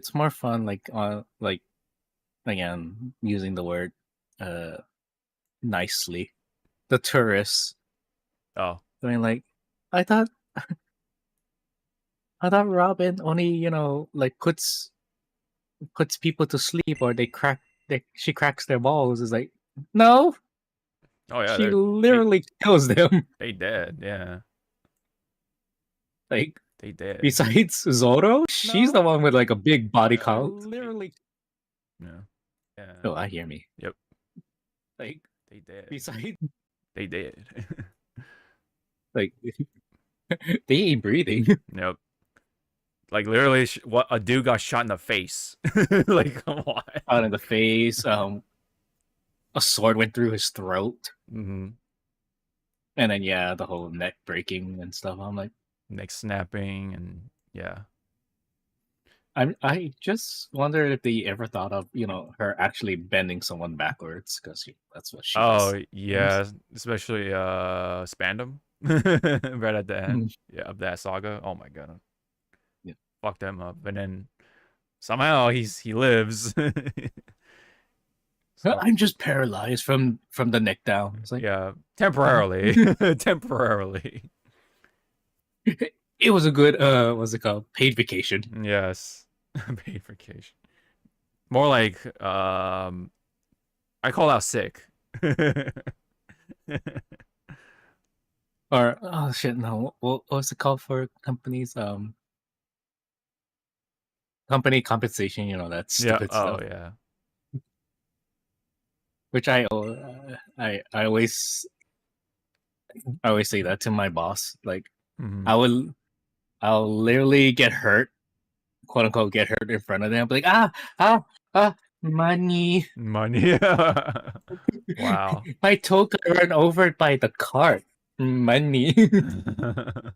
it's more fun like again using the word nicely. The tourists. Oh. I mean, like, I thought Robin only, like puts people to sleep or she cracks their balls. Is like, no, Oh yeah, she they literally kills them. they dead. Yeah, Like, they dead. besides Zoro, she's the No. one with like a big body Yeah, count. Literally. yeah, yeah. Oh, I hear me. Yep, Like, they dead. besides, They dead. like, they ain't breathing. Yep. Like literally, what a dude got shot in the face. Like, come on. Out in the face. A sword went through his throat, Mm-hmm. and then yeah, the whole neck breaking and stuff. I'm like, Neck snapping and yeah. I just wondered if they ever thought of her actually bending someone backwards because that's what she does. Oh yeah, especially Spandam right at the end. Yeah, of that saga. Oh my god, Yeah. fuck them up. And then somehow he lives. So, I'm just paralyzed from the neck down. It's like, yeah, temporarily, temporarily. it was a good what's it called, paid vacation. Yes, paid vacation. More like I call out sick. Or oh shit, no, what's it called for companies? Company compensation. That Yeah. stupid Oh stuff. yeah. Which I always say that to my boss. Like, Mm-hmm. I'll literally get hurt, quote unquote, get hurt in front of them. Like, money. Money. Wow. My toe got run over by the cart. Money. And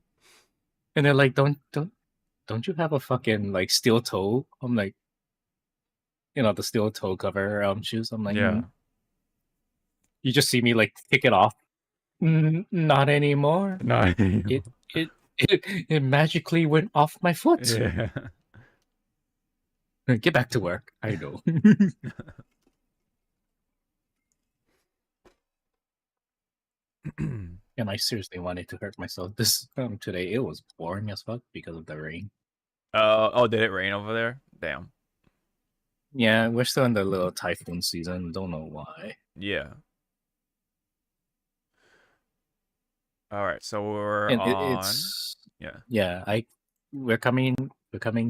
they're like, don't you have a fucking like steel toe? I'm like, the steel toe cover shoes. I'm like, Yeah. You just see me like kick it off. Not anymore. No. It it it magically went off my foot. Yeah. Get back to work. I know. And I seriously wanted to hurt myself this today. It was boring as fuck because of the rain. Oh, did it rain over there? Damn. Yeah, we're still in the little typhoon season. Don't know why. Yeah. All right, so we're And on. it's Yeah. we're coming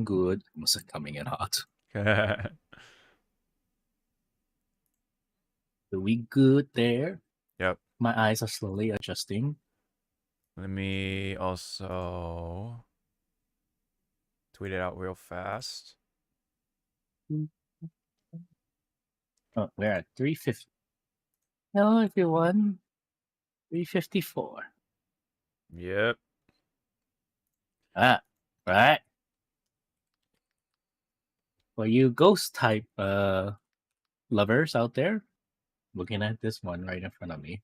good. Almost like coming in hot. Are we good there? Yep. My eyes are slowly adjusting. Let me also tweet it out real fast. Oh, we're at 350. Hello, everyone. 354. Yep. Right. For you ghost type lovers out there, looking at this one right in front of me.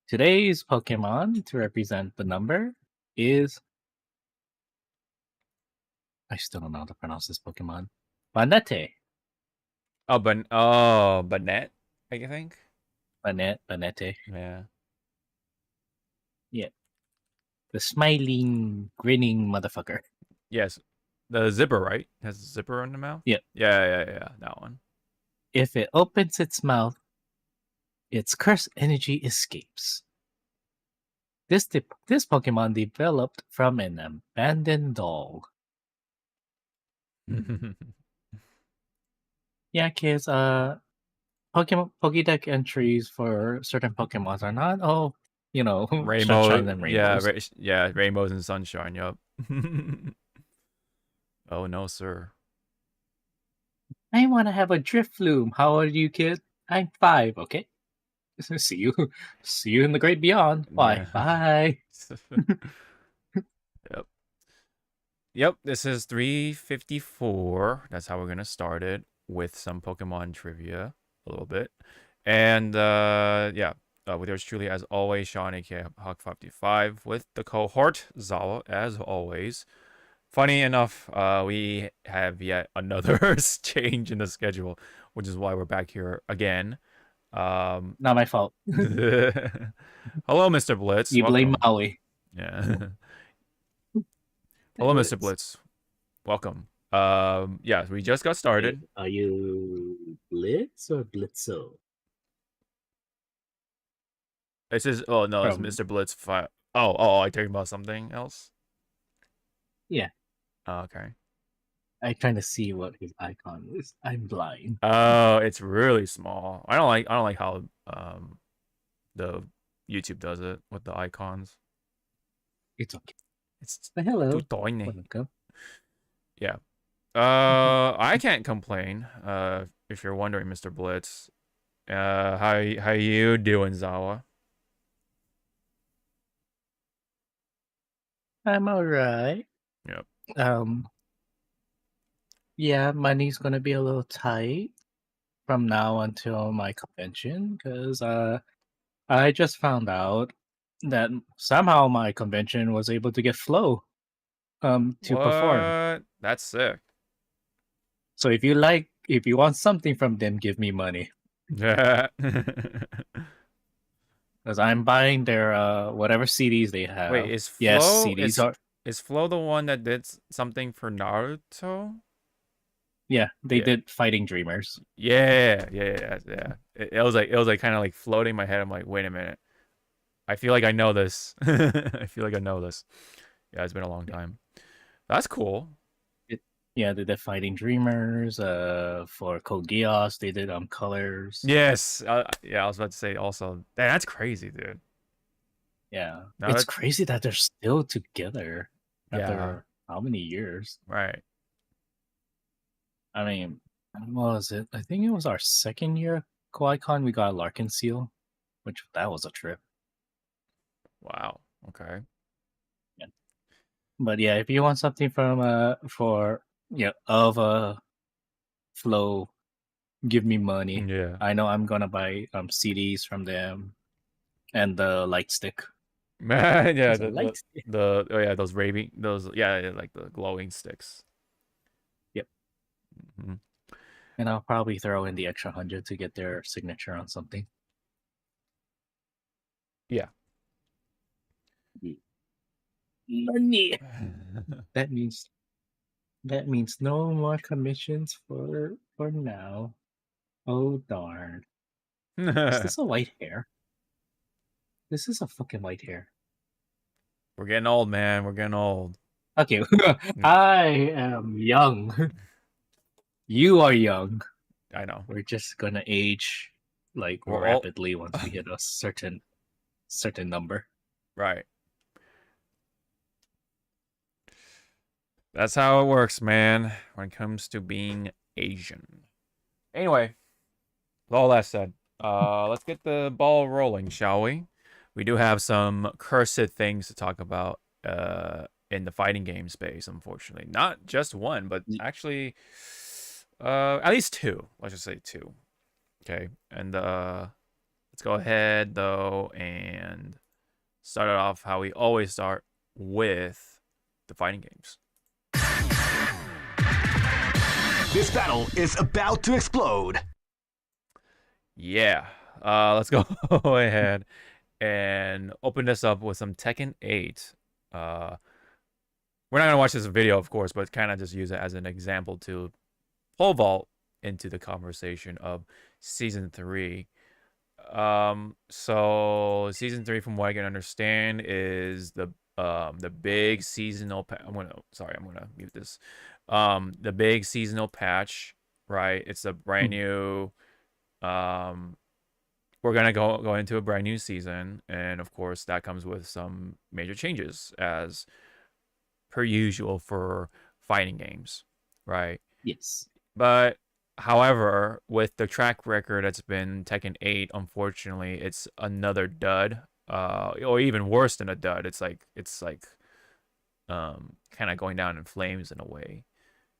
Today's Pokemon to represent the number is, I still don't know how to pronounce this Pokemon. Banete. Banette, I think. Banete. Yeah. Yeah. The smiling, grinning motherfucker. Yes. The zipper, right? It has a zipper in the mouth? Yeah. Yeah. That one. If it opens its mouth, its cursed energy escapes. This Pokemon developed from an abandoned dog. Yeah, kids, Pokédex entries for certain Pokemons are not sunshine and rainbows. Rainbows and sunshine, yup. Oh no, sir. I want to have a Drifloom. How old are you, kid? I'm 5, okay? See you in the great beyond. Why? Yeah. Bye. Yep, this is 354. That's how we're going to start it with some Pokemon trivia a little bit. And with yours truly, as always, Sean, aka Hawk55, with the cohort, Zawa, as always. Funny enough, we have yet another change in the schedule, which is why we're back here again. Not my fault. Hello, Mr. Blitz. You blame Welcome. Maui. Yeah. Hey, Hello, Mr. Blitz. Blitz. Welcome. Yeah, we just got Hey, started. are you Blitz or Blitzo? This is oh no, it's From Mr. Blitz. Oh, I talking about something else. yeah, Oh, okay. I'm trying to see what his icon is. I'm blind. Oh, it's really small. I don't like how the YouTube does it with the icons. It's okay. It's But too hello. tiny. Welcome. Yeah. I can't complain. If you're wondering, Mr. Blitz. How you doing, Zawa? I'm alright. Yep. Um, yeah, money's gonna be a little tight from now until my convention because I just found out that somehow my convention was able to get Flow to perform. What? That's sick. So if you want something from them, give me money Yeah. because I'm buying their whatever CDs they Wait, have. is Yes, Flo CDs are. is Flo the one that did something for Naruto? Yeah, they Yeah. did Fighting Dreamers. Yeah. It was like kind of like floating in my head. I'm like, wait a minute. I feel like I know this. I feel like I know this. Yeah, it's been a long time. That's cool. Yeah, they did Fighting Dreamers. For Code Geass, they did Colors. Yes. Yeah, I was about to say also. That's crazy, dude. Yeah, Now it's that crazy that they're still together yeah, after how many years? right. I mean, what was it? I think it was our second year KawaiCon. We got a Larkin seal, which that was a trip. Wow. Okay. Yeah, but yeah, if you want something from for of a Flow, give me money. Yeah. I know I'm gonna buy CDs from them and the light stick. Man, yeah, There's a light stick. oh yeah, those raving those yeah, like the glowing sticks. Yep. Hmm. And I'll probably throw in the extra 100 to get their signature on something. Yeah. Money. That means no more commissions for now. Oh darn. Is We're this a white hair? This is a fucking white hair. getting old, man. We're getting old. Okay, I am young. You are young. I know. We're just gonna age like We're all rapidly once we hit a certain number. right. That's how it works, man, when it comes to being Asian. Anyway, with all that said, let's get the ball rolling, shall we? We do have some cursed things to talk about in the fighting game space, unfortunately. Not just one, but actually at least two. Let's just say two. Okay. And let's go ahead though and start it off how we always start with the fighting games. This battle is about to explode. Yeah. Let's go ahead and open this up with some Tekken 8. We're not gonna watch this video, of course, but kind of just use it as an example to pole vault into the conversation of season 3. So season 3, from what I can understand, is the big seasonal. I'm gonna mute this. The big seasonal patch, right? It's a brand new. We're gonna go into a brand new season, and of course that comes with some major changes, as per usual for fighting games, right? Yes. But however, with the track record that's been Tekken 8, unfortunately, it's another dud. Or even worse than a dud. It's like kind of going down in flames in a way.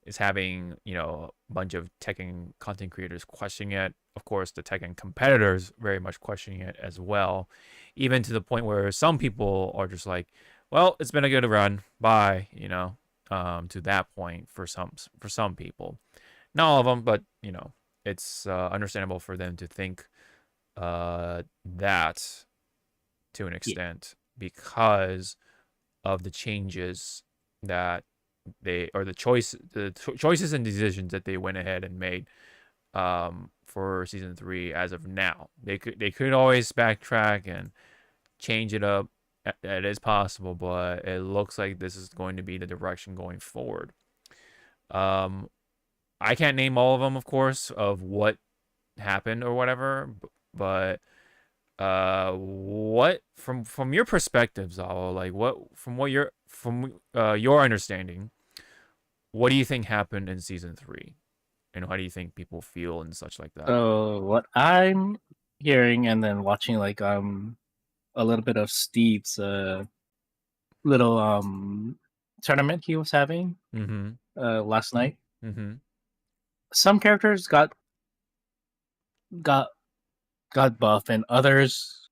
It's having, a bunch of Tekken content creators questioning it. Of course, the Tekken competitors very much questioning it as well. Even to the point where some people are just like, well, it's been a good run. Bye, to that point for some people. Not all of them, but it's understandable for them to think that to an extent because of the changes that the choices and decisions that they went ahead and made for season 3 as of now. They could always backtrack and change it up. It is possible, but it looks like this is going to be the direction going forward. I can't name all of them, of course, of what happened or whatever, but what from your perspective, Zawa, like from your understanding, what do you think happened in season 3, and how do you think people feel and such like that? So what I'm hearing and then watching like a little bit of Steve's little tournament he was having Mm-hmm. last night. Mm-hmm. Some characters got buffed and others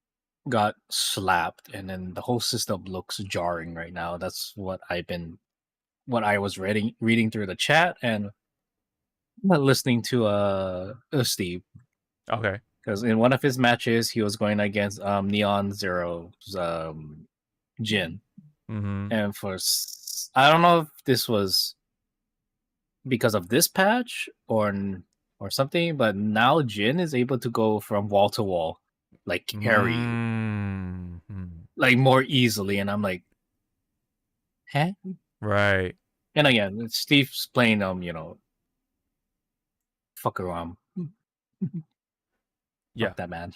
got slapped, and then the whole system looks jarring right now. That's what I was reading through the chat and listening to Steve. Okay. Because in one of his matches he was going against Neon Zero's Jin. Mm-hmm. And I don't know if this was because of this patch or something, but now Jin is able to go from wall to wall, like carry you, Mm-hmm. like more easily, and I'm like, huh? Right. And again, Steve's playing fuck around, Yeah. fuck that man.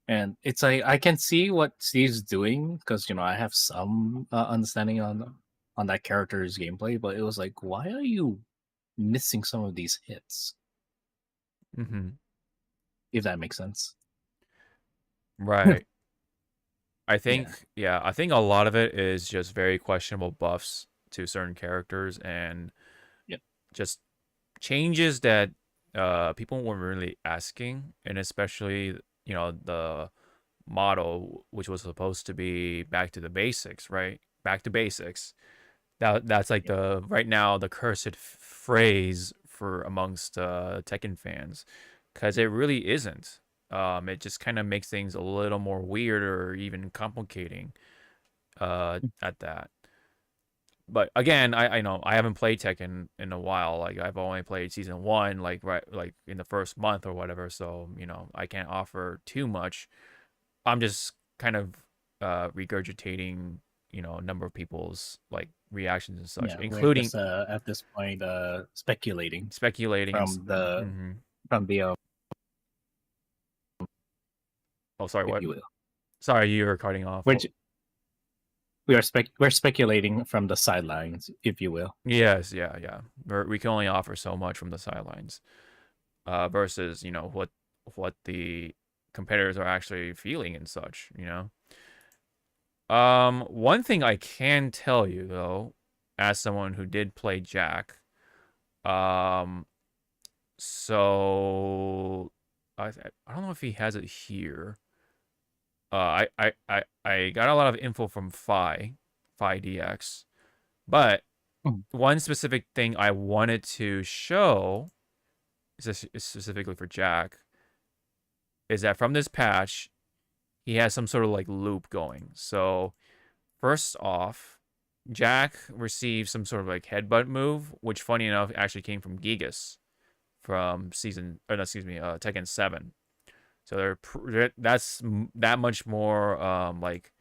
And it's like I can see what Steve's doing because I have some understanding on that character's gameplay, but it was like, why are you missing some of these hits? Mm-hmm. If that makes sense. Right. I Yeah. think I think a lot of it is just very questionable buffs to certain characters and Yep. just changes that people weren't really asking, and especially the model, which was supposed to be back to the basics, right? Back to basics. That's like the right now the cursed phrase for amongst Tekken fans, because it really isn't. It just kind of makes things a little more weird or even complicating at that. But again, I know I haven't played Tekken in a while. Like I've only played season 1, like in the first month or whatever. So I can't offer too much. I'm just kind of regurgitating a number of people's like reactions and such, including just, at this point speculating from the oh, sorry, if what? you will. Sorry, you were cutting off. We're speculating from the sidelines, if you will. Yes, yeah. We can only offer so much from the sidelines, versus what the competitors are actually feeling and such. One thing I can tell you though, as someone who did play Jack, so I don't know if he has it here. I got a lot of info from Phi DX, but one specific thing I wanted to show, specifically for Jack, is that from this patch, he has some sort of like loop going. So first off, Jack received some sort of like headbutt move, which funny enough actually came from Gigas from Tekken 7. So that's that much more like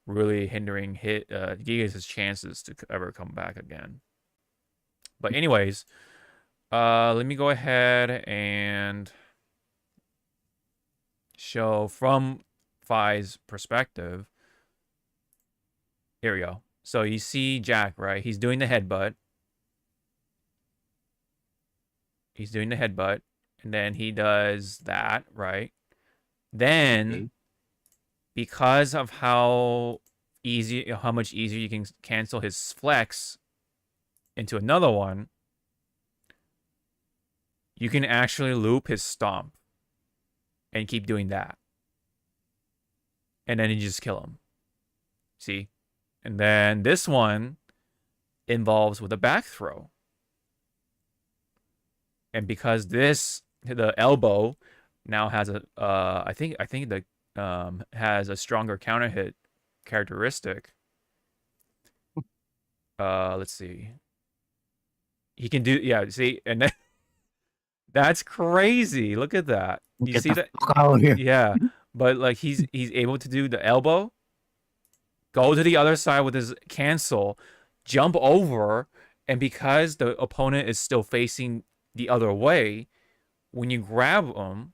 really hindering Gigas' chances to ever come back again. But anyways, let me go ahead and show from Phi's perspective. Here we go. So you see Jack, right? He's doing the headbutt. And then he does that, right? Then, because of how much easier you can cancel his flex into another one, you can actually loop his stomp and keep doing that. And then you just kill him. See? And then this one, involves with a back throw. And because the elbow now has a I think the has a stronger counter hit characteristic. Let's see. He can do see, and then, that's crazy. Look at that. You Get see the that? fuck out of here. Yeah, but like he's able to do the elbow, go to the other side with his cancel, jump over, and because the opponent is still facing the other way, when you grab him,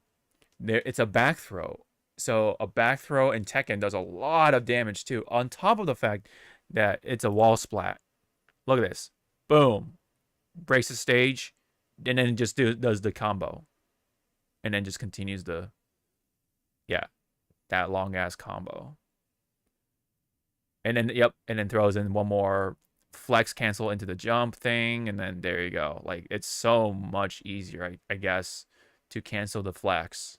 it's a back throw. So a back throw in Tekken does a lot of damage too, on top of the fact that it's a wall splat. Look at this. Boom. Breaks the stage, and then just does the combo. And then just continues that long ass combo. And then and then throws in one more flex cancel into the jump thing, and then there you go. Like, it's so much easier, I guess, to cancel the flex.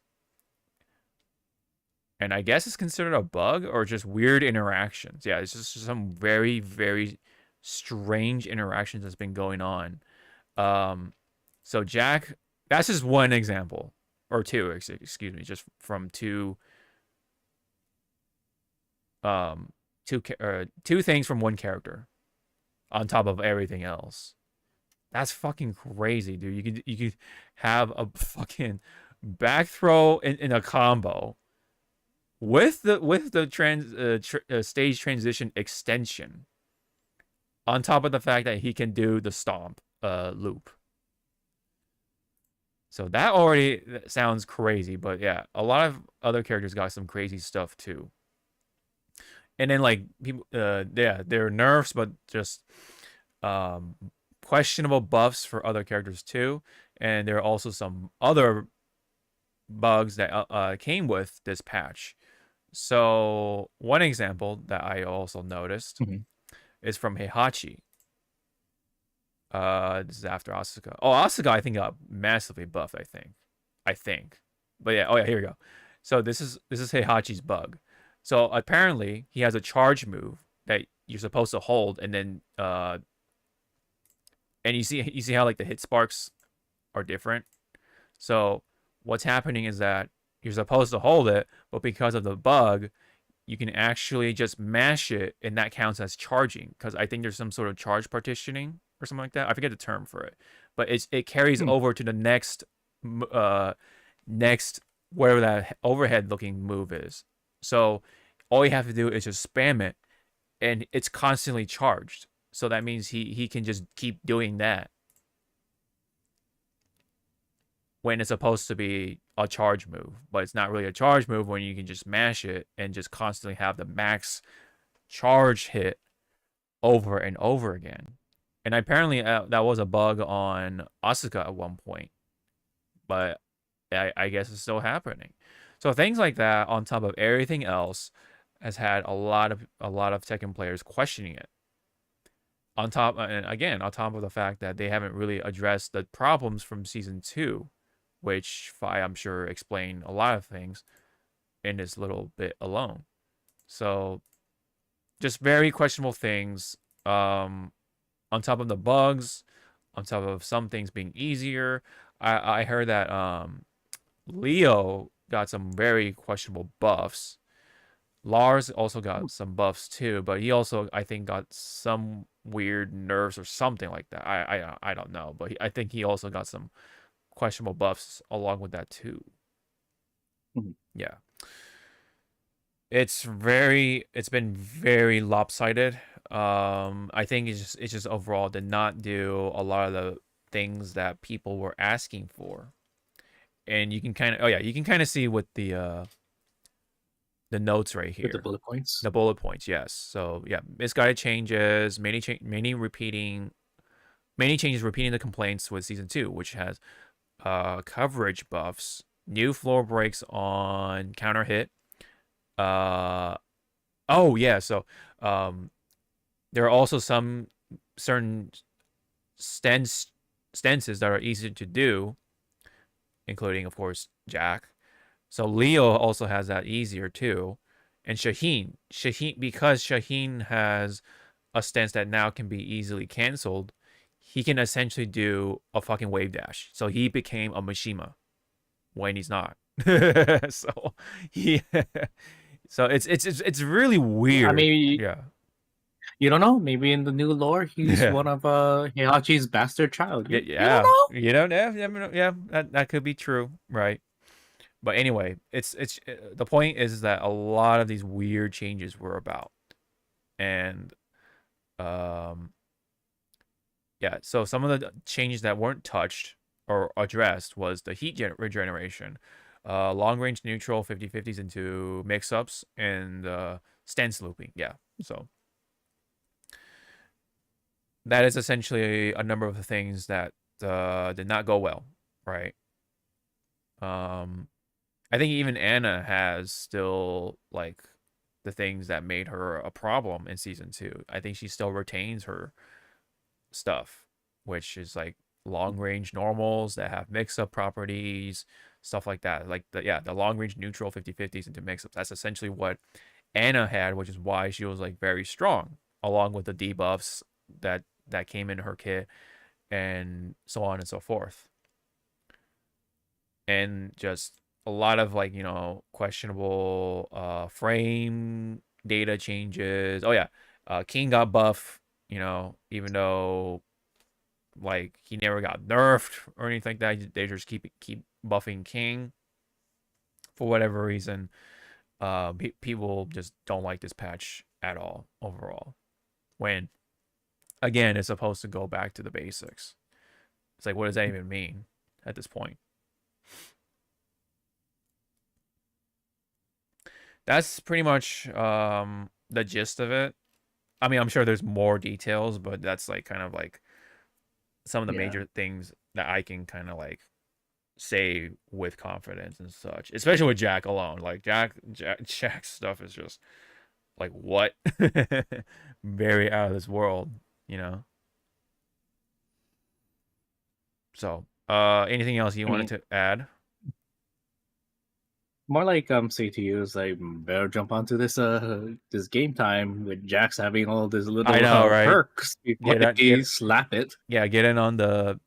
And I guess it's considered a bug or just weird interactions. Yeah, it's just some very, very strange interactions that's been going on. So Jack, that's just one example, or two, excuse me, just from two things from one character on top of everything else. That's fucking crazy, dude. You could have a fucking back throw in a combo with the stage transition extension, on top of the fact that he can do the stomp loop. So that already sounds crazy, but yeah, a lot of other characters got some crazy stuff too. And then like people, they're nerfs, but just questionable buffs for other characters too. And there are also some other bugs that came with this patch. So one example that I also noticed is from Heihachi. This is after Asuka. Oh, Asuka, I think got massively buffed. I think. But yeah, oh yeah, here we go. So this is Heihachi's bug. So apparently he has a charge move that you're supposed to hold, and then and you see how like the hit sparks are different. So what's happening is that you're supposed to hold it, but because of the bug, you can actually just mash it, and that counts as charging. Because I think there's some sort of charge partitioning or something like that. I forget the term for it, but it carries over to the next whatever that overhead looking move is. So all you have to do is just spam it, and it's constantly charged. So that means he can just keep doing that when it's supposed to be a charge move. But it's not really a charge move when you can just mash it and just constantly have the max charge hit over and over again. And apparently that was a bug on Asuka at one point, but I guess it's still happening. So things like that, on top of everything else, has had a lot of Tekken players questioning it. On top of the fact that they haven't really addressed the problems from season 2, which I'm sure explain a lot of things in this little bit alone. So just very questionable things. On top of the bugs, on top of some things being easier, I heard that Leo got some very questionable buffs. Lars also got some buffs too, but he also, I think, got some weird nerfs or something like that. I don't know, but I think he also got some questionable buffs along with that too. Yeah. It's been very lopsided. I think it's just overall did not do a lot of the things that people were asking for. And you can kind of see with the notes right here. With the bullet points. The bullet points, yes. So yeah, misguided changes, many changes repeating the complaints with season 2, which has coverage buffs, new floor breaks on counter hit. So there are also some certain stances that are easy to do, including, of course, Jack. So Leo also has that easier too. And Shaheen, because Shaheen has a stance that now can be easily canceled, he can essentially do a fucking wave dash. So he became a Mishima when he's not. So he so it's really weird. I mean, Yeah. you don't know. Maybe in the new lore, he's Yeah. one of Heihachi's bastard child. You don't Yeah. know. You don't know. Yeah, that could be true, right? But anyway, it's the point is that a lot of these weird changes were about. And yeah, so some of the changes that weren't touched or addressed was the heat regeneration, long range neutral 50/50s into mix-ups, and stance looping. Yeah, so that is essentially a number of the things that did not go well, right? I think even Anna has still like the things that made her a problem in season 2. I think she still retains her stuff, which is like long range normals that have mix up properties, stuff like that. Like the long range neutral 50/50s into mix ups. That's essentially what Anna had, which is why she was like very strong, along with the debuffs that came in her kit and so on and so forth. And just a lot of like, questionable frame data changes. Oh yeah. King got buff, even though like he never got nerfed or anything like that. They just keep buffing King for whatever reason. People just don't like this patch at all overall. When again, it's supposed to go back to the basics. It's like, what does that even mean at this point? That's pretty much the gist of it. I mean, I'm sure there's more details, but that's like kind of like some of the major things that I can kind of like say with confidence and such, especially with Jack alone. Like Jack's stuff is just like what? Very out of this world, So, anything else you wanted to add? More like say to you is like better jump onto this this game time with Jax having all these little I know, right? perks before they slap it. Yeah, get in on the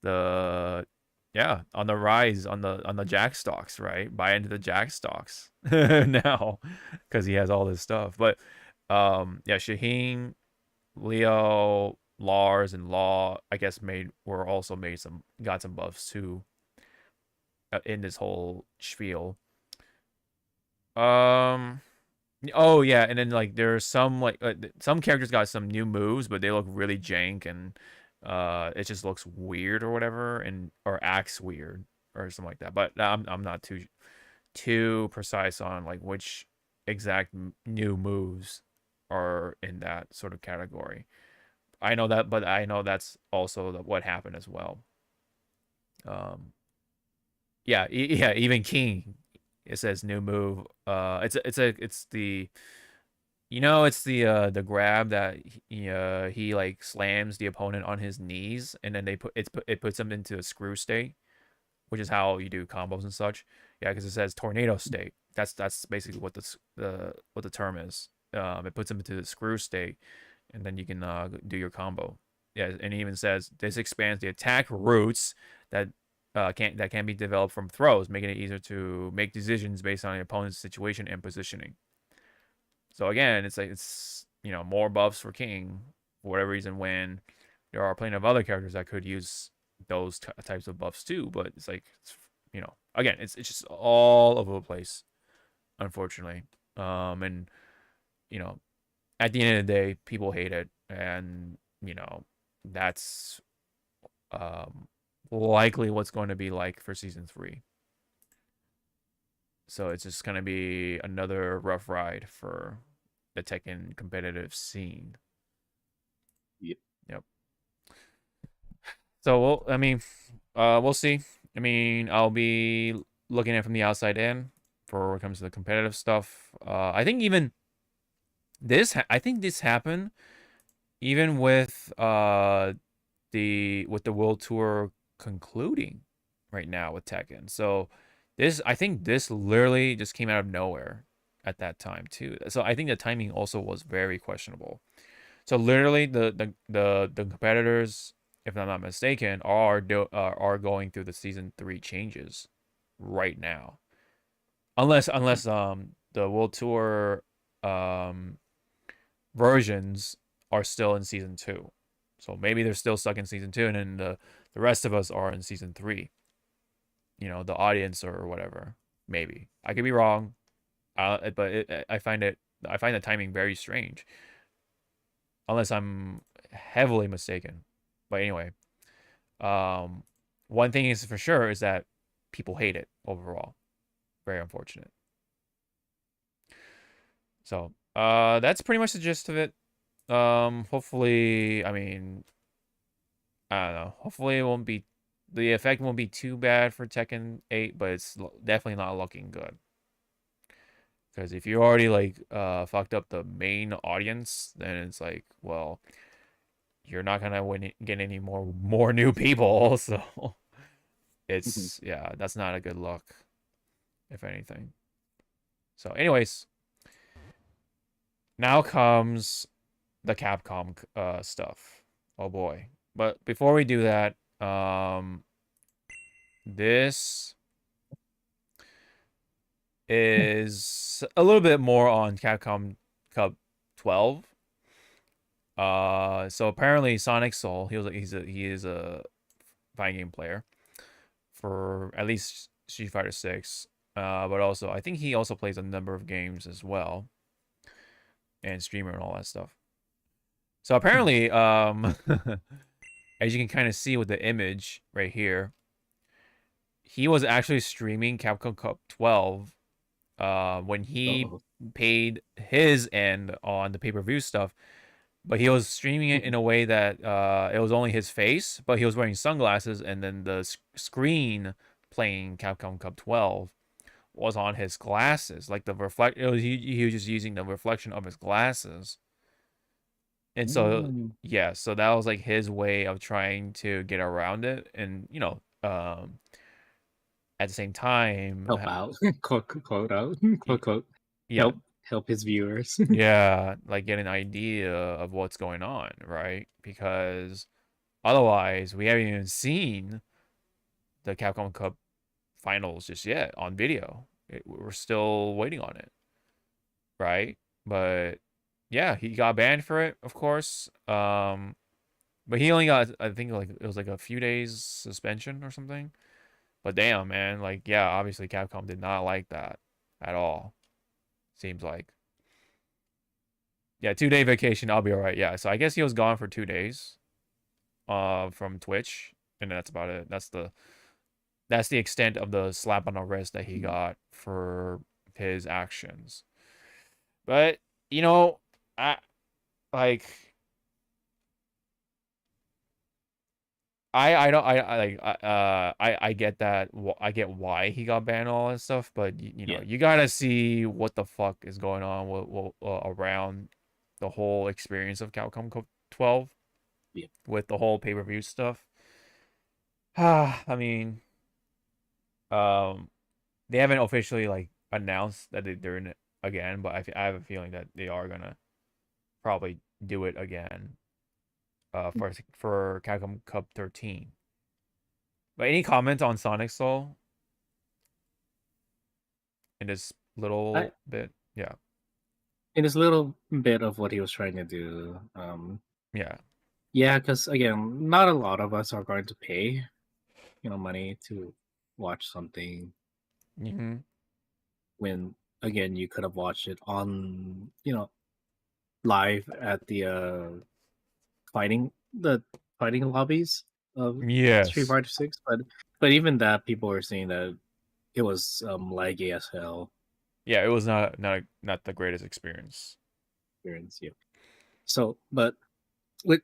on the rise on the Jack stocks, right? Buy into the Jack stocks now because he has all this stuff. But yeah, Shaheen, Leo, Lars, and Law, I guess got some buffs too in this whole spiel. Oh yeah, and then like there's some like some characters got some new moves, but they look really jank, and it just looks weird or whatever, or acts weird or something like that. But I'm not too precise on like which exact new moves are in that sort of category. I know that, but I know that's also what happened as well. Yeah, even King. It says new move. It's the the grab that he like slams the opponent on his knees, and then it puts him into a screw state, which is how you do combos and such. Yeah, because it says tornado state. That's basically what the term is. It puts him into the screw state, and then you can do your combo. Yeah, and it even says this expands the attack routes that can be developed from throws, making it easier to make decisions based on the opponent's situation and positioning. So again, it's like more buffs for King for whatever reason, when there are plenty of other characters that could use those types of buffs too. But it's like again, it's just all over the place, unfortunately. And at the end of the day, people hate it, and that's likely what's going to be like for season 3. So it's just going to be another rough ride for the Tekken competitive scene. Yep. So we'll see. I mean, I'll be looking at it from the outside in for when it comes to the competitive stuff. I think even this happened even with the World Tour concluding right now with Tekken. So I think this literally just came out of nowhere at that time too. So I think the timing also was very questionable. So literally, the competitors, if I'm not mistaken, are going through the season 3 changes right now, unless the World Tour versions are still in season 2. So maybe they're still stuck in season 2, and then the rest of us are in season 3. The audience or whatever. Maybe I could be wrong, but I find the timing very strange, unless I'm heavily mistaken. But anyway, one thing is for sure is that people hate it overall. Very unfortunate. So, that's pretty much the gist of it. Hopefully, I mean, I don't know. Hopefully, the effect won't be too bad for Tekken 8, but it's definitely not looking good. Because if you already like fucked up the main audience, then it's like, well, you're not gonna get any more new people. So it's yeah, that's not a good look, if anything. So, anyways, now comes the Capcom stuff. Oh boy! But before we do that, this is a little bit more on Capcom Cup 12. So apparently Sonic Soul, he is a fighting game player for at least Street Fighter 6. But also I think he also plays a number of games as well, and streamer and all that stuff. So apparently, as you can kind of see with the image right here, he was actually streaming Capcom Cup 12 when he paid his end on the pay-per-view stuff, but he was streaming it in a way that it was only his face, but he was wearing sunglasses, and then the screen playing Capcom Cup 12 was on his glasses, like the he was just using the reflection of his glasses. And so yeah, so that was like his way of trying to get around it, and at the same time help out, quote out, quote. Yeah, help his viewers. yeah, like get an idea of what's going on, right? Because otherwise, we haven't even seen the Capcom Cup finals just yet on video. We're still waiting on it, right? But yeah, he got banned for it, of course. But he only got, I think, like it was like a few days suspension or something. But damn, man, like yeah, obviously Capcom did not like that at all. Seems like. Yeah, 2-day vacation, I'll be all right. Yeah, so I guess he was gone for 2 days, from Twitch, and that's about it. That's the extent of the slap on the wrist that he got for his actions. But I like. I don't I like I get that. I get why he got banned and all that stuff, but you gotta see what the fuck is going on around the whole experience of Capcom Cup 12 with the whole pay-per-view stuff. I mean, they haven't officially like announced that they're in it again, but I have a feeling that they are gonna probably do it again. For Capcom Cup 13. But any comment on Sonic Soul in this little bit? Yeah. In this little bit of what he was trying to do, Yeah. yeah, because again, not a lot of us are going to pay, money to watch something. When again, you could have watched it on, live at the fighting lobbies of Street Fighter 6, but even that, people were saying that it was laggy as hell. Yeah, it was not the greatest experience. Yeah. So, but with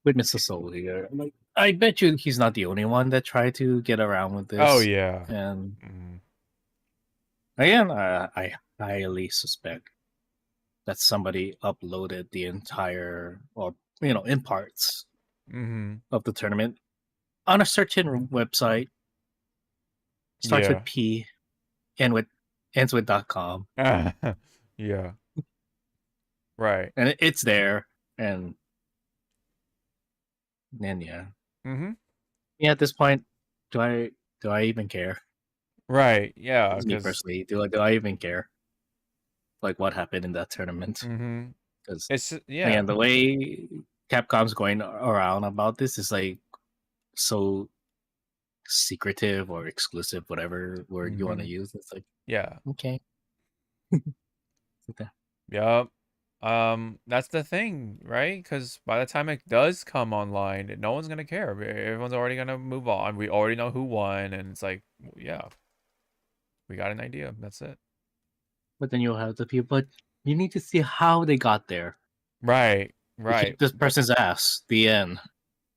Mr. Soul here, like, I bet you he's not the only one that tried to get around with this. Oh yeah. And again, I highly suspect that somebody uploaded the entire, or in parts of the tournament on a certain website. Starts with P, ends with .com. Yeah. Right. and it's there, and then Mm-hmm. yeah. At this point, do I even care? Right. Yeah. Me Because personally, do I even care? Like what happened in that tournament? mm-hmm. Because It's yeah. again, the way Capcom's going around about this is like so secretive or exclusive, whatever word you want Mm-hmm. to use. It's like Yeah. okay, okay. Yep. That's the thing, right? Because by the time it does come online, no one's gonna care. Everyone's already gonna move on. We already know who won, and it's like, yeah, we got an idea. That's it. But then you'll have the people. But you need to see how they got there. Right. They Right. kicked this person's ass. The end.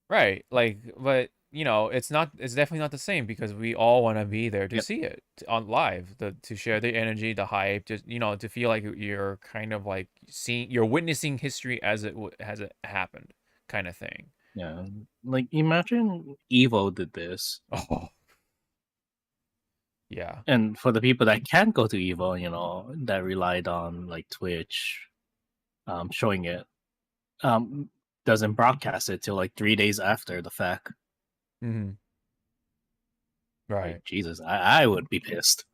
Right. Like, but it's not. It's definitely not the same because we all want to be there to Yep. see it on live, to share the energy, the hype, just to feel like you're kind of like you're witnessing history as it happened, kind of thing. Yeah. Like imagine Evo did this. Oh, yeah. And for the people that can't go to Evo, that relied on like Twitch, showing it, um, doesn't broadcast it till like 3 days after the fact. Mm-hmm. Right. Like Jesus, I would be pissed.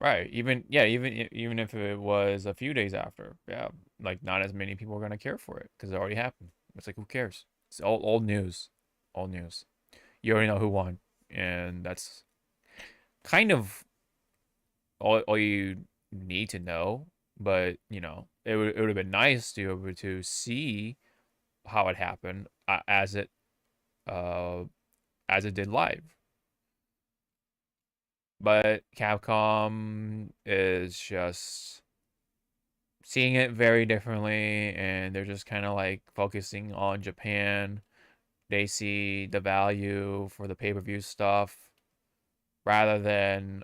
Right. Even if it was a few days after, yeah, like not as many people are gonna care for it because it already happened. It's like who cares? It's old news, old news. You already know who won, and that's kind of all you need to know. But it would have been nice to be able to see how it happened uh as it did live. But Capcom is just seeing it very differently, and they're just kind of like focusing on Japan. They see the value for the pay-per-view stuff rather than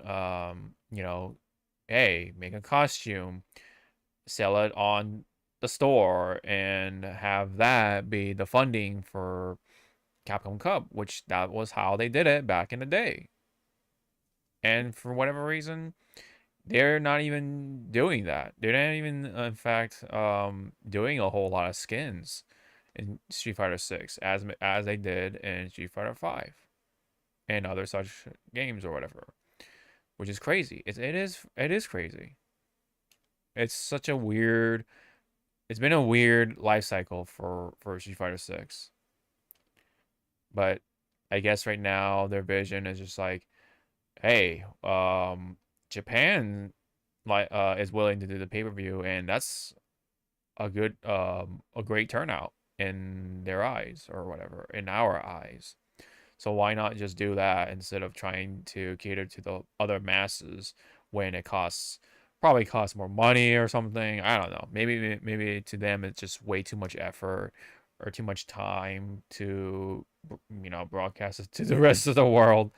hey, make a costume, sell it on the store, and have that be the funding for Capcom Cup, which that was how they did it back in the day. And for whatever reason, they're not even doing that. They're not even, in fact, doing a whole lot of skins in Street Fighter 6 as they did in Street Fighter 5 and other such games or whatever, which is crazy. It is crazy. It's such a weird. It's been a weird life cycle for Street Fighter 6, but I guess right now their vision is just like, hey, Japan is willing to do the pay-per-view, and that's a great turnout in their eyes or whatever, in our eyes. So why not just do that instead of trying to cater to the other masses when it probably costs more money or something. I don't know. Maybe to them it's just way too much effort or too much time to broadcast it to the rest of the world.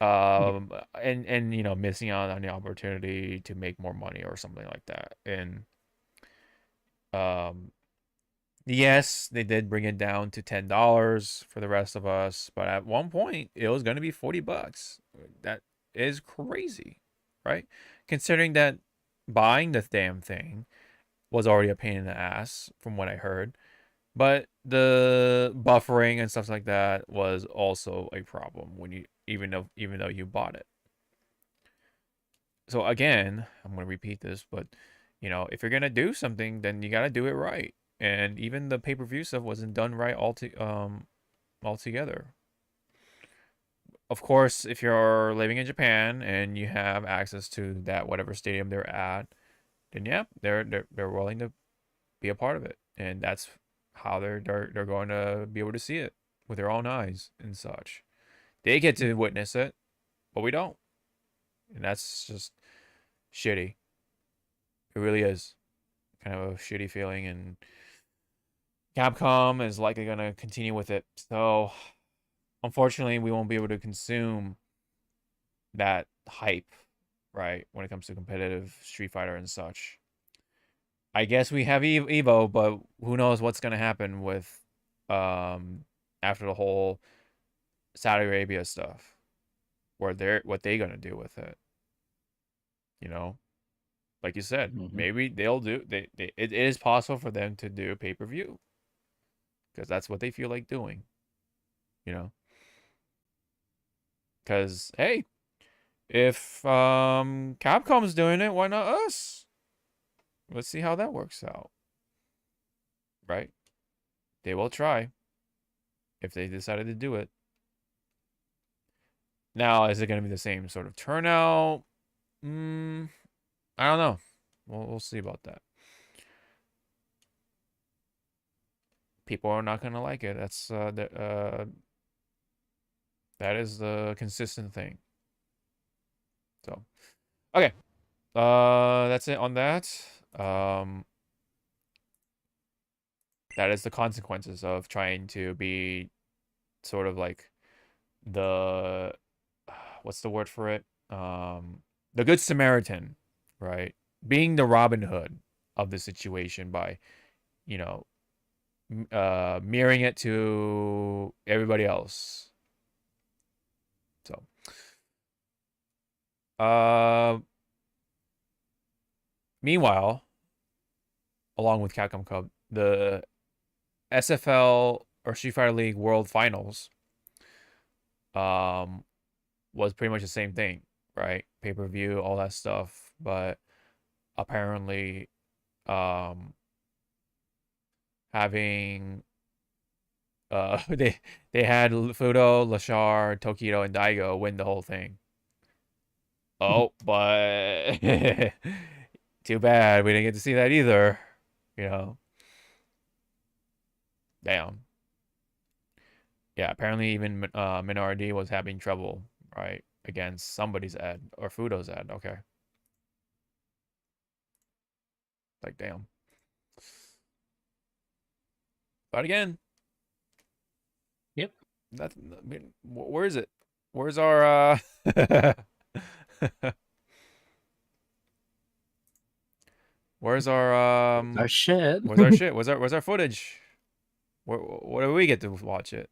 Yeah. And missing out on the opportunity to make more money or something like that. And um yes, they did bring it down to $10 for the rest of us, but at one point it was going to be $40. That is crazy, right? Considering that buying the damn thing was already a pain in the ass from what I heard, but the buffering and stuff like that was also a problem when you even though you bought it. So again, I'm going to repeat this, but if you're going to do something, then you got to do it right. And even the pay-per-view stuff wasn't done right altogether. Of course, if you're living in Japan and you have access to that whatever stadium they're at, then yeah, they're willing to be a part of it, and that's how they're going to be able to see it with their own eyes and such. They get to witness it, but we don't, and that's just shitty. It really is kind of a shitty feeling, and Capcom is likely going to continue with it. So, unfortunately, we won't be able to consume that hype, right, when it comes to competitive Street Fighter and such. I guess we have Evo, but who knows what's going to happen with after the whole Saudi Arabia stuff, what they going to do with it, you know? like you said, Mm-hmm. maybe they'll do. It is possible for them to do pay-per-view because that's what they feel like doing. You know, because hey, if Capcom's doing it, why not us? Let's see how that works out. Right? They will try if they decided to do it. Now, is it going to be the same sort of turnout? I don't know. We'll see about that. People are not going to like it. That is the consistent thing. So, okay. That's it on that. That is the consequences of trying to be sort of like the what's the word for it? The good Samaritan, right? Being the Robin Hood of the situation by, you know, mirroring it to everybody else. So, meanwhile, along with Capcom Cup, the SFL or Street Fighter League World Finals was pretty much the same thing, right? Pay-per-view, all that stuff, but apparently having they had Fudo, Lashar, Tokido, and Daigo win the whole thing. Oh, but too bad we didn't get to see that either. You know. Damn. Yeah, apparently even Minority was having trouble, right? Against somebody's ad or Fudo's ad. Okay. Like damn. But again, Yep. that's where is it? Where's our where's our Our shit. where's our shit? Where's our footage? Where do we get to watch it?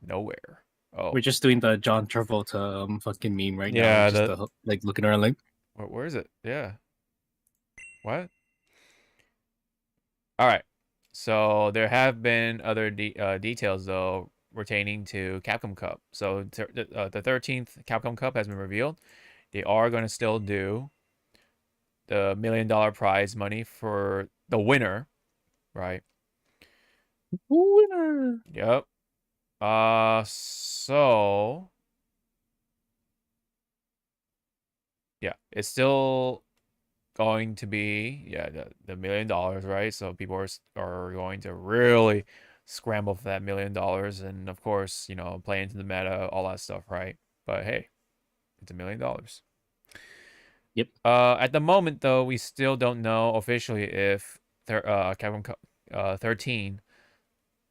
Nowhere. Oh. We're just doing the John Travolta fucking meme right Yeah, now. Just like looking around like. Where is it? Yeah. What? All right. So there have been other details though pertaining to Capcom Cup. So the 13th Capcom Cup has been revealed. They are going to still do the $1 million prize money for the winner, right? Winner. Yep. So yeah, it's still going to be the $1 million, right? So people are going to really scramble for that $1 million, and of course, you know, play into the meta, all that stuff, right? But hey, it's $1 million. Yep. At the moment, though, we still don't know officially if Capcom 13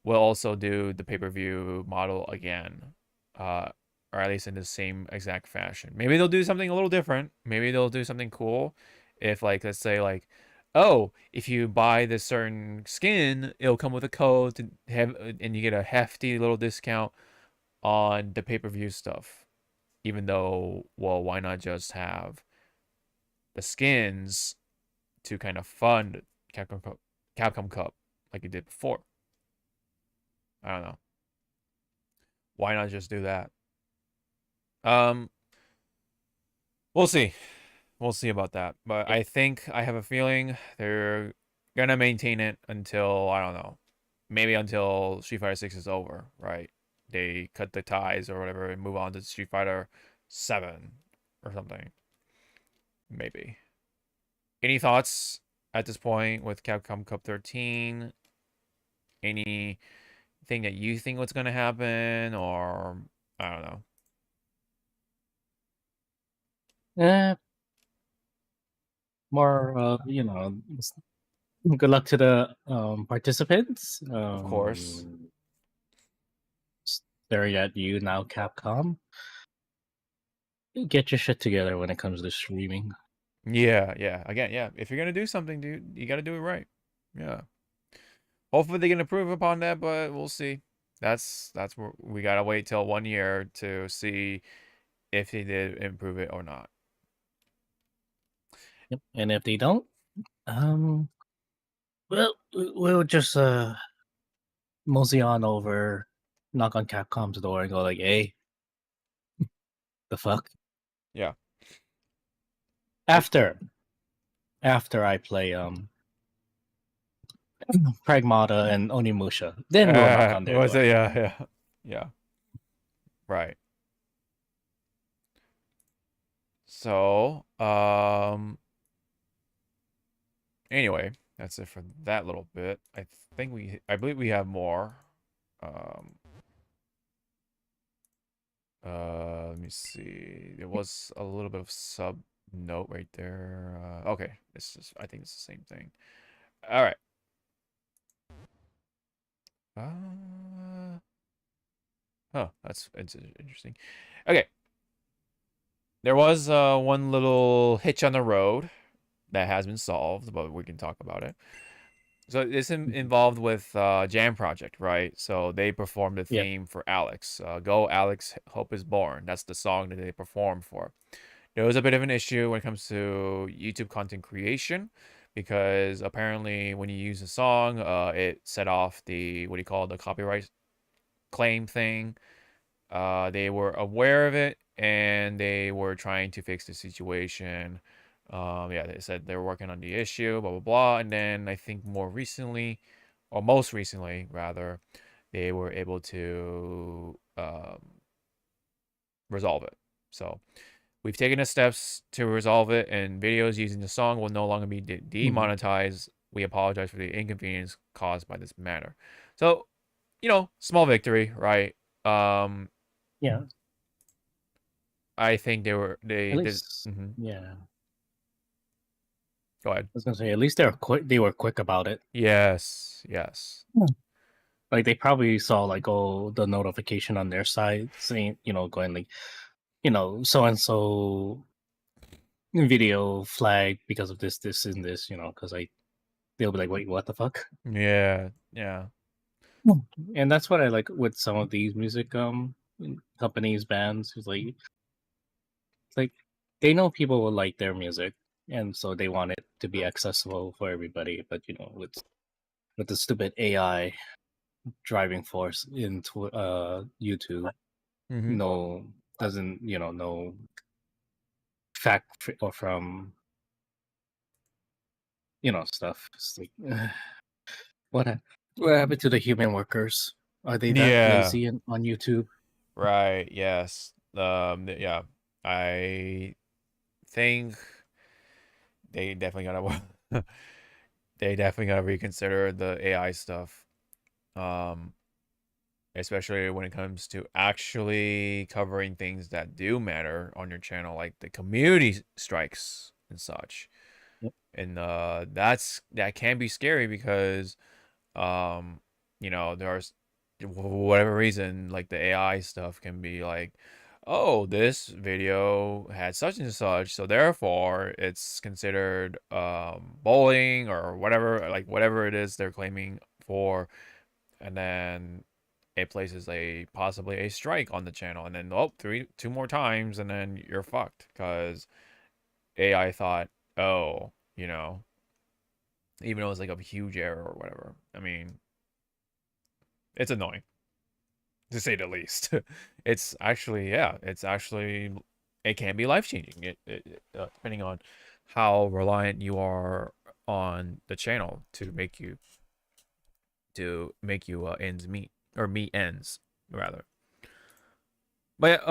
will also do the pay-per-view model again, or at least in the same exact fashion. Maybe they'll do something a little different. Maybe they'll do something cool. If like, let's say like, oh, if you buy this certain skin, it'll come with a code to have, and you get a hefty little discount on the pay-per-view stuff. Even though, well, why not just have the skins to kind of fund Capcom Cup like you did before? I don't know. Why not just do that? We'll see. We'll see about that. But I think I have a feeling they're gonna maintain it until, I don't know, maybe until Street Fighter 6 is over, right? They cut the ties or whatever and move on to Street Fighter 7 or something. Maybe. Any thoughts at this point with Capcom Cup 13? Anything that you think what's gonna happen, or I don't know. More good luck to the participants. Of course. Staring at you now, Capcom. Get your shit together when it comes to streaming. Yeah. Again, yeah. If you're gonna do something, dude, you gotta do it right. Yeah. Hopefully they can improve upon that, but we'll see. That's where we gotta wait till 1 year to see if they did improve it or not. Yep. And if they don't, um, well, we'll just mosey on over, knock on Capcom's door, and go like, "Hey, the fuck." Yeah. After I play Pragmata and Onimusha, then we'll knock on their Was door. it? Yeah. Right. So, anyway, that's it for that little bit. I believe we have more. Um, let me see. There was a little bit of sub note right there. Okay, I think it's the same thing. All right. It's interesting. Okay. There was one little hitch on the road that has been solved, but we can talk about it. So this involved with Jam Project, right? So they performed the Yeah. theme for Alex. Go Alex, Hope is Born. That's the song that they performed for. There was a bit of an issue when it comes to YouTube content creation because apparently when you use a song, it set off the, what do you call it, the copyright claim thing. They were aware of it and they were trying to fix the situation. Yeah, they said they were working on the issue, blah, blah, blah. And then I think more recently, or most recently, rather, they were able to resolve it. So we've taken the steps to resolve it, and videos using the song will no longer be demonetized. We apologize for the inconvenience caused by this matter. So, small victory, right? Yeah. I think they At did. least, yeah. Go ahead. I was gonna say, at least they were quick. They were quick about it. Yes. Like they probably saw like the notification on their side saying, going like, so and so video flagged because of this, and this, because they'll be like, wait, what the fuck? Yeah. And that's what I like with some of these music companies, bands, who's like they know people will like their music, and so they want it to be accessible for everybody. But with the stupid AI driving force into YouTube, Mm-hmm. no doesn't no fact or from stuff. It's like what what happened to the human workers? Are they that Yeah. lazy on YouTube? Right. Yes. Yeah. I think they definitely gotta. They definitely gotta reconsider the AI stuff. Um, Especially when it comes to actually covering things that do matter on your channel, like the community strikes and such. Yep. And that can be scary because there's whatever reason, like the AI stuff can be like, oh, this video had such and such, so therefore it's considered bullying or whatever, like whatever it is they're claiming for, and then it places possibly a strike on the channel, and then two more times, and then you're fucked because AI thought, oh, even though it's like a huge error or whatever. I mean, it's annoying to say the least. It's actually, it can be life changing. Depending on how reliant you are on the channel to make you ends meet, or meet ends rather. But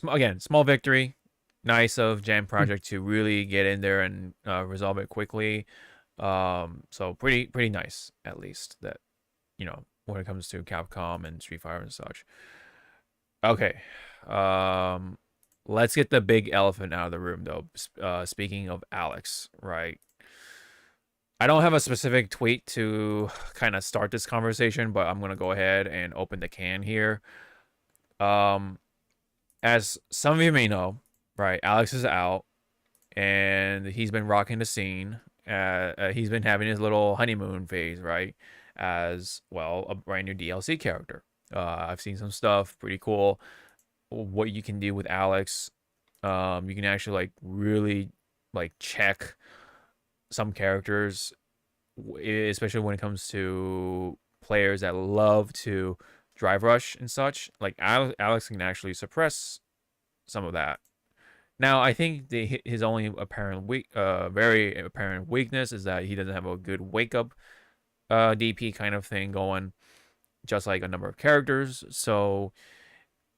again, small victory. Nice of Jam Project to really get in there and resolve it quickly. So pretty nice, at least, that when it comes to Capcom and Street Fighter and such. Okay, let's get the big elephant out of the room, though. Speaking of Alex, right? I don't have a specific tweet to kind of start this conversation, but I'm gonna go ahead and open the can here. As some of you may know, right, Alex is out, and he's been rocking the scene. He's been having his little honeymoon phase, right? As well, a brand new DLC character. I've seen some stuff, pretty cool. What you can do with Alex, you can actually like really like check some characters, especially when it comes to players that love to drive rush and such. Like Alex can actually suppress some of that. Now, I think his only very apparent weakness is that he doesn't have a good wake up DP kind of thing going, just like a number of characters. So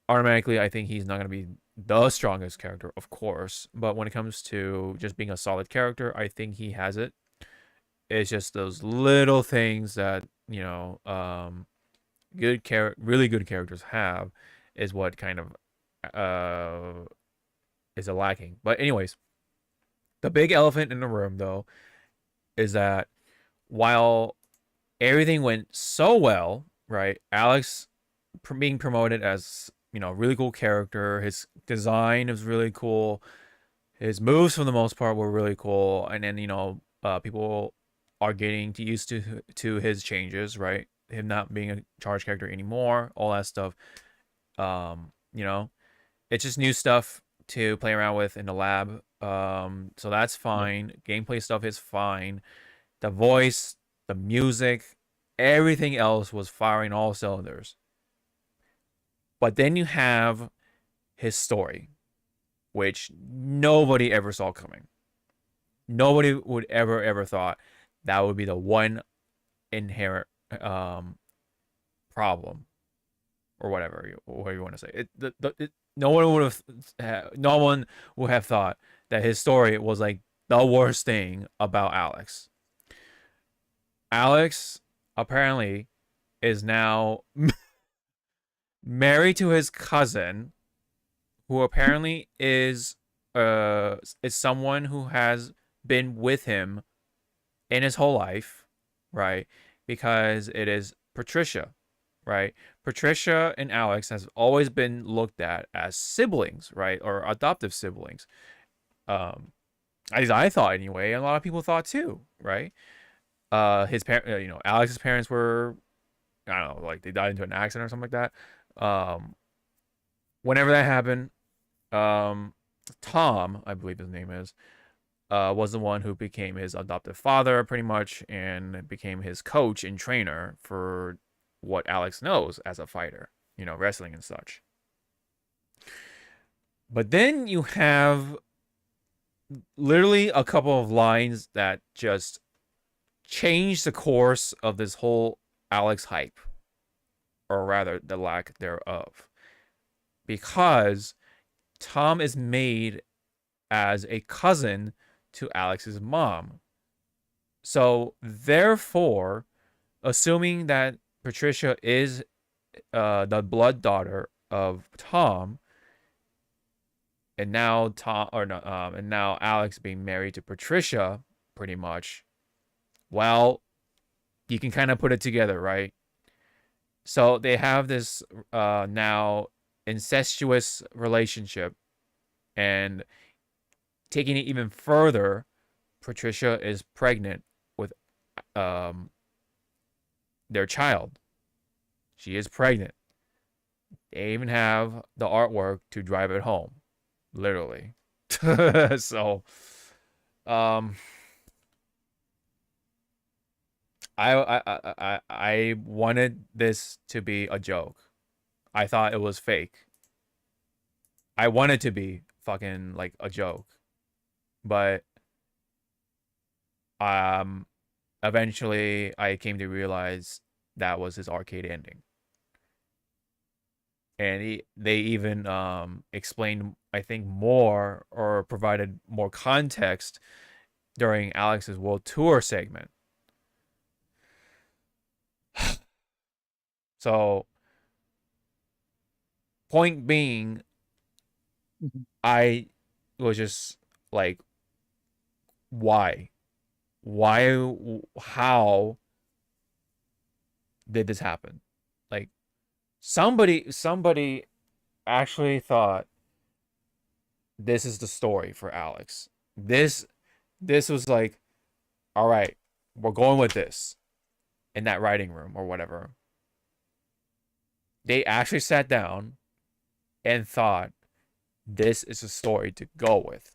automatically, I think he's not going to be the strongest character, of course. But when it comes to just being a solid character, I think he has it. It's just those little things that really good characters have, is what kind of is a lacking. But anyways, the big elephant in the room though is that while everything went so well, right? Alex being promoted as really cool character. His design is really cool. His moves for the most part were really cool, and then people are getting used to his changes, right? Him not being a charge character anymore, all that stuff. It's just new stuff to play around with in the lab. So that's fine. Gameplay stuff is fine. The voice, the music, everything else was firing all cylinders. But then you have his story, which nobody ever saw coming. Nobody would ever thought that would be the one inherent problem, or whatever you want to say. No one would have thought that his story was like the worst thing about Alex. Alex apparently is now married to his cousin, who apparently is someone who has been with him in his whole life, right? Because it is Patricia, right? Patricia and Alex has always been looked at as siblings, right? Or adoptive siblings. As I thought anyway, and a lot of people thought too, right? His parents, Alex's parents were, I don't know, like they died into an accident or something like that. Whenever that happened, Tom, I believe his name is, was the one who became his adoptive father, pretty much, and became his coach and trainer for what Alex knows as a fighter, wrestling and such. But then you have literally a couple of lines that just changed the course of this whole Alex hype, or rather the lack thereof, because Tom is made as a cousin to Alex's mom. So therefore, assuming that Patricia is the blood daughter of Tom, and now Alex being married to Patricia, pretty much, well, you can kind of put it together, right? So they have this now incestuous relationship, and taking it even further, Patricia is pregnant with their child. She is pregnant. They even have the artwork to drive it home, literally. So, I wanted this to be a joke. I thought it was fake. I wanted to be fucking like a joke, but eventually I came to realize that was his arcade ending, and they even explained, I think, more, or provided more context during Alex's world tour segment. So, point being, I was just like, why? How did this happen? Like, somebody actually thought this is the story for Alex. This was like, all right, we're going with this in that writing room or whatever. They actually sat down and thought this is a story to go with.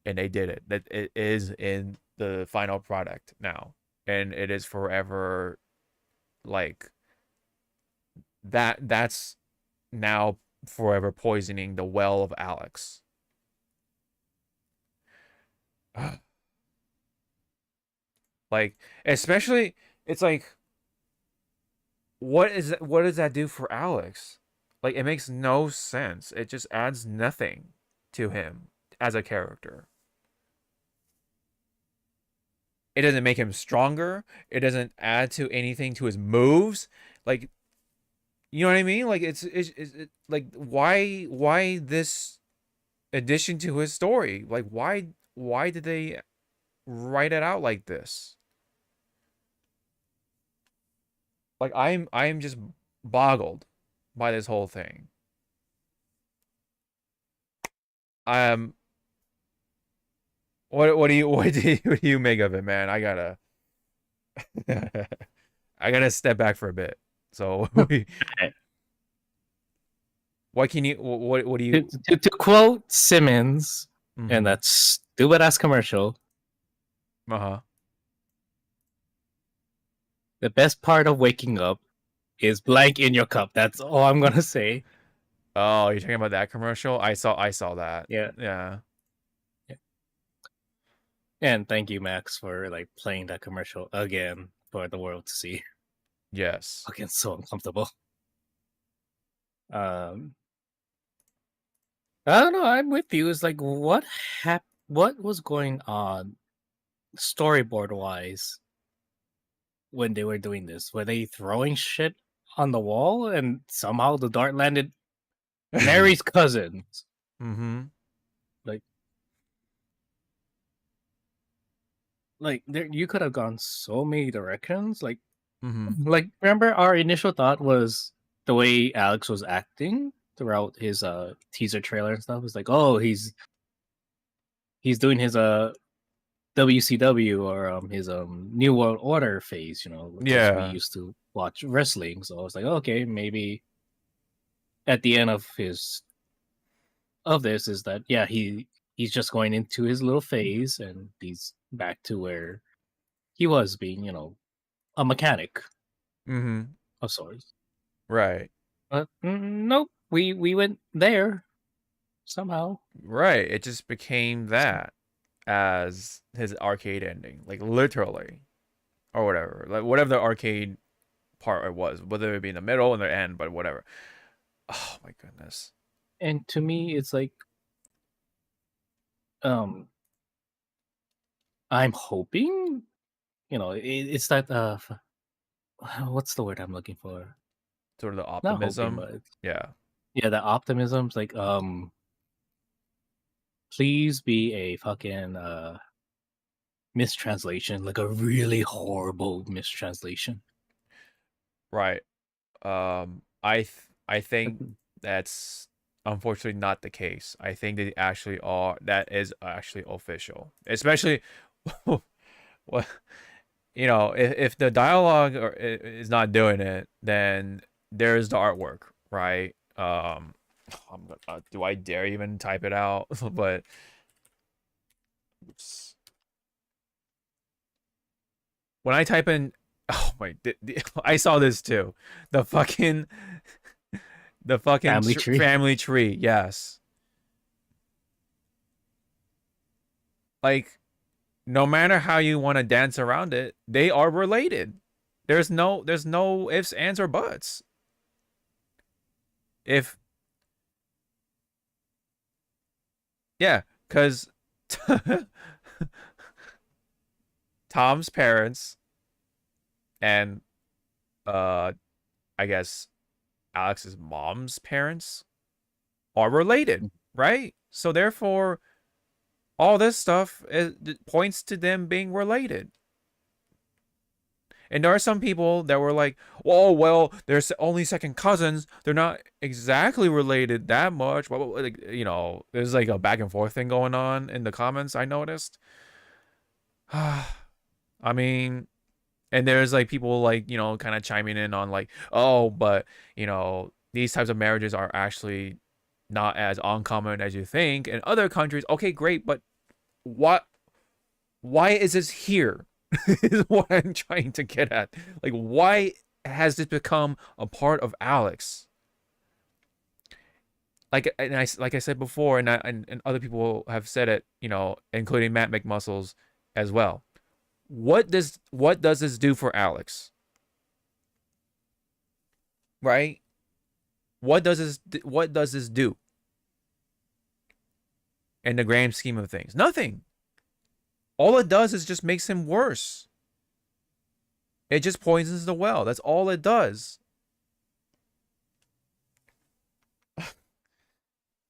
and they did it. That it is in the final product now, and it is forever like that's now forever poisoning the well of Alex. Like, especially, it's like, what does that do for Alex? Like, it makes no sense. It just adds nothing to him as a character. It doesn't make him stronger. It doesn't add to anything to his moves. Like, you know what I mean? Like, it's like, why this addition to his story? Like, why did they write it out like this? Like, I'm just boggled by this whole thing. What do you make of it, man? I gotta I gotta step back for a bit. So what can you what do you To quote Simmons Mhm. and that stupid ass commercial, Uh-huh. the best part of waking up is blank in your cup. That's all I'm gonna say. Oh, you're talking about that commercial? I saw that. Yeah. Yeah. And thank you, Max, for like playing that commercial again for the world to see. Yes. Fucking so uncomfortable. I don't know. I'm with you. It's like what was going on storyboard wise when they were doing this? Were they throwing shit on the wall and somehow the dart landed Mary's cousin? Mm-hmm. Like there, you could have gone so many directions. Mm-hmm. Like remember our initial thought was the way Alex was acting throughout his teaser trailer and stuff. It's like, oh, he's doing his WCW or his New World Order phase, you know, because we Yeah. used to watch wrestling. So I was like, okay, maybe at the end of this is that yeah, he's just going into his little phase and he's back to where he was being, you know, a mechanic Mm-hmm. of sorts. Right. But nope, we went there somehow. Right. It just became that as his arcade ending. Like, literally. Or whatever. Like, whatever the arcade part it was, whether it be in the middle or the end, but whatever. Oh my goodness. And to me, it's like, I'm hoping, you know, it's that what's the word I'm looking for? Sort of the Not hoping, optimism. but Yeah. yeah, the optimism's like, please be a fucking mistranslation, like a really horrible mistranslation. Right. I think that's unfortunately not the case. I think that is actually official. Especially what if the dialogue is not doing it, then there's the artwork, right? Do I dare even type it out? But oops. When I type in, oh my, I saw this too. The fucking Family tree. family tree. Yes. Like, no matter how you want to dance around it, they are related. There's no ifs, ands, or buts. Because Tom's parents and I guess Alex's mom's parents are related, right? So therefore, all this stuff points to them being related. And there are some people that were like, "Oh, well, they're only second cousins. They're not exactly related that much." Well, like, there's like a back and forth thing going on in the comments. I noticed. I mean, and there's like people like kind of chiming in on like, "Oh, but these types of marriages are actually not as uncommon as you think in other countries." Okay, great, but why is this here? Is what I'm trying to get at. Like, why has this become a part of Alex? Like I said before, and other people have said it, you know, including Matt McMuscles as well. What does this do for Alex? Right? What does this do? In the grand scheme of things, nothing. All it does is just makes him worse. It just poisons the well. That's all it does.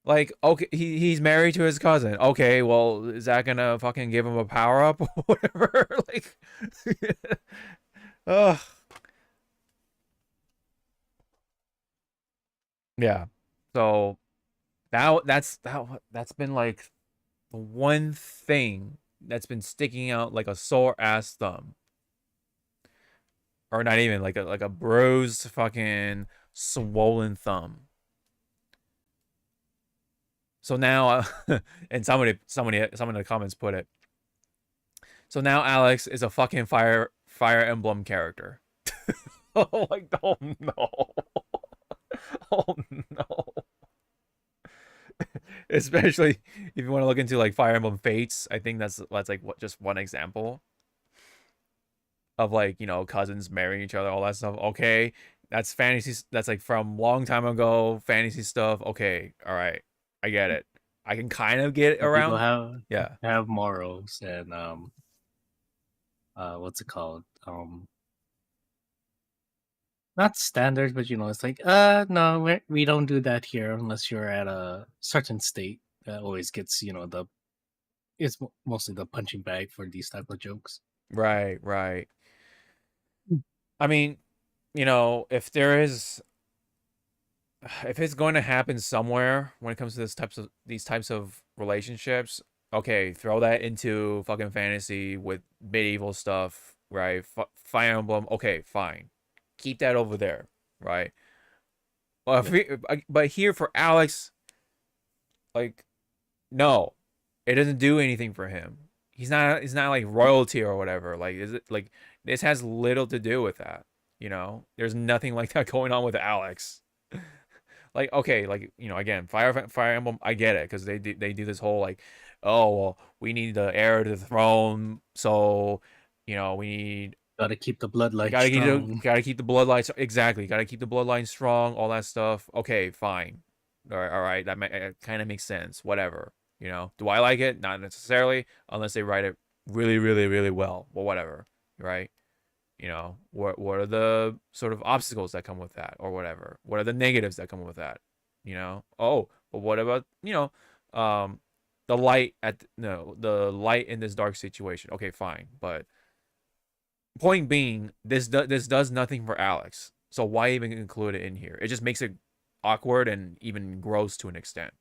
Like, okay, he's married to his cousin. Okay, well, is that gonna fucking give him a power up or whatever? Like, ugh. Yeah. So that's been like the one thing that's been sticking out like a sore ass thumb. Or not even like a bruised fucking swollen thumb. So now, and somebody in the comments put it. So now Alex is a fucking Fire Emblem character. Oh, like, oh no, oh no. Especially if you want to look into like Fire Emblem Fates, I think that's like what, just one example of, like, you know, cousins marrying each other, all that stuff. Okay, that's fantasy. That's like from long time ago, fantasy stuff. Okay, all right, I get it. I can kind of get People around. have morals and what's it called? Not standards, but you know, it's like no, we don't do that here unless you're at a certain state. That always gets, you know, it's mostly the punching bag for these type of jokes. Right. I mean, you know, if it's going to happen somewhere when it comes to these types of relationships, okay, throw that into fucking fantasy with medieval stuff, right? Fire Emblem, okay, fine, keep that over there, right? Well, but here for Alex, like, no, it doesn't do anything for him. He's not like royalty or whatever. Like, is it like this has little to do with that? You know, there's nothing like that going on with Alex. Like, okay, like, you know, again, Fire Emblem, I get it, because they do this whole like, oh well, we need the heir to the throne, so, you know, we need Gotta keep the bloodline gotta strong. gotta keep the bloodline, exactly, gotta keep the bloodline strong, all that stuff. Okay, fine, all right, that kind of makes sense. Whatever, you know. Do I like it? Not necessarily, unless they write it really, really, really well. Well, whatever, right? You know, what are the sort of obstacles that come with that, or whatever? What are the negatives that come with that? You know? Oh, but what about, you know, the light the light in this dark situation? Okay, fine, but point being, this does nothing for Alex. So why even include it in here? It just makes it awkward and even gross to an extent.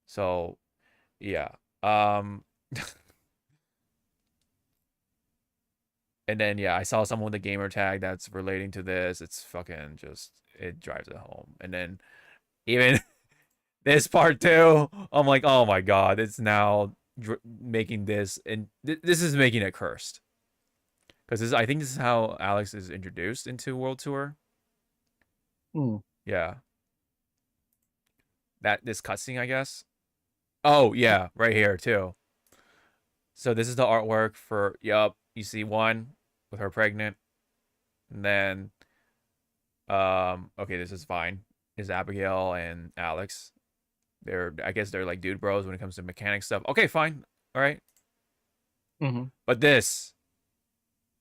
So, yeah. And then, yeah, I saw someone with a gamer tag that's relating to this. It's fucking just, it drives it home. And then even this part too, I'm like, oh my god, it's now making this, and this is making it cursed. Because I think this is how Alex is introduced into World Tour. Yeah. This cutscene, I guess. Oh, yeah, right here too. So this is the artwork for, yup, you see one with her pregnant. And then, okay, this is fine. Is Abigail and Alex. I guess they're like dude bros when it comes to mechanic stuff. Okay, fine. All right. But this,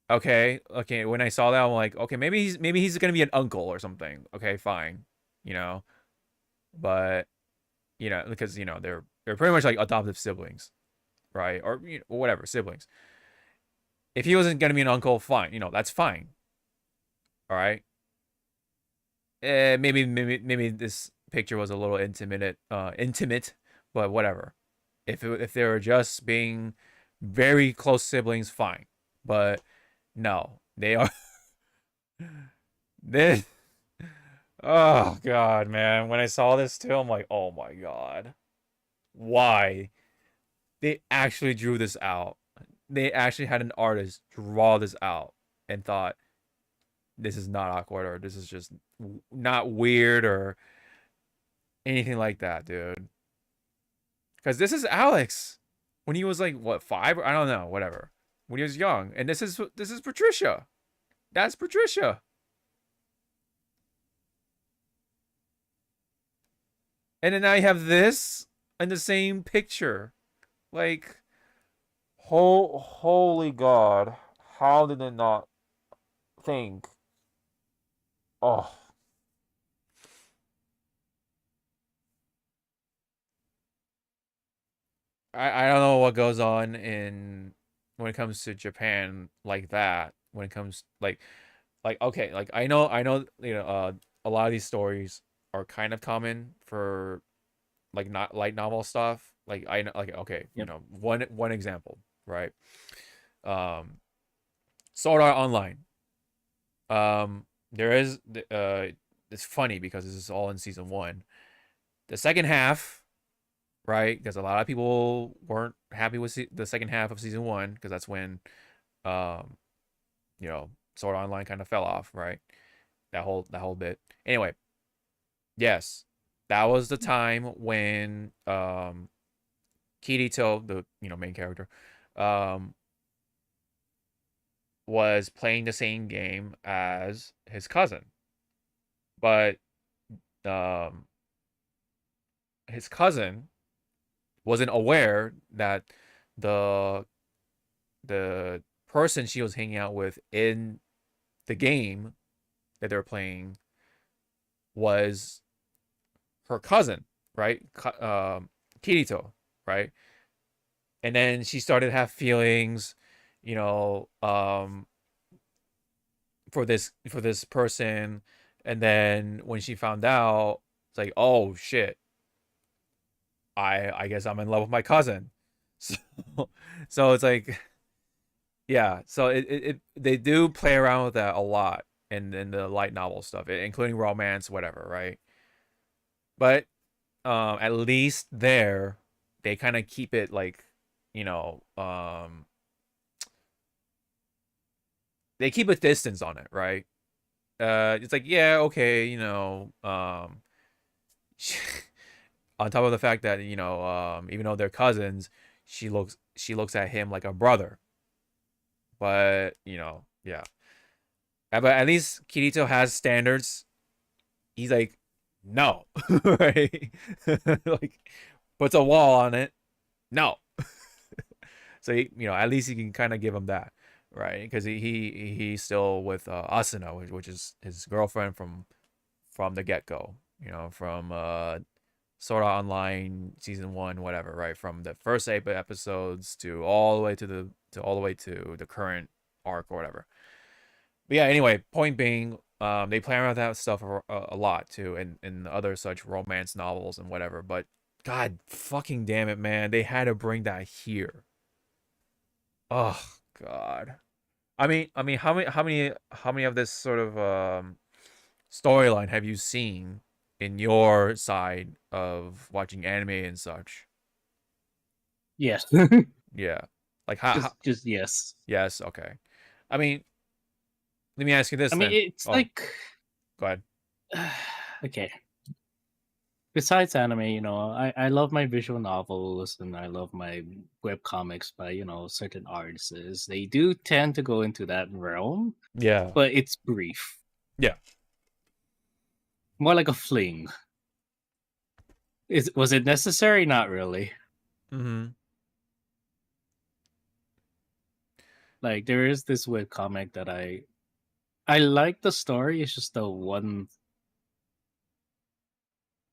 okay, when I saw that, I'm like, okay, maybe he's gonna be an uncle or something. Okay, fine. You know, but, you know, because, you know, they're pretty much like adoptive siblings, right? Or, you know, whatever, siblings. If he wasn't gonna be an uncle, fine. You know, that's fine. All right. Maybe this picture was a little intimate, but whatever. If they were just being very close siblings, fine. But no, they are. This. Oh god, man! When I saw this too, I'm like, oh my god. why they actually drew this out. They actually had an artist draw this out and thought this is not awkward or this is just not weird or anything like that, dude. Because this is Alex when he was like what 5? I don't know, whatever. When he was young, and this is Patricia. That's Patricia. And then now you have this in the same picture. Like, holy God. How did it not think? Oh. I don't know what goes on in when it comes to Japan like that. When it comes like okay, like I know a lot of these stories are kind of common for like not light novel stuff. Like I know like okay, Yep. one example, right? Um Sword Art Online. There is it's funny because this is all in season 1. The second half, right? Because a lot of people weren't happy with the second half of season 1 because that's when um Sword Art Online kind of fell off, right? That whole bit. Anyway, yes. That was the time when Kirito, the main character, was playing the same game as his cousin. But his cousin wasn't aware that the person she was hanging out with in the game that they were playing was her cousin, right? Kirito, right? And then she started to have feelings, for this person. And then when she found out, it's like, oh shit, I guess I'm in love with my cousin. So it's like, yeah. So they do play around with that a lot in the light novel stuff, including romance, whatever, right? But at least there they kind of keep it like, they keep a distance on it, right? It's like, yeah, okay, on top of the fact that even though they're cousins, she looks at him like a brother. But yeah. But at least Kirito has standards. He's like, no, right? Like, puts a wall on it. No. So at least you can kind of give him that, right? Because he's still with Asuna, which is his girlfriend from the get go. From Sword Art Online season 1, whatever, right? From the first 8 episodes to all the way to the current arc or whatever. But yeah, anyway, point being, they play around with that stuff a lot too, in other such romance novels and whatever. But God fucking damn it, man, they had to bring that here. Oh God. I mean, how many of this sort of storyline have you seen in your side of watching anime and such? Yes. Yeah, like how just yes. yes, okay. I mean, let me ask you this I mean, then. it's Oh, like go ahead. okay. Besides anime, I love my visual novels and I love my web comics by certain artists. They do tend to go into that realm, Yeah, but it's brief, yeah. more like a fling. Was it necessary? Not really. Mm-hmm. Like there is this web comic that I like the story. It's just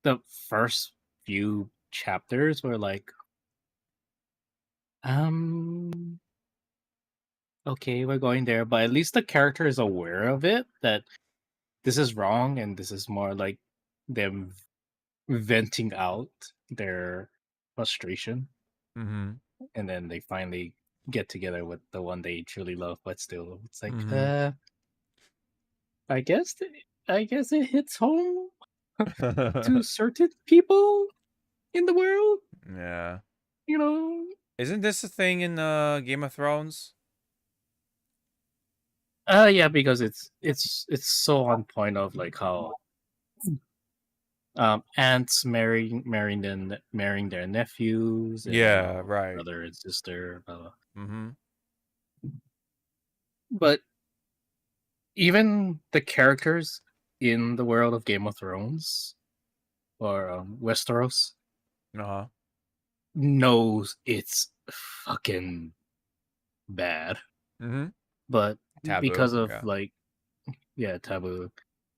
the first few chapters were like, okay, we're going there, but at least the character is aware of it that this is wrong, and this is more like them venting out their frustration, Mm-hmm. and then they finally get together with the one they truly love. But still, it's like, Mm-hmm. I guess, I guess it hits home to certain people in the world. Yeah. You know, Isn't this a thing in Game of Thrones? yeah, because it's so on point of like how aunts marrying their nephews and Yeah, right. brother and sister, blah, blah. Mm-hmm. But even the characters in the world of Game of Thrones or Westeros Uh-huh. knows it's fucking bad, Mm-hmm. but Taboo. because of Yeah. like taboo,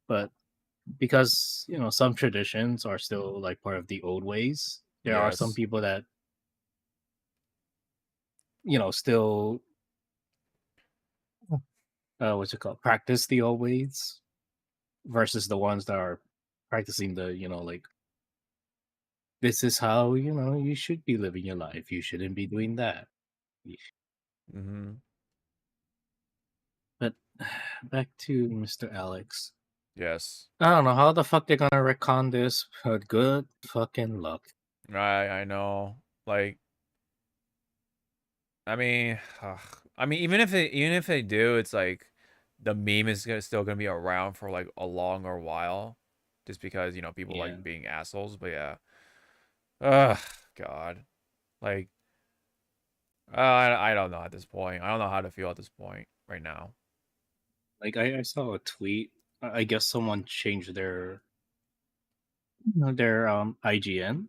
but because some traditions are still like part of the old ways, there are some Yes. people that still what's it called, practice the old ways versus the ones that are practicing the like, this is how you should be living your life, you shouldn't be doing that. Mm-hmm. But back to Mr. Alex. Yes. I don't know how the fuck they're gonna recon this, but good fucking luck. I know. Like, I mean, even if they do, it's like the meme is still gonna be around for like a longer while, just because people Yeah. like being assholes. But yeah, ugh, God, like, I don't know at this point. I don't know how to feel at this point right now. Like I saw a tweet. I guess someone changed their IGN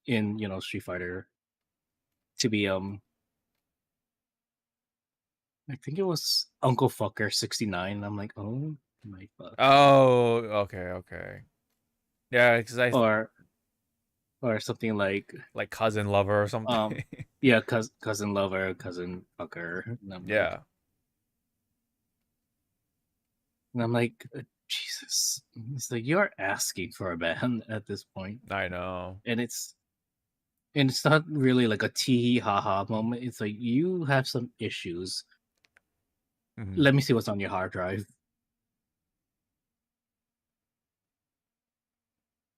in Street Fighter to be I think it was Uncle Fucker 69. I'm like, oh my fuck. Oh, okay. Yeah, because I Or something like cousin lover or um something. yeah, cousin lover, cousin fucker. Yeah. And I'm like, Jesus. It's like you're asking for a ban at this point. I know. And it's not really like a tee haha moment. It's like you have some issues. Mhm. Let me see what's on your hard drive.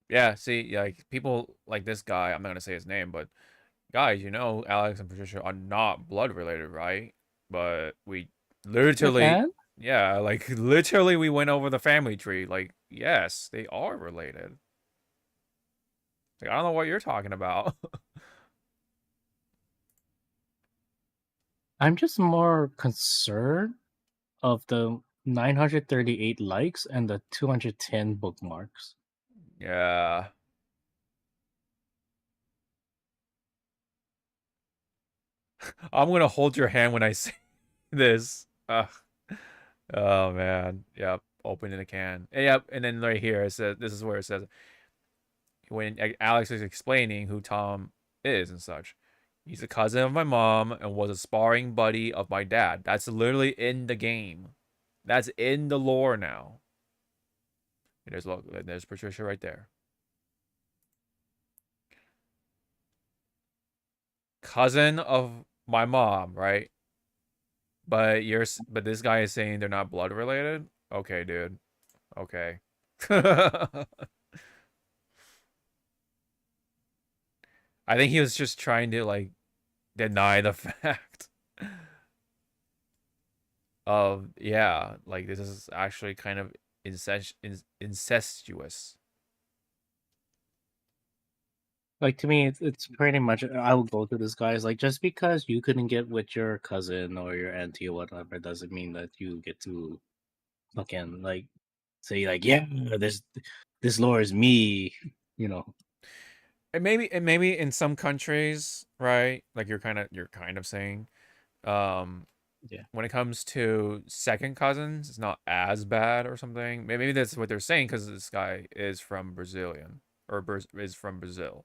Yeah, see, like people like this guy, I'm not gonna say his name, but guys, Alex and Patricia are not blood related, right? But we The literally, ban? yeah, like literally we went over the family tree. Like, yes, they are related. Like, I don't know what you're talking about. I'm just more concerned of the 938 likes and the 210 bookmarks. Yeah. I'm gonna hold your hand when I say this. Ugh. Oh man. Yep. Opening the can. Yep. And then right here it says this is where it says when Alex is explaining who Tom is and such. He's a cousin of my mom and was a sparring buddy of my dad. That's literally in the game. That's in the lore now. There's Patricia right there. Cousin of my mom, right? But this guy is saying they're not blood related. Okay, dude. Okay. I think he was just trying to like deny the fact of like this is actually kind of incestuous. Like, to me, it's pretty much, I would go to this guy's like, just because you couldn't get with your cousin or your auntie or whatever doesn't mean that you get to fucking like say like, yeah, this lore is me, you know. And maybe in some countries, right? Like you're kind of saying, um, Yeah. when it comes to second cousins, it's not as bad or something. Maybe that's what they're saying because this guy is from Brazilian or is from Brazil.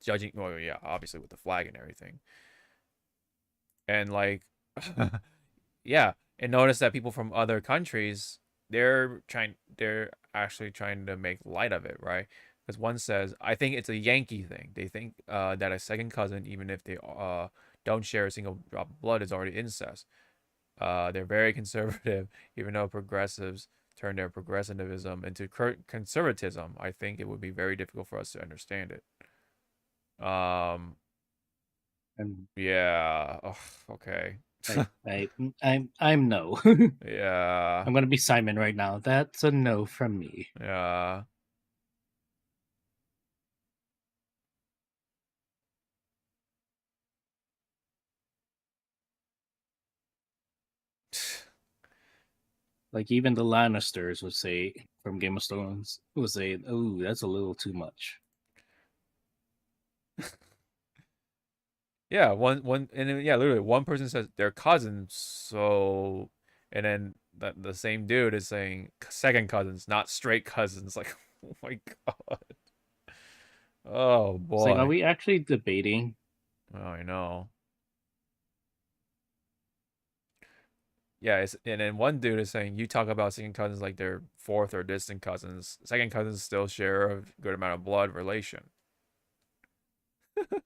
Judging, well, yeah, obviously with the flag and everything, and like, yeah, and notice that people from other countries, they're actually trying to make light of it, right? Because one says, I think it's a Yankee thing. They think that a second cousin, even if they don't share a single drop of blood, is already incest. They're very conservative, even though progressives turn their progressivism into conservatism, I think it would be very difficult for us to understand it. And Yeah. Ugh, okay. I'm no. Yeah. I'm gonna be Simon right now. That's a no from me. Yeah. Like even the Lannisters would say from Game of Thrones would say, "Oh, that's a little too much." Yeah, one and then, yeah, literally one person says they're cousins, so and then the same dude is saying second cousins, not straight cousins. Like, oh my god. Oh It's like, are boy. we actually debating? Oh, I know. Yeah, and then one dude is saying you talk about second cousins like they're fourth or distant cousins. Second cousins still share a good amount of blood relation.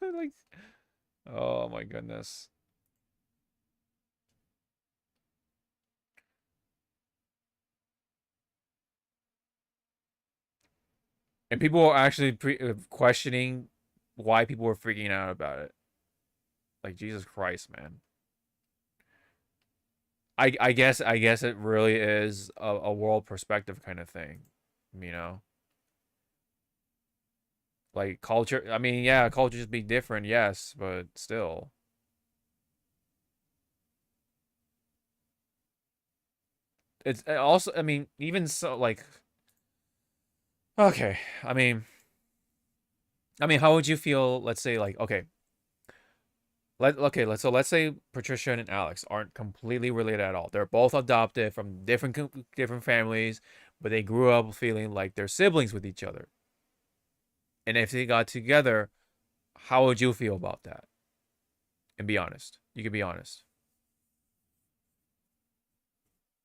Like, oh my goodness. And people are actually questioning why people were freaking out about it. Like, Jesus Christ, man. I guess it really is a world perspective kind of thing, you know? Like culture, I mean, yeah, cultures be different, yes, but still. It's also, I mean, even so, like, okay, I mean, how would you feel? Let's say, like, okay, let's say Patricia and Alex aren't completely related at all. They're both adopted from different families, but they grew up feeling like they're siblings with each other. And if they got together, how would you feel about that? And be honest. You can be honest.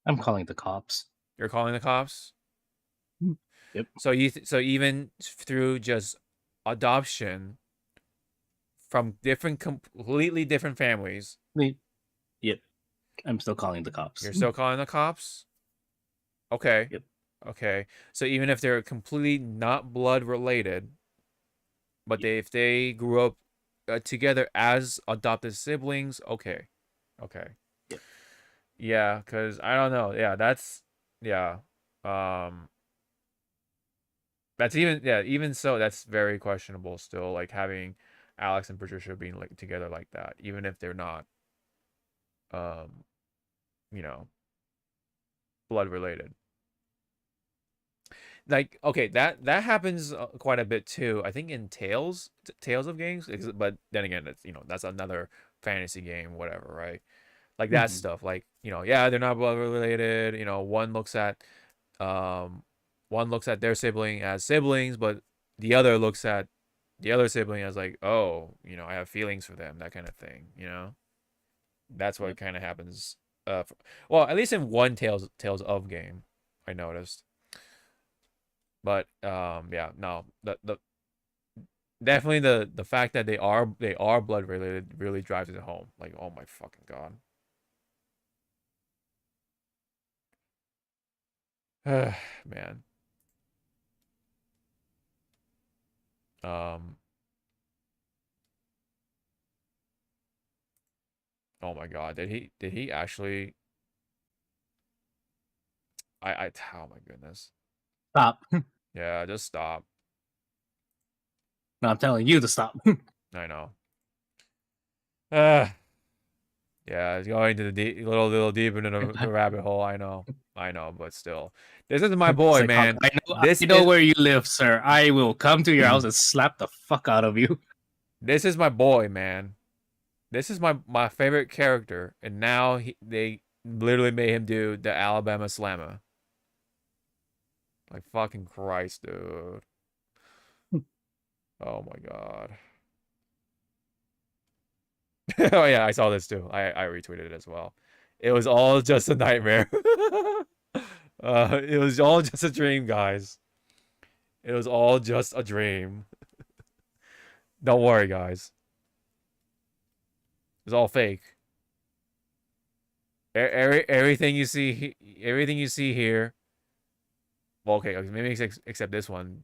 I'm calling the cops. You're calling the cops. Yep. So so even through just adoption from completely different families, Yep. I'm still calling the cops. you're still calling the cops? Okay. Yep. Okay. So even if they're completely not blood related, but Yep. if they grew up together as adopted siblings, okay. Okay. Yep. Yeah, cuz I don't know. Yeah, yeah. Um even so that's very questionable still, like having Alex and Patricia being like together like that, even if they're not um, you know, blood related. Like, okay, that happens quite a bit too. I think in Tales of games, but then again, it's that's another fantasy game, whatever, right? Like that Mhm. stuff. Like yeah, they're not blood related. Um, one looks at their sibling as siblings, but the other looks at the other sibling as like, oh, I have feelings for them, that kind of thing. That's what Yep. kind of happens. Well, at least in one Tales of game, I noticed. But yeah, no, the definitely the fact that they are blood related really drives it home. Like, oh my fucking god. Man. Um. Oh my god. Did he actually? Oh my goodness. Stop. Yeah, just stop. No, I'm telling you to stop. I know. Uh, yeah, it's going to the little deep into the rabbit hole. I know, but still, this is my It's boy, like, Hawk, man. I This know is where you live, sir. I will come to your house and slap the fuck out of you. this is my boy, man. This is my favorite character, and now they literally made him do the Alabama Slammer. Like fucking Christ, dude. Oh my god. Oh yeah, I saw this too. I retweeted it as well. It was all just a nightmare. It was all just a dream, guys. It was all just a dream. Don't worry, guys. It's all fake. Everything you see here Well, okay, maybe except this one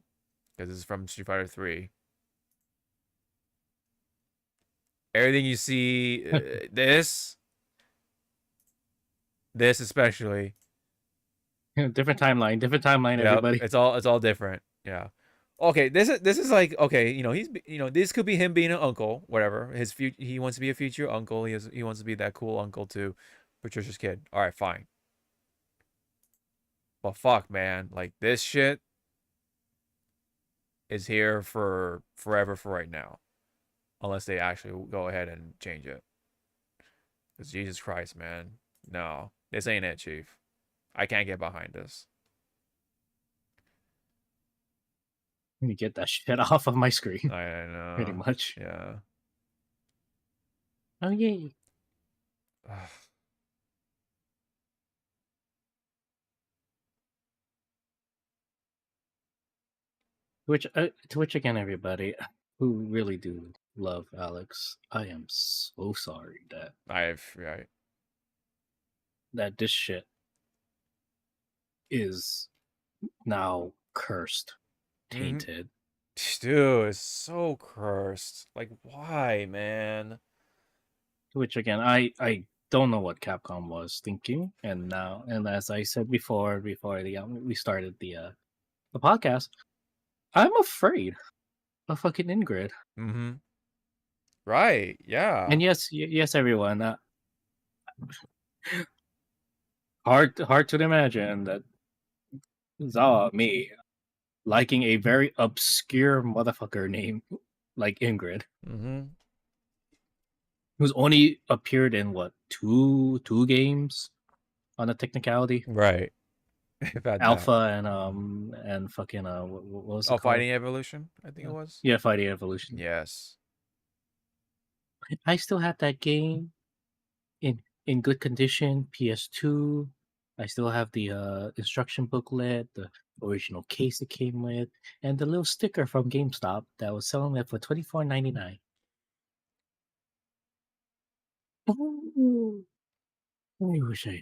because it's from Street Fighter 3. Everything you see, this especially. Different timeline, Yeah, everybody. it's all different. Yeah. Okay, this is like, okay, this could be him being an uncle, whatever. He wants to be a future uncle. He wants to be that cool uncle to Patricia's kid. All right, fine. But fuck, man, like this shit is here for forever for right now, unless they actually go ahead and change it. Because Jesus Christ, man, no, this ain't it, Chief. I can't get behind this. Let me get that shit off of my screen. I know. Pretty much. Yeah. Oh yeah. To which again, everybody who really do love Alex, I am so sorry Right. that this shit is now cursed, tainted. Dude, it's so cursed. Like, why, man? To which again, I don't know what Capcom was thinking, and as I said before we started the podcast, I'm afraid of fucking Ingrid. Mm-hmm. Right. Yeah. And yes, everyone. Hard to imagine that Zawa, me, liking a very obscure motherfucker named like Ingrid, who's only appeared in what two games on a technicality, Right. Alpha and fucking what was it called? Fighting Evolution, I think it was. Yeah, Fighting Evolution. Yes. I still have that game in good condition, PS2. I still have the instruction booklet, the original case it came with, and the little sticker from GameStop that was selling it for $24.99. Oh, I wish I.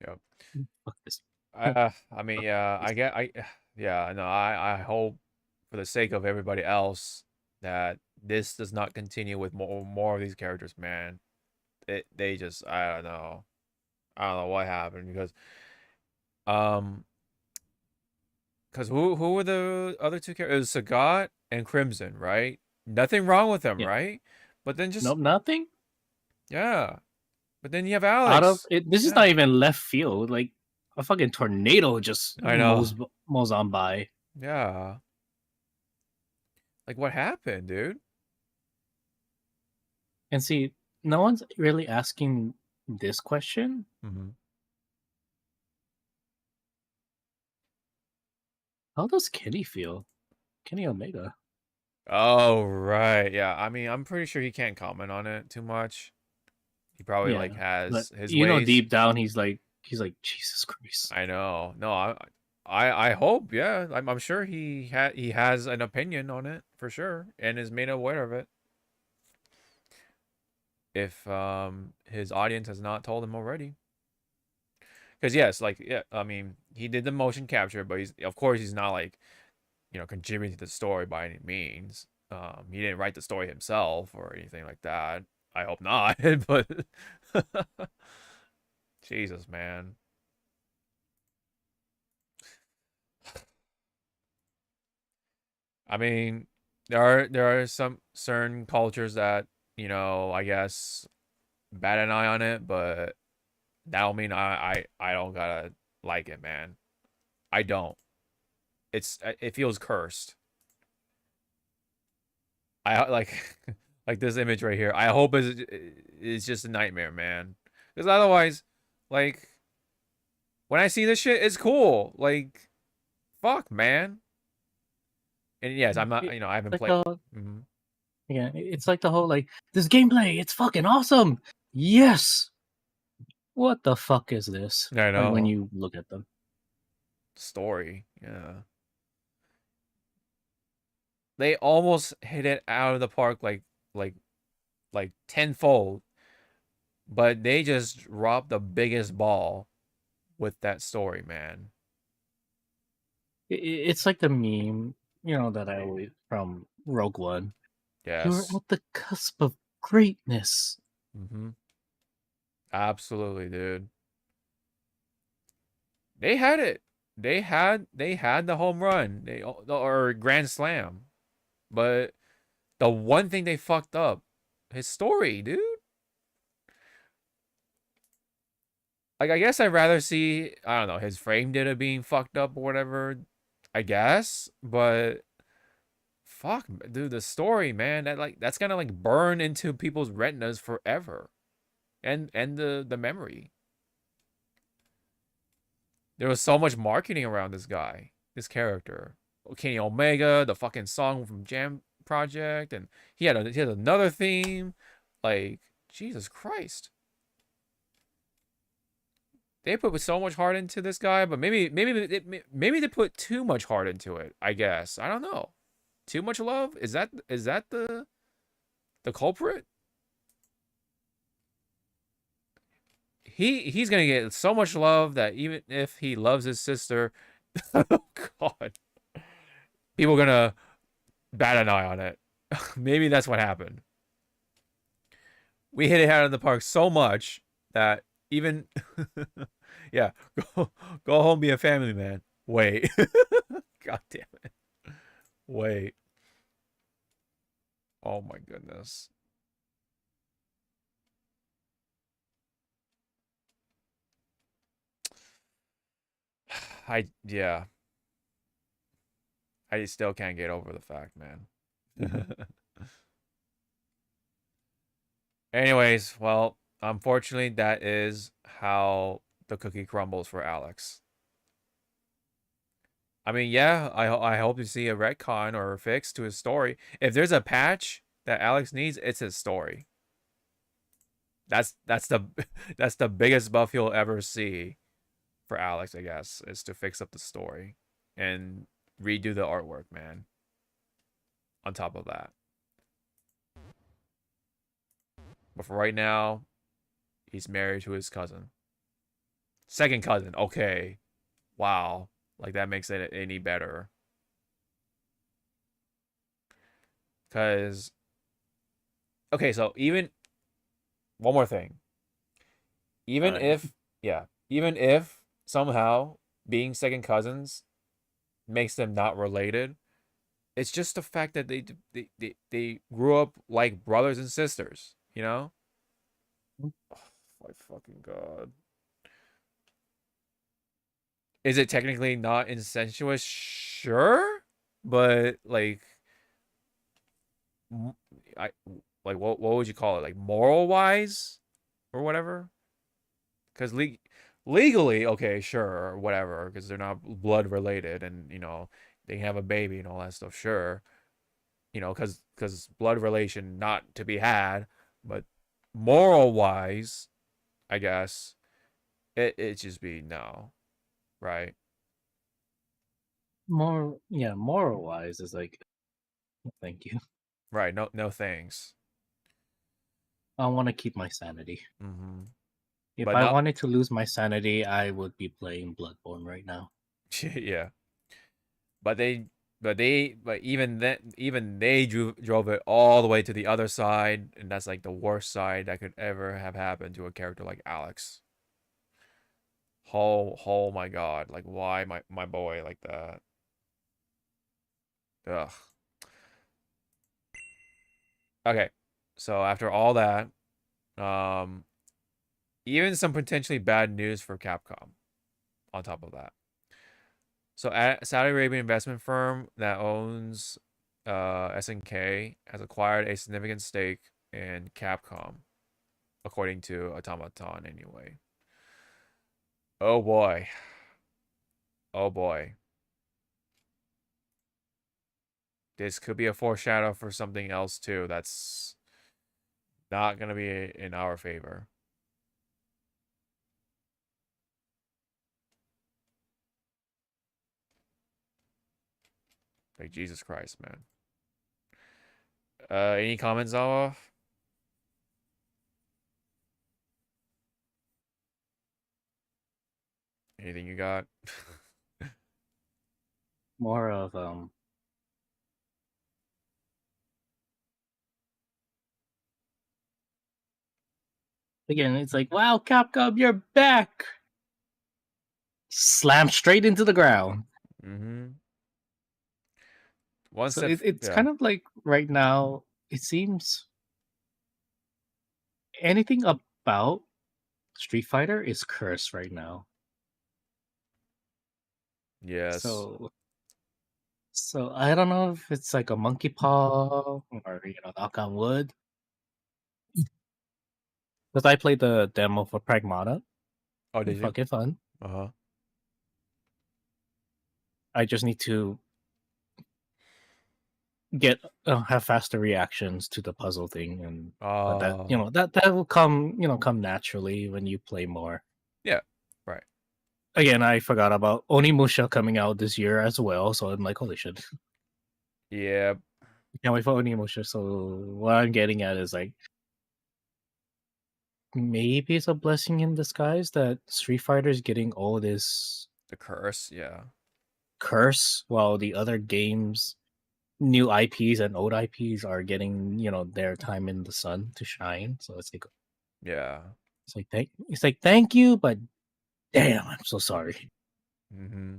Yep. Fuck this. I mean, yeah, I hope for the sake of everybody else that this does not continue with more of these characters, man. They just, I don't know what happened because who were the other two characters? It was Sagat and Crimson, right? Nothing wrong with them, Yeah. right? But then just Nope, nothing. Yeah, but then you have Alex. Out of it, this is not even left field. Like a fucking tornado just I know. mows on by. Yeah. Like, what happened, dude? And see, no one's really asking this question. How does Kenny feel? Kenny Omega. Oh, right. Yeah. I mean, I'm pretty sure he can't comment on it too much. He probably like has his ways. Deep down he's like Jesus Christ. I know. No, I hope, yeah. I'm sure he has an opinion on it for sure and is made aware of it. If his audience has not told him already. Because yes, like, yeah, I mean, he did the motion capture, but of course he's not like, contributing to the story by any means. He didn't write the story himself or anything like that. I hope not, but Jesus, man. I mean, there are some certain cultures that, I guess bat an eye on it, but that don't mean I don't gotta like it, man. I don't. It feels cursed. I like like this image right here. I hope it's just a nightmare, man. Because otherwise, like, when I see this shit, it's cool. Like, fuck, man. And yes, I'm not. I haven't played. Yeah, it's like the whole like this gameplay. It's fucking awesome. Yes. What the fuck is this? I know. When you look at them. Story, yeah. They almost hit it out of the park like tenfold, but they just dropped the biggest ball with that story, man. It's like the meme, that I always from Rogue One. You're Yes. at the cusp of greatness. Mm-hmm. Absolutely, dude. They had it. They had the home run. Or grand slam. But the one thing they fucked up, his story, dude. Like, I guess I'd rather see, I don't know, his frame data being fucked up or whatever. I guess, but fuck, dude, the story, man, that's gonna like burn into people's retinas forever, and the memory. There was so much marketing around this guy, this character, Kenny Omega, the fucking song from Jam Project, and he had another theme, like Jesus Christ. They put so much heart into this guy, but maybe they put too much heart into it. I guess I don't know. Too much love, is that the culprit? He's gonna get so much love that even if he loves his sister, oh god, people are gonna bat an eye on it. Maybe that's what happened. We hit it out of the park so much that even yeah, go home, be a family man. Wait. God damn it. Wait. Oh my goodness. Yeah. I still can't get over the fact, man. Anyways, well, unfortunately, that is how the cookie crumbles for Alex. I mean, yeah, I hope to see a retcon or a fix to his story. If there's a patch that Alex needs, it's his story. That's the that's the biggest buff you'll ever see for Alex, I guess, is to fix up the story and redo the artwork, man. On top of that. But for right now, he's married to his cousin. Second cousin. Okay. Wow. Like that makes it any better. Cause okay, so even one more thing. Even Alright. even if somehow being second cousins makes them not related, it's just the fact that they grew up like brothers and sisters, you know? Oh my fucking god. Is it technically not incestuous? Sure, but like, I like what would you call it? Like moral wise, or whatever? Because legally, okay, sure, or whatever, because they're not blood related, and they can have a baby and all that stuff. Sure, because blood relation not to be had, but moral wise, I guess it just be no, right? Moral wise is like, thank you. Right. No, no thanks. I want to keep my sanity. Mm-hmm. If But I not, wanted to lose my sanity, I would be playing Bloodborne right now. yeah. But even they drove it all the way to the other side, and that's like the worst side that could ever have happened to a character like Alex. Oh my god! Like why my boy like that? Ugh. Okay, so after all that, um, even some potentially bad news for Capcom. On top of that. So, a Saudi Arabian investment firm that owns SNK has acquired a significant stake in Capcom, according to Automaton, anyway. Oh boy. Oh boy. This could be a foreshadow for something else, too. That's not going to be in our favor. Like, Jesus Christ, man. Any comments, Zawa? Anything you got? More of again, it's like, wow, Capcom, you're back. Slam straight into the ground. Mm-hmm. One So step. it's Yeah. kind of like right now, it seems anything about Street Fighter is cursed right now. Yes. So I don't know if it's like a monkey paw or knock on wood. Because I played the demo for Pragmata. Oh, did you? Fucking fun. Uh-huh. I just need to get have faster reactions to the puzzle thing, and but that will come come naturally when you play more. Yeah. Right. Again, I forgot about Onimusha coming out this year as well, so I'm like, holy shit. Yeah. Can't wait for Onimusha. So what I'm getting at is like maybe it's a blessing in disguise that Street Fighter is getting all this The curse. Yeah. curse while the other games, new IPs and old IPs are getting, their time in the sun to shine. So Yeah. it's like thank you, but damn, I'm so sorry. Mm-hmm.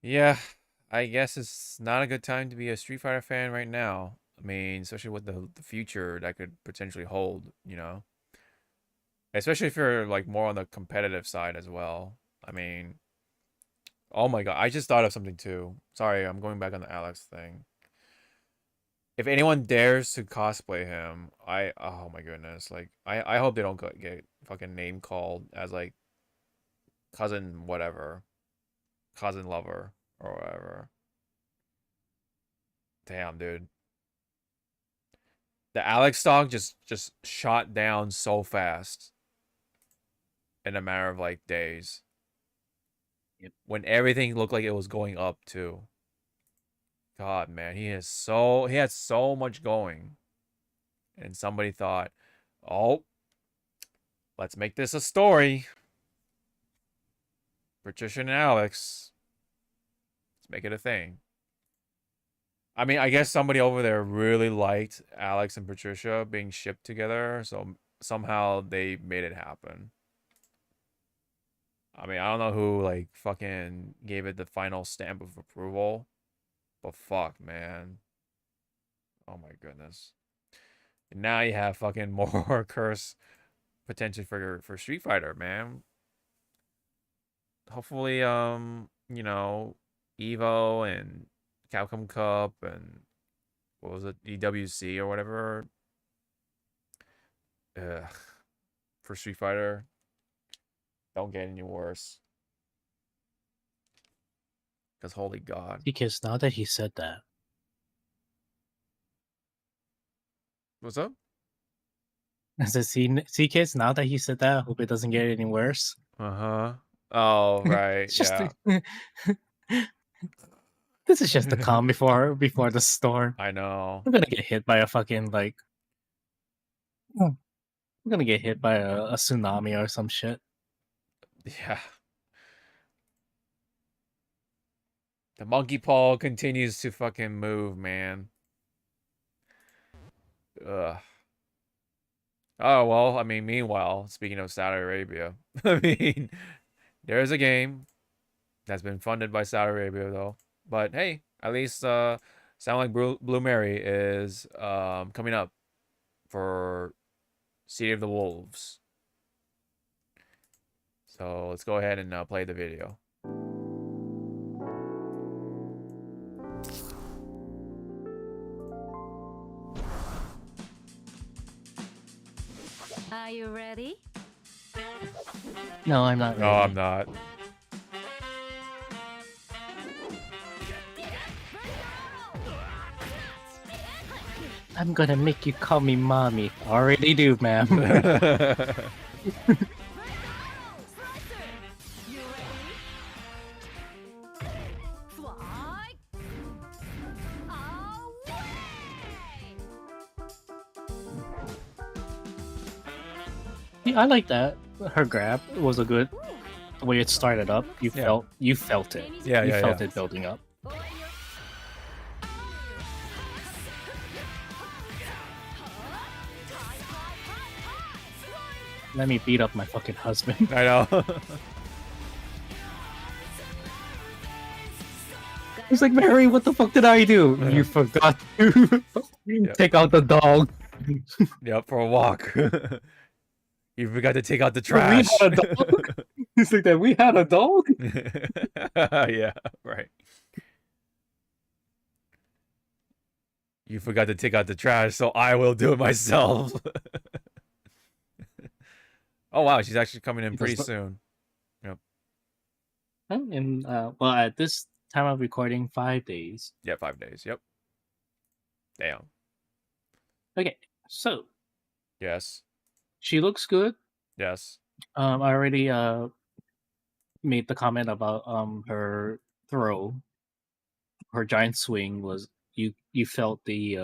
Yeah. I guess it's not a good time to be a Street Fighter fan right now. I mean, especially with the future that could potentially hold, Especially if you're like more on the competitive side as well. I mean, oh my god, I just thought of something too. Sorry, I'm going back on the Alex thing. If anyone dares to cosplay him, oh my goodness, like I hope they don't get fucking name called as like cousin whatever, cousin lover or whatever. Damn, dude. The Alex stock just shot down so fast in a matter of like days. Yep. When everything looked like it was going up too. God, man, he had so much going. And somebody thought, "Oh, let's make this a story. Patricia and Alex. Let's make it a thing." I mean, I guess somebody over there really liked Alex and Patricia being shipped together, so somehow they made it happen. I mean, I don't know who like fucking gave it the final stamp of approval, but fuck, man. Oh my goodness. And now you have fucking more curse potential for Street Fighter, man. Hopefully, Evo and Capcom Cup and what was it, EWC or whatever. Ugh. For Street Fighter, don't get any worse. Because holy god. Because now that he said that, What's up? I said, see, kids, now that he said that, I hope it doesn't get any worse. Uh-huh. Oh, right. It's just Yeah. this is just the calm before the storm. I know. I'm gonna get hit by a fucking like. I'm gonna get hit by a tsunami or some shit. Yeah. The monkey paw continues to fucking move, man. Ugh. Oh, well, I mean, meanwhile, speaking of Saudi Arabia, I mean, there's a game that's been funded by Saudi Arabia, though. But hey, at least Sound Like Blue Mary is coming up for City of the Wolves. So let's go ahead and play the video. Are you ready? No, I'm not. No, Ready. I'm not. I'm gonna make you call me mommy. Already do, ma'am. Yeah, I like that. her grab was a good the way it started up. You Yeah. felt it. Yeah, you yeah, felt yeah. it building up. Let me beat up my fucking husband. I know. He's like, Mary, what the fuck did I do? You forgot to take out the dog. Yep, for a walk. You forgot to take out the We trash. had a dog. He's like that. We had a dog. Yeah, right. You forgot to take out the trash, so I will do it myself. Oh wow, she's actually coming in pretty soon. And well, at this time of recording, 5 days. Yeah, 5 days. Yep. Damn. Okay, so Yes. she looks good. Yes. I already made the comment about her throw, her giant swing was you felt the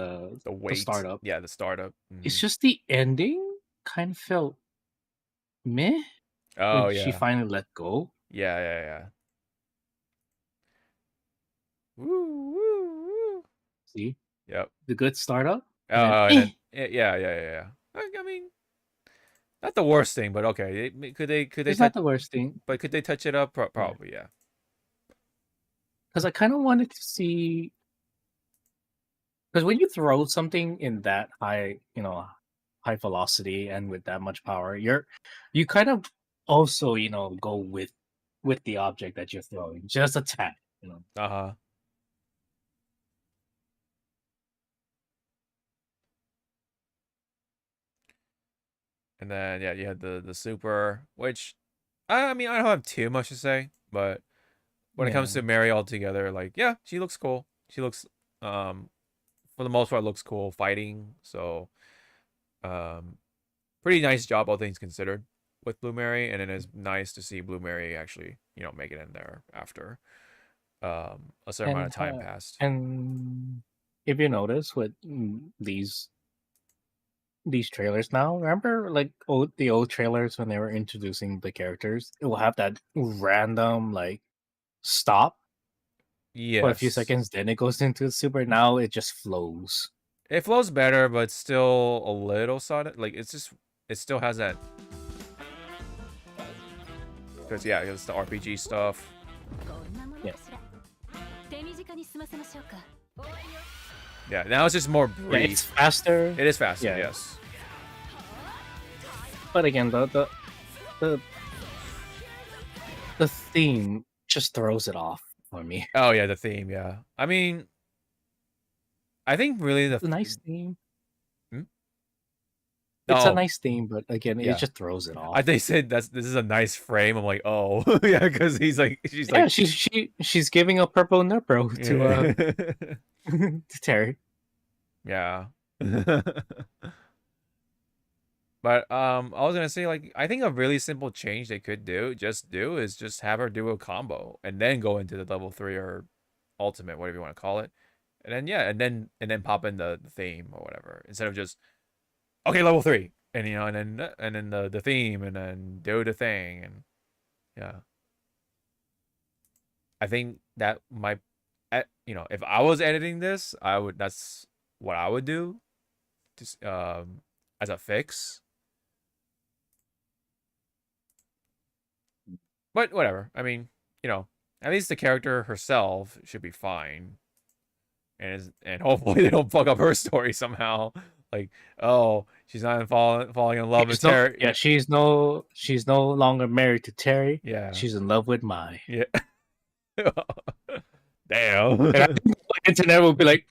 weight. startup. Yeah, the startup. It's just the ending kind of felt meh. Oh when yeah. she finally let go. Yeah, yeah, yeah. Woo, woo, woo. See? Yep. The good startup. Oh, and then, yeah, yeah, yeah, yeah. I mean, not the worst thing, but okay. Could they? It's not the worst thing. But could they touch it up? Probably, yeah. Because I kind of wanted to see. Because when you throw something in that high, high velocity and with that much power, you kind of also, go with the object that you're throwing. Just attack, Uh-huh. And then yeah, you had the super, which I mean I don't have too much to say, but when it comes to Mary altogether, like yeah, she looks cool. She looks for the most part looks cool fighting. So pretty nice job, all things considered, with Blue Mary, and it is nice to see Blue Mary actually, make it in there after a certain amount of time passed. And if you notice with these trailers now, remember like the old trailers when they were introducing the characters, it will have that random like stop for a few Yes. seconds, then it goes into the super. Now it just flows. It flows better, but still a little sudden. Like it still has that. Because yeah, it's the RPG stuff. Yeah. Yeah, now it's just more brief. Yeah, it's faster. It is faster, Yeah. yes. But again, the theme just throws it off for me. Oh yeah, the theme, yeah. I mean, I think really It's a nice theme. Hmm? It's a Oh. nice theme, but again, Yeah. it just throws it off. They said this is a nice frame. I'm like, oh yeah, because she's like she's giving a purple Nerpro to to Terry. Yeah. But I was gonna say, like, I think a really simple change they could do is just have her do a combo and then go into the level 3 or ultimate, whatever you want to call it. And then yeah, and then pop in the theme or whatever. Instead of just okay, level 3. And and then the theme and then do the thing and yeah. I think that might if I was editing this, that's what I would do. Just as a fix. But whatever. I mean, at least the character herself should be fine. And hopefully they don't fuck up her story somehow. Like, oh, she's not falling in love with Terry. Yeah, she's no longer married to Terry. Yeah. She's in love with Mai. Yeah. Damn. And I think the internet will be like,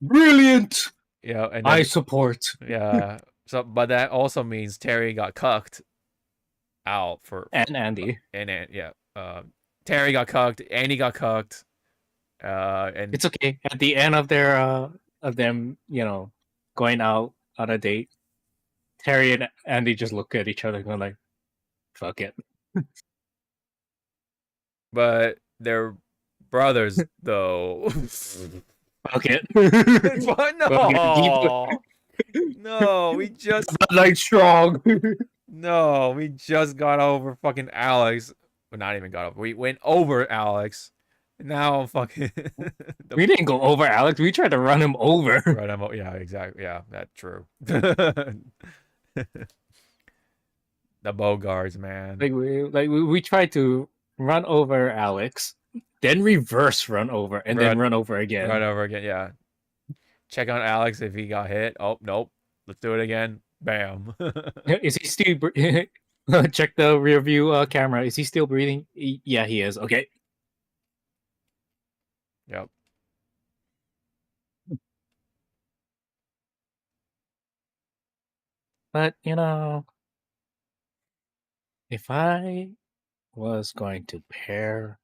brilliant. Yeah, and I support. Yeah. So, but that also means Terry got cucked out and Andy. And yeah. Terry got cucked. Andy got cucked. And it's okay. At the end of their of them, going out on a date, Terry and Andy just look at each other and go like, "Fuck it." But they're brothers, though. Fuck it. What? No. No, we just like strong. no, we just got over fucking Alex. Well, not even got over. We went over Alex. Now I'm fucking We didn't go over Alex. We tried to run him over. right. Yeah, exactly. Yeah, that's true. The Bogarts, man. We tried to run over Alex, then reverse run over, and then run over again. Run over again. Yeah. Check on Alex if he got hit. Oh nope. Let's do it again. Bam. Is he still? Check the rear view camera. Is he still breathing? Yeah, he is. Okay. Yep. But if I was going to pair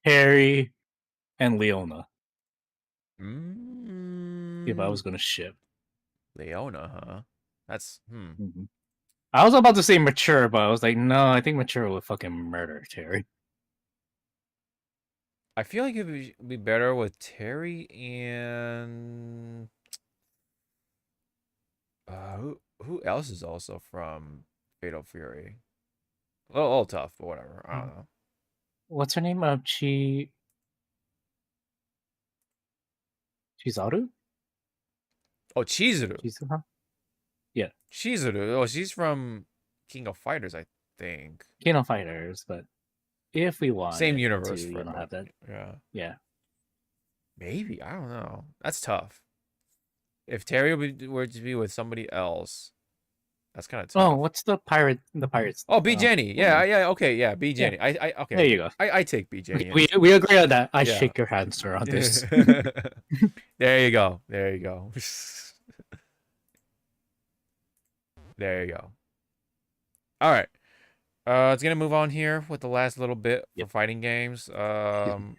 Harry and Leona, if I was going to ship Leona, huh? That's I was about to say Mature, but I was like, no, I think Mature would fucking murder Terry. I feel like it would be better with Terry and who else is also from Fatal Fury? A little tough, but whatever. I don't know. What's her name? Chizaru? Oh, Chizuru. Chizuru? Yeah. Chizuru. Oh, she's from King of Fighters, I think. King of Fighters, but if we want same universe to, have that. Yeah. Maybe. I don't know. That's tough. If Terry were to be with somebody else, that's kind of tough. Oh, what's the pirates? Oh, B Jenny. Yeah. Okay. Yeah, B Jenny. Yeah. Okay. There you go. I take B Jenny. We agree on that. I shake your hand, sir, on this. There you go. There you go. There you go. All right. It's gonna move on here with the last little bit for fighting games. Kind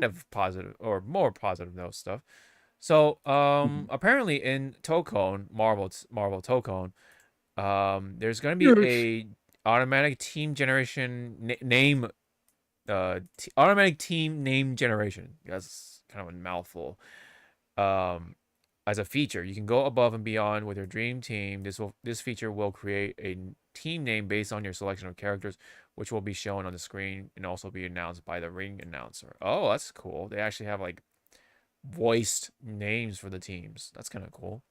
of positive or more positive note stuff. So, apparently in Tokone, Marvel Tokone, there's gonna be a automatic team generation name, automatic team name generation. That's kind of a mouthful. As a feature, you can go above and beyond with your dream team. This feature will create a team name based on your selection of characters, which will be shown on the screen and also be announced by the ring announcer. Oh, that's cool. They actually have like voiced names for the teams. That's kind of cool.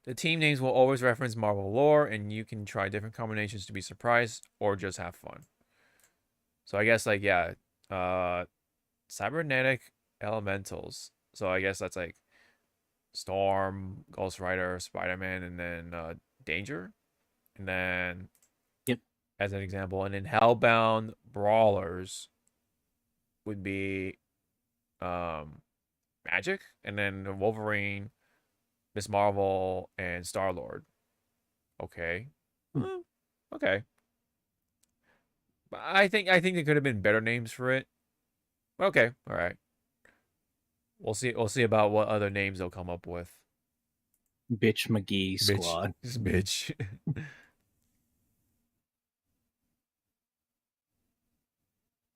The team names will always reference Marvel lore, and you can try different combinations to be surprised or just have fun. So I guess like cybernetic elementals. So I guess that's like Storm, Ghost Rider, Spider-Man, and then Danger. And then as an example, and then Hellbound Brawlers would be Magic, and then Wolverine, Miss Marvel, and Star-Lord. Okay. Okay. I think there could have been better names for it. Okay, all right. We'll see about what other names they'll come up with. Bitch McGee squad. This bitch.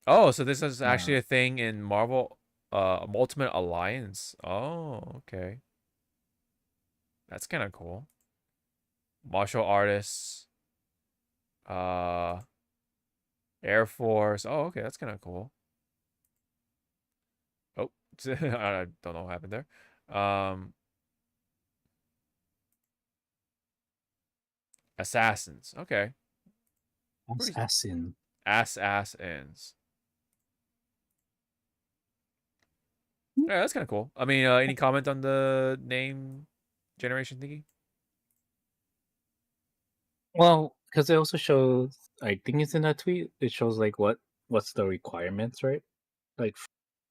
Oh, so this is actually a thing in Marvel Ultimate Alliance. Oh, okay. That's kind of cool. Martial artists. Air Force. Oh, okay, that's kind of cool. Oh, I don't know what happened there. Assassins. Okay. Assassin. Assassins. Yeah, that's kind of cool. I mean, any comment on the name generation thingy? Well, because it also shows, I think it's in that tweet, it shows like what's the requirements, right? Like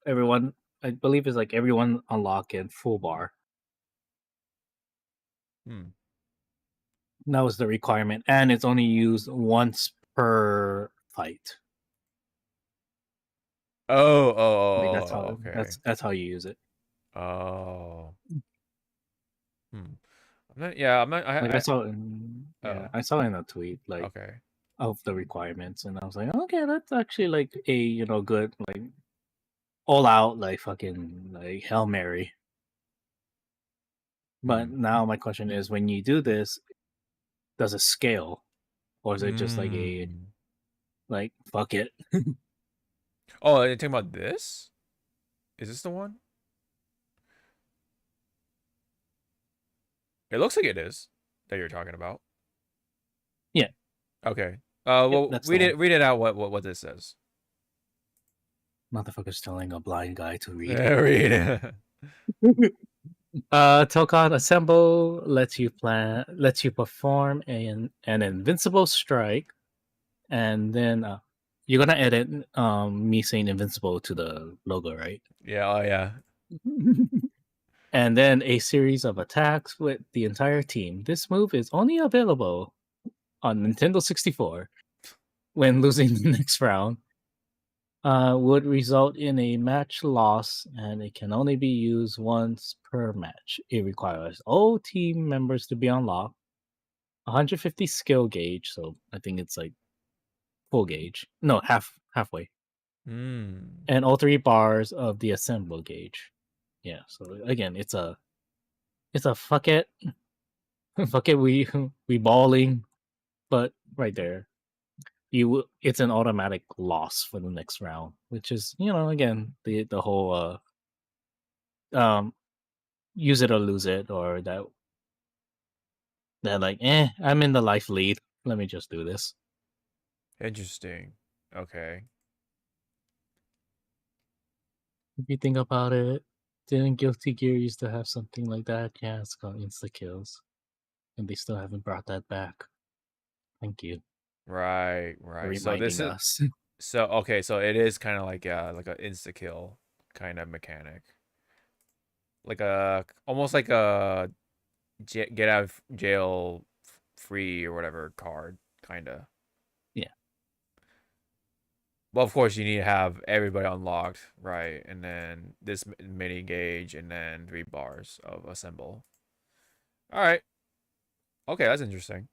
everyone, I believe it's like everyone unlock in full bar. That was the requirement, and it's only used once per fight. Oh, that's how. Okay. That's how you use it. Oh. I'm not. I saw. I saw it in a tweet. Like, okay. of the requirements, and I was like, okay, that's actually like a good like all out like fucking like Hail Mary. But now my question is, when you do this, does it scale, or is it just like a like fuck it? Oh, are you talking about this? Is this the one? It looks like it is that you're talking about. Yeah. Okay. Yep, Well, that's the read one. it. Read it out. What this says. Motherfucker's telling a blind guy to read. Read it. Tokan Assemble lets you perform an invincible strike, and then you're gonna edit me saying invincible to the logo, right? Yeah. Oh yeah. And then a series of attacks with the entire team. This move is only available on Nintendo 64. When losing the next round, would result in a match loss, and it can only be used once per match. It requires all team members to be unlocked, 150 skill gauge, so I think it's like full gauge. No, halfway. And all 3 bars of the assemble gauge. Yeah, so again, it's a fuck it. Fuck it, we balling, but right there. It's an automatic loss for the next round, which is, again, the whole use it or lose it, or that like, I'm in the life lead. Let me just do this. Interesting. Okay. If you think about it, didn't Guilty Gear used to have something like that? Yeah, it's called insta kills, and they still haven't brought that back. Thank you Right. for Right. So this reminding is us. so okay. So it is kind of like an insta kill kind of mechanic, like a almost like a get out of jail free or whatever card kind of. Yeah. Well, of course, you need to have everybody unlocked, right? And then this mini gauge, and then 3 bars of assemble. All right. Okay, that's interesting.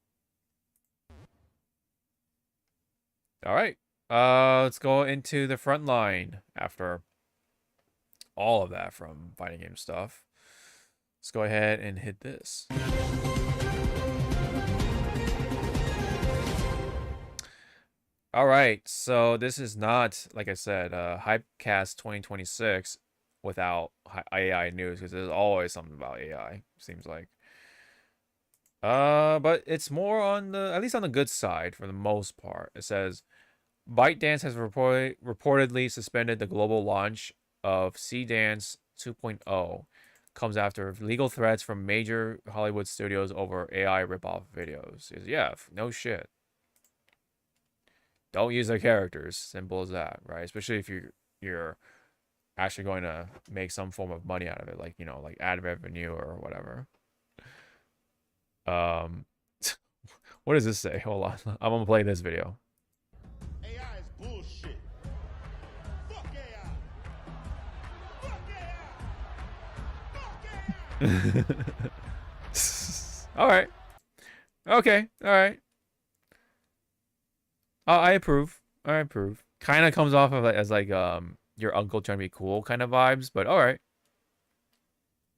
All right. Let's go into the front line after all of that from fighting game stuff. Let's go ahead and hit this. All right, so this is not, like I said, Hypecast 2026 without AI news, because there's always something about AI, seems like. But it's more on at least on the good side for the most part. It says, ByteDance has reportedly suspended the global launch of Dance 2.0. Comes after legal threats from major Hollywood studios over AI ripoff videos. Yeah, no shit. Don't use their characters. Simple as that, right? Especially if you're actually going to make some form of money out of it, like like ad revenue or whatever. What does this say? Hold on, I'm gonna play this video. AI is bullshit. Fuck AI. Fuck AI. All right. Okay. All right. I approve. I approve. Kind of comes off of it as like your uncle trying to be cool kind of vibes, but all right.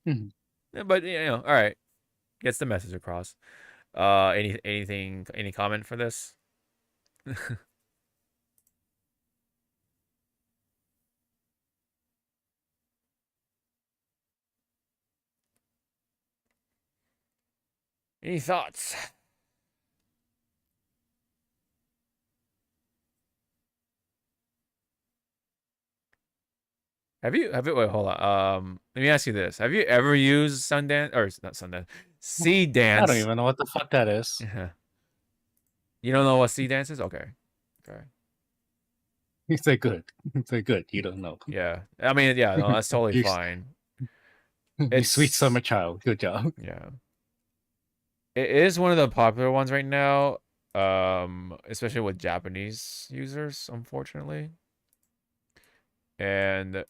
Yeah, but all right. Gets the message across. Any comment for this? Any thoughts? Wait, hold on. Let me ask you this. Have you ever used Sundance or not Sundance? Sea Dance. I don't even know what the fuck that is. You don't know what Sea Dance is? Okay. Okay. It's like good. It's like good. You don't know. Yeah. I mean, yeah, no, that's totally fine. You sweet summer child. Good job. Yeah. It is one of the popular ones right now, especially with Japanese users, unfortunately. And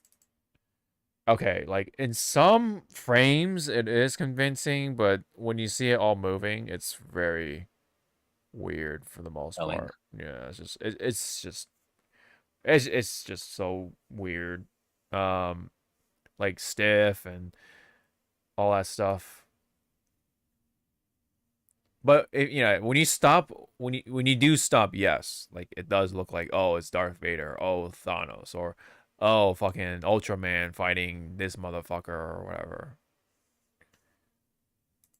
okay, like in some frames it is convincing, but when you see it all moving, it's very weird for the most Telling. part. Yeah, it's just so weird. Like stiff and all that stuff. But when you stop, when you do stop, yes, like it does look like, oh, it's Darth Vader, oh, Thanos, or oh, fucking Ultraman fighting this motherfucker or whatever.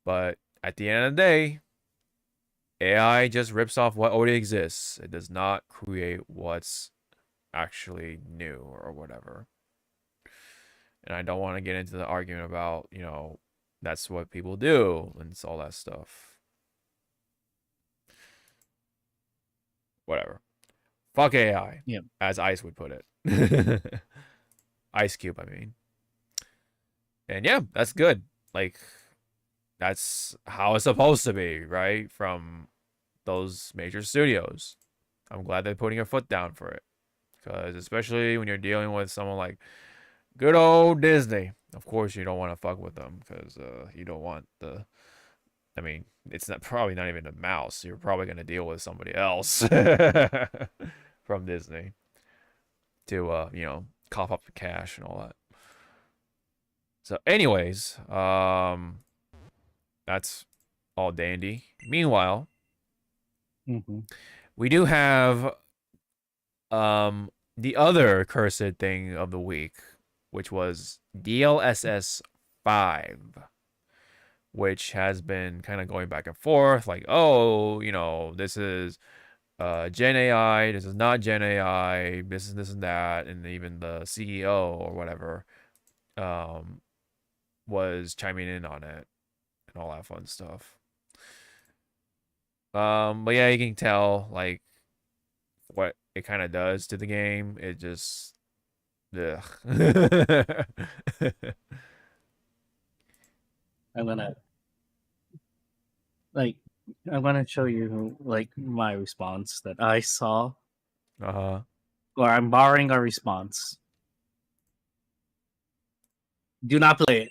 But at the end of the day, AI just rips off what already exists. It does not create what's actually new or whatever. And I don't want to get into the argument about, that's what people do and it's all that stuff. Whatever. Fuck AI. Yep. As Ice would put it. Ice Cube, I mean. And yeah, that's good. Like, that's how it's supposed to be, right? From those major studios. I'm glad they're putting a foot down for it. Because especially when you're dealing with someone like good old Disney, of course you don't want to fuck with them because you don't want I mean, it's probably not even a mouse. You're probably going to deal with somebody else from Disney to, cough up the cash and all that. So anyways, that's all dandy. Meanwhile, we do have the other cursed thing of the week, which was DLSS 5, which has been kind of going back and forth, like, oh, this is Gen AI, this is not Gen AI, this is this and that, and even the CEO or whatever was chiming in on it and all that fun stuff. But yeah, you can tell like what it kind of does to the game. It just ugh. I'm gonna show you like my response that I saw, Uh-huh. or I'm borrowing a response. Do not play it.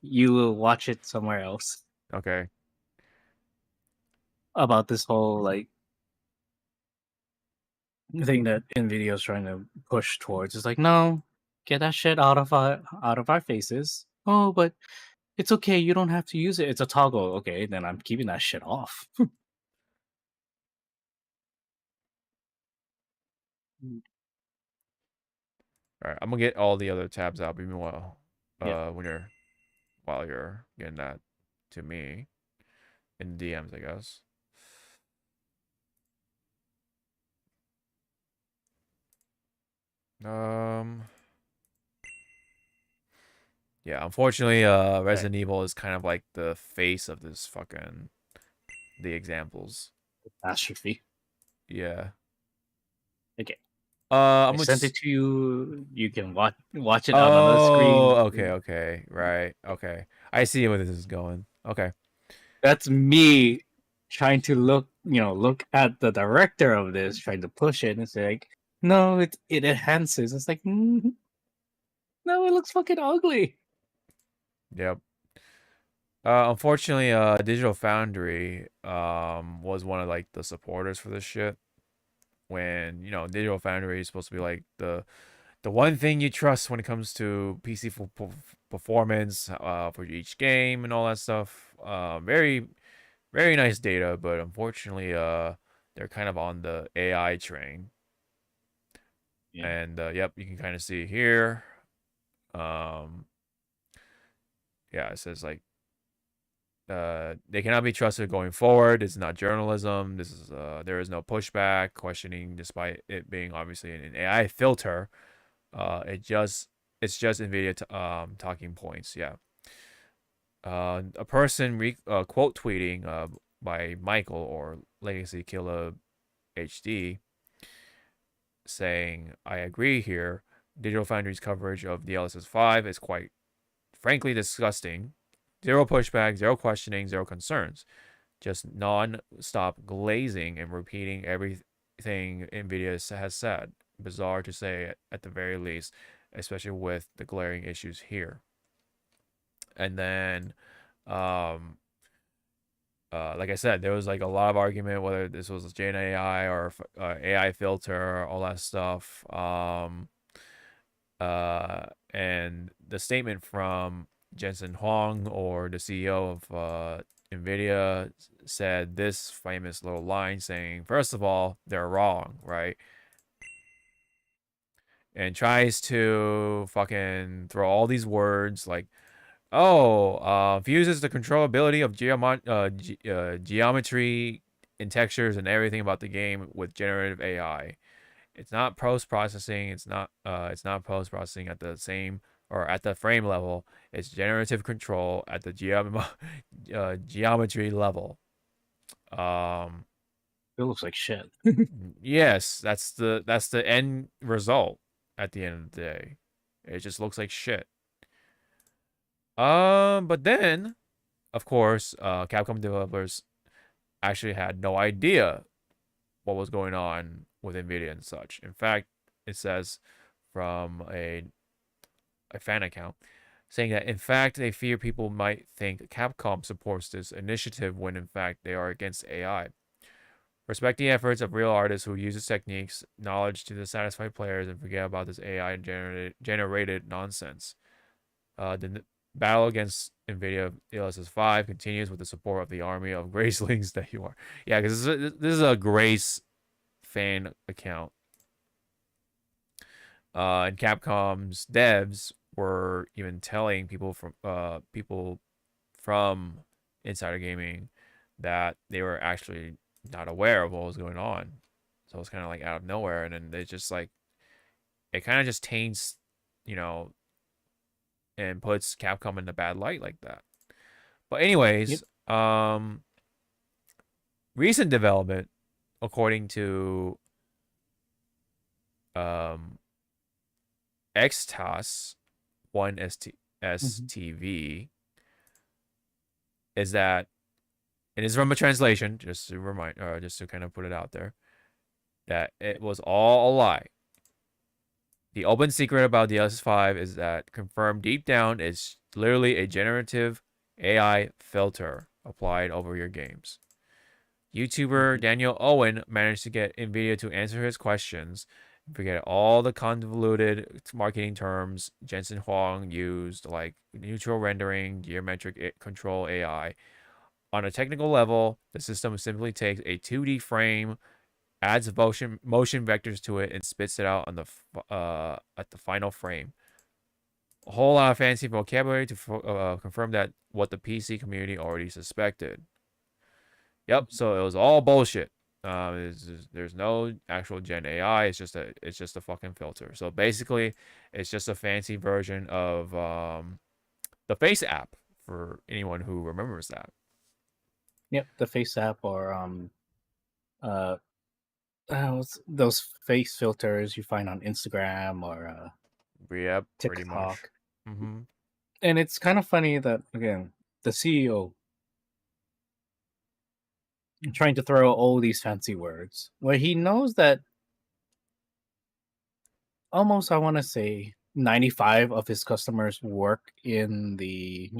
You will watch it somewhere else Okay. about this whole like thing that Nvidia is trying to push towards. It's like, no, get that shit out of our faces. Oh, but it's okay. You don't have to use it. It's a toggle. Okay, then I'm keeping that shit off. All right, I'm gonna get all the other tabs out. Meanwhile, Yeah. while you're getting that to me in DMs, I guess. Yeah, unfortunately, Resident Evil is kind of like the face of this fucking the examples. Catastrophe. Yeah. Okay. I'm I gonna sent it to you. You can watch it on another Oh, screen. okay, right, okay. I see where this is going. Okay. That's me trying to look at the director of this, trying to push it, and it's like, no, it enhances. It's like, no, it looks fucking ugly. Yep. Unfortunately, Digital Foundry was one of like the supporters for this shit. When Digital Foundry is supposed to be like the one thing you trust when it comes to PC performance for each game and all that stuff. Very, very nice data, but unfortunately, they're kind of on the AI train. Yeah. And yep, you can kind of see here. Yeah, it says like they cannot be trusted going forward. It's not journalism. This is there is no pushback, questioning, despite it being obviously an AI filter. It's just Nvidia talking points. Yeah. A person quote tweeting by Michael or Legacy Killer HD saying, "I agree here. Digital Foundry's coverage of DLSS 5 is quite frankly disgusting. Zero pushback, zero questioning, zero concerns. Just non-stop glazing and repeating everything Nvidia has said. Bizarre to say at the very least, especially with the glaring issues here." And then like I said, there was like a lot of argument whether this was Gen AI or AI filter, all that stuff. And the statement from Jensen Huang, or the CEO of NVIDIA, said this famous little line saying, first of all, they're wrong, right? And tries to fucking throw all these words like, fuses the controllability of geometry and textures and everything about the game with generative AI. It's not post processing. It's not post processing at the same or at the frame level. It's generative control at the geometry level. It looks like shit. Yes, that's the end result at the end of the day. It just looks like shit. But then, of course, Capcom developers actually had no idea what was going on with NVIDIA and such. In fact, it says from a fan account saying that in fact they fear people might think Capcom supports this initiative when in fact they are against AI. Respect the efforts of real artists who use its techniques, knowledge to satisfy players, and forget about this AI generated nonsense. The battle against NVIDIA DLSS 5 continues with the support of the army of Gracelings that you are. Yeah, because this is a Grace fan account. And Capcom's devs were even telling people from Insider Gaming that they were actually not aware of what was going on. So it's kind of like out of nowhere, and then they just like it kind of just taints, and puts Capcom in a bad light like that. But anyways, recent development, according to XTAS 1STV, is that, and it's from a translation, just to remind, or just to kind of put it out there, that it was all a lie. The open secret about the DLSS5 is that confirmed deep down is literally a generative AI filter applied over your games. YouTuber Daniel Owen managed to get NVIDIA to answer his questions and forget all the convoluted marketing terms Jensen Huang used, like neutral rendering, geometric control AI. On a technical level, the system simply takes a 2D frame, adds motion vectors to it, and spits it out on the at the final frame. A whole lot of fancy vocabulary to confirm that what the PC community already suspected. Yep, so it was all bullshit. There's no actual Gen AI. It's just a fucking filter. So basically, it's just a fancy version of the Face app for anyone who remembers that. Yep, the Face app, or those face filters you find on Instagram or Yep, pretty much. TikTok. Mm-hmm. And it's kind of funny that, again, the CEO trying to throw all these fancy words where he knows that almost, I want to say, 95 of his customers work in the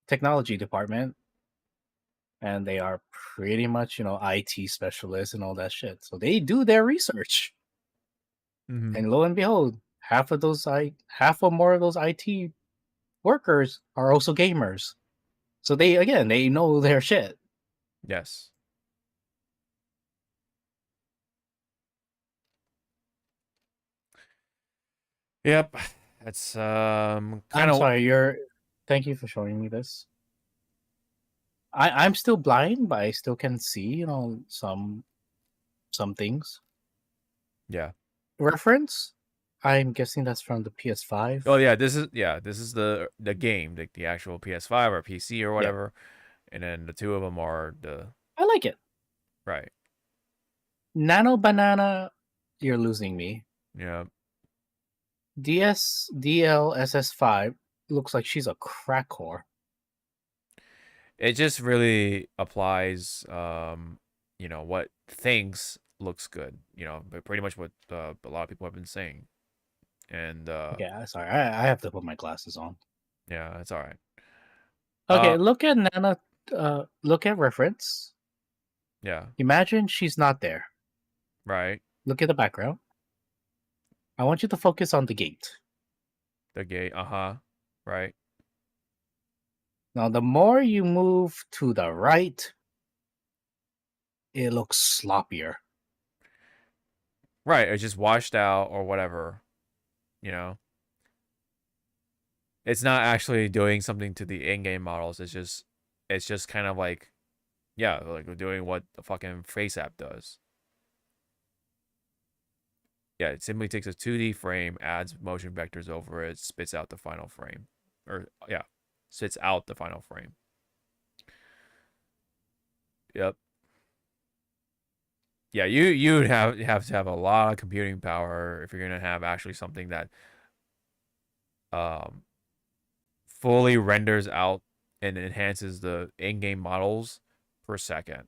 technology department, and they are pretty much IT specialists and all that shit, so they do their research. Mm-hmm. And lo and behold, half or more of those IT workers are also gamers, so they know their shit. Yes. Yep. That's kind I'm of. sorry, thank you for showing me this. I'm still blind, but I still can see, some things. Yeah. Reference? I'm guessing that's from the PS5. Oh yeah, this is the game, the actual PS5 or PC or whatever, and then the two of them are the. I like it. Right. Nano Banana, you're losing me. Yeah. DLSS5 looks like she's a crack whore. It just really applies, what things looks good, but pretty much what a lot of people have been saying, and Yeah, sorry, I have to put my glasses on. yeah, it's all right. Okay, look at Nana. Look at reference. Yeah. Imagine she's not there. Right. Look at the background. I want you to focus on the gate. The gate. Right. Now, the more you move to the right, it looks sloppier. Right. It's just washed out or whatever. You know. It's not actually doing something to the in-game models. It's just kind of like, yeah, like we're doing what the fucking face app does. Yeah, it simply takes a 2D frame, adds motion vectors over it, spits out the final frame. Or, yeah, spits out the final frame. Yep. Yeah, you'd have to have a lot of computing power if you're gonna have actually something that fully renders out and enhances the in-game models per second.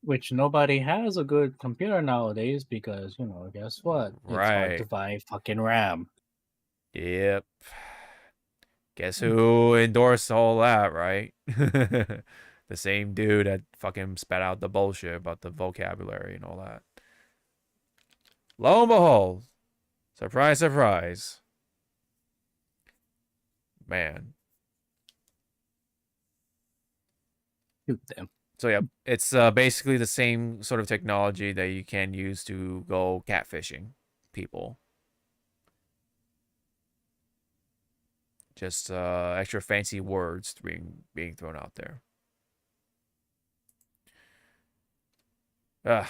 Which nobody has a good computer nowadays because, guess what? It's hard to Right. buy fucking RAM. Yep. Guess who endorsed all that, right? The same dude that fucking spat out the bullshit about the vocabulary and all that. Lo and behold, surprise, surprise. Man. Shoot them. So yeah, it's basically the same sort of technology that you can use to go catfishing people. Just extra fancy words being thrown out there. Ugh.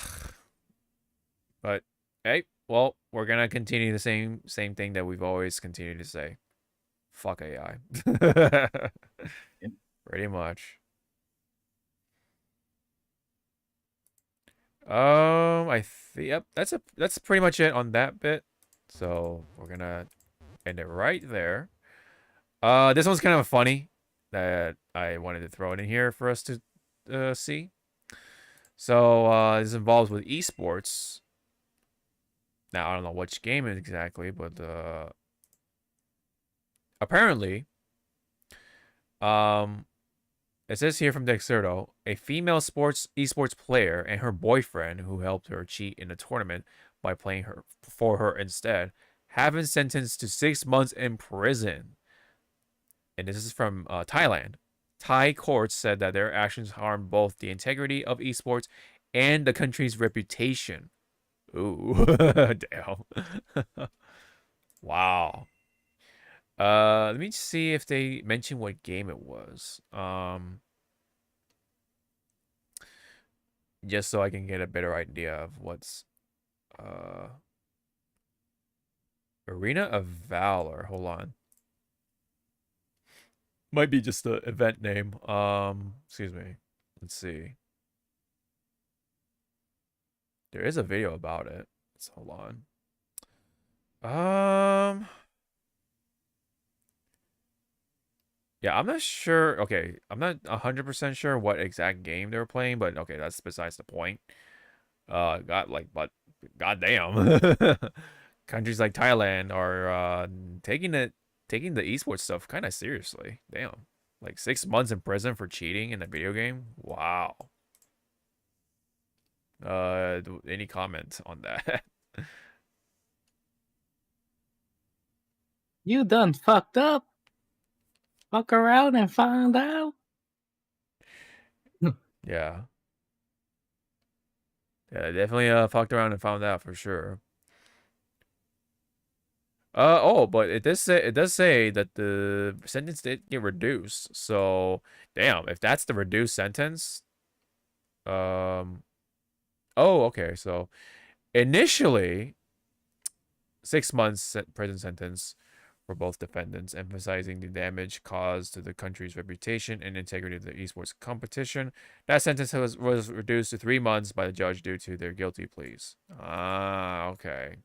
But hey, well, we're gonna continue the same thing that we've always continued to say. Fuck AI. Pretty much. Yep, that's pretty much it on that bit. So we're gonna end it right there. This one's kind of funny that I wanted to throw it in here for us to see. So this involves with esports. Now I don't know which game exactly, but apparently, it says here from Dexerto, a female esports player and her boyfriend, who helped her cheat in a tournament by playing for her instead, have been sentenced to 6 months in prison. And this is from Thailand. Thai courts said that their actions harm both the integrity of esports and the country's reputation. Ooh, damn. Wow. Let me see if they mention what game it was. Just so I can get a better idea of what's Arena of Valor. Hold on. Might be just the event name. Excuse me. Let's see. There is a video about it. Let's hold on. Yeah, I'm not sure. Okay, I'm not 100% sure what exact game they were playing, but okay, that's besides the point. But goddamn, countries like Thailand are taking the esports stuff kind of seriously. Damn, like 6 months in prison for cheating in a video game. Wow. Any comment on that? You done fucked up. Fuck around and find out. Yeah. Yeah, definitely fucked around and found out for sure. But it does say that the sentence did get reduced. So, damn, if that's the reduced sentence, oh, okay. So, initially, 6 months prison sentence for both defendants, emphasizing the damage caused to the country's reputation and integrity of the esports competition. That sentence was reduced to 3 months by the judge due to their guilty pleas. Ah, okay.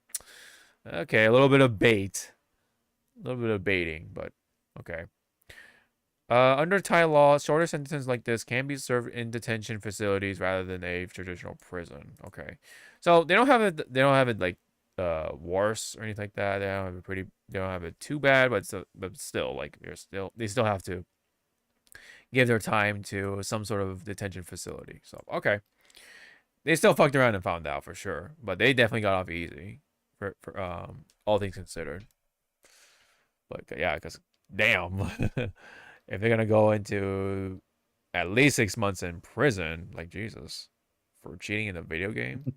Okay, a little bit of bait. A little bit of baiting, but okay. Under Thai law, shorter sentences like this can be served in detention facilities rather than a traditional prison. Okay. So they don't have it like worse or anything like that. They don't have it too bad, but still like they still have to give their time to some sort of detention facility. So okay, they still fucked around and found out for sure, but they definitely got off easy for all things considered. But yeah, because damn, if they're gonna go into at least 6 months in prison, like Jesus, for cheating in a video game,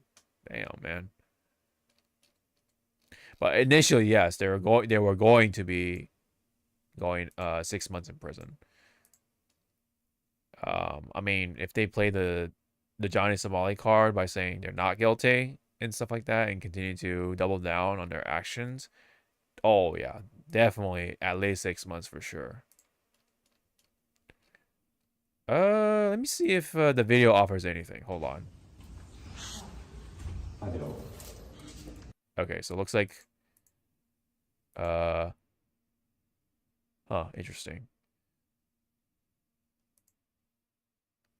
damn man. But initially, yes, they were going to be going 6 months in prison. I mean, if they play the Johnny Somali card by saying they're not guilty and stuff like that, and continue to double down on their actions, oh yeah, definitely at least 6 months for sure. Let me see if the video offers anything. Hold on. Okay, so it looks like interesting.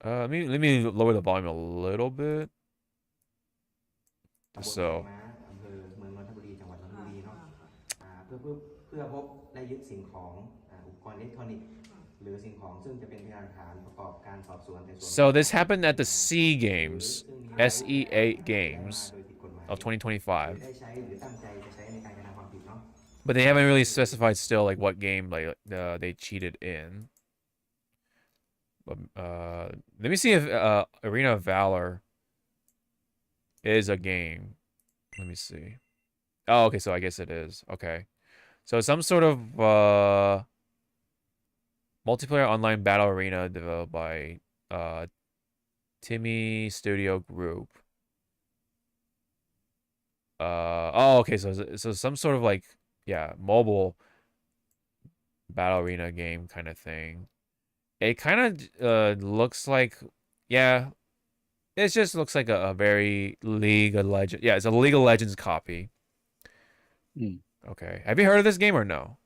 Let me lower the volume a little bit. So อำเภอเมืองนนทบุรีจังหวัดนนทบุรีเนาะเพื่อพบและยึดสิ่งของอุปกรณ์อิเล็กทรอนิกส์หรือสิ่งของซึ่งจะเป็นพยานฐานประกอบการสอบสวนแต่ส่วน So this happened at the SEA Games, SEA Games of 2025. ได้ใช้หรือตั้งใจจะใช้ในการกระทำความผิดเนาะ But they haven't really specified still like what game like they cheated in. But let me see if Arena of Valor is a game. Let me see. Oh, okay, so I guess it is. Okay. So some sort of multiplayer online battle arena developed by Timmy Studio Group. Oh, okay, so some sort of like, yeah, mobile battle arena game kind of thing. It kind of looks like, yeah, it just looks like a very League of Legends. Yeah, it's a League of Legends copy. Okay. Have you heard of this game or no?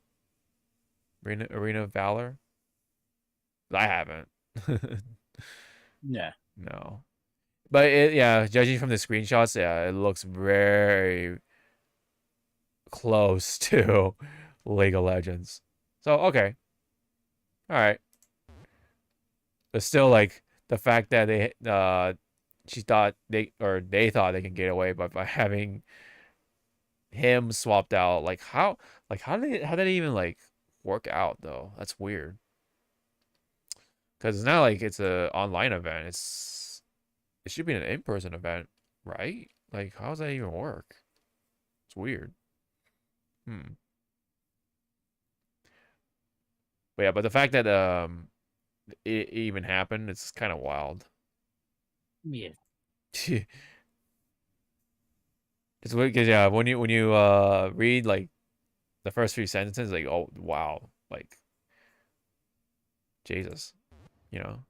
Arena of Valor? I haven't. Yeah. No. But yeah, judging from the screenshots, yeah, it looks very close to League of Legends. So, okay. All right. But still, like, the fact that they thought they can get away by having him swapped out. Like how did it even like work out though? That's weird. Because it's not like it's a online event. It should be an in-person event, right? Like how does that even work? It's weird. But yeah, but the fact that it even happened, it's kind of wild. Yeah. It's weird because yeah, when you read like the first few sentences, like oh wow, like Jesus, you know.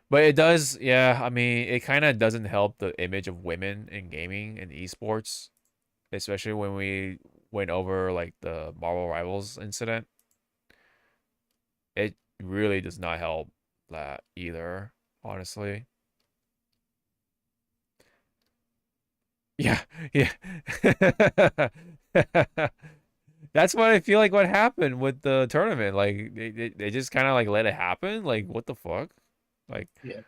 But it does, yeah. I mean, it kind of doesn't help the image of women in gaming and esports, especially when we went over like the Marvel Rivals incident. It really does not help that either, honestly. Yeah, yeah. That's what I feel like what happened with the tournament. Like they just kind of like let it happen. Like what the fuck? Like Yeah.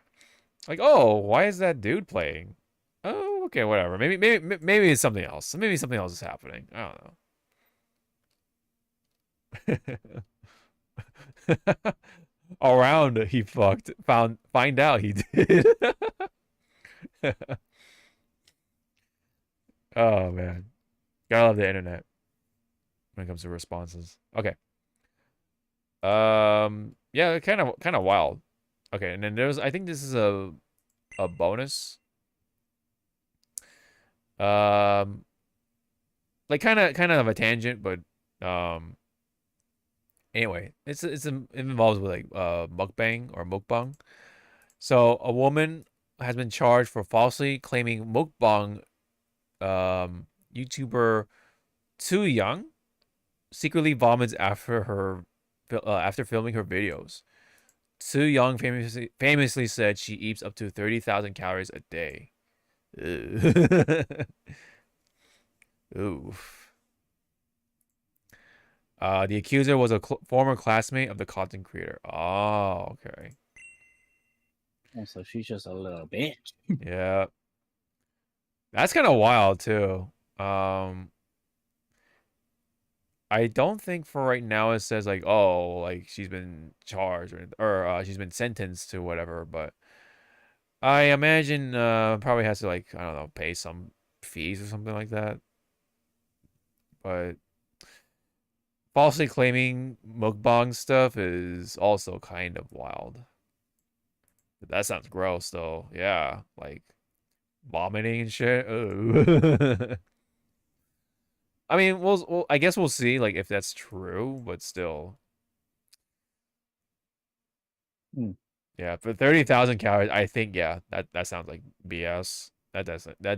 Like oh, why is that dude playing? Oh, okay, whatever. Maybe it's something else. Maybe something else is happening. I don't know. Around he fucked. Find out he did. Oh man. Gotta love the internet when it comes to responses. Okay. Yeah, kind of wild. Okay, and then I think this is a bonus. Like kind of a tangent, but anyway, it involves with like mukbang or mukbang. So a woman has been charged for falsely claiming mukbang YouTuber Too Young secretly vomits after filming her videos. Too Young famously said she eats up to 30,000 calories a day. Oof. The accuser was a former classmate of the content creator. Oh, okay. Oh, so she's just a little bitch. Yeah. That's kind of wild too. I don't think for right now it says like, oh, like she's been charged or she's been sentenced to whatever, but I imagine probably has to like, I don't know, pay some fees or something like that. But falsely claiming mukbang stuff is also kind of wild. That sounds gross though. Yeah, like vomiting and shit. I mean, I guess we'll see like if that's true, but still. Hmm. Yeah, for 30,000 calories, I think yeah, that sounds like BS. That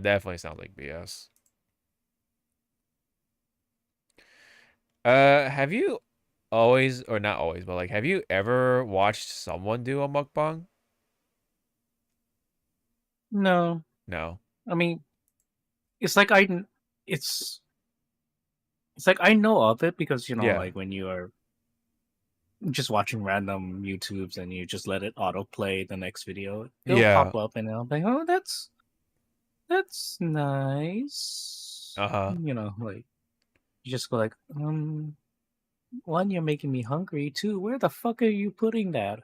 definitely sounds like BS. Have you always or not always, but like have you ever watched someone do a mukbang? No, No. I mean, it's like it's it's like I know of it because Yeah. like when you are just watching random YouTubes and you just let it autoplay the next video, it'll Yeah. pop up and I'll be like, oh, that's nice. Uh-huh. Like you just go like, one, you're making me hungry. Two, where the fuck are you putting that?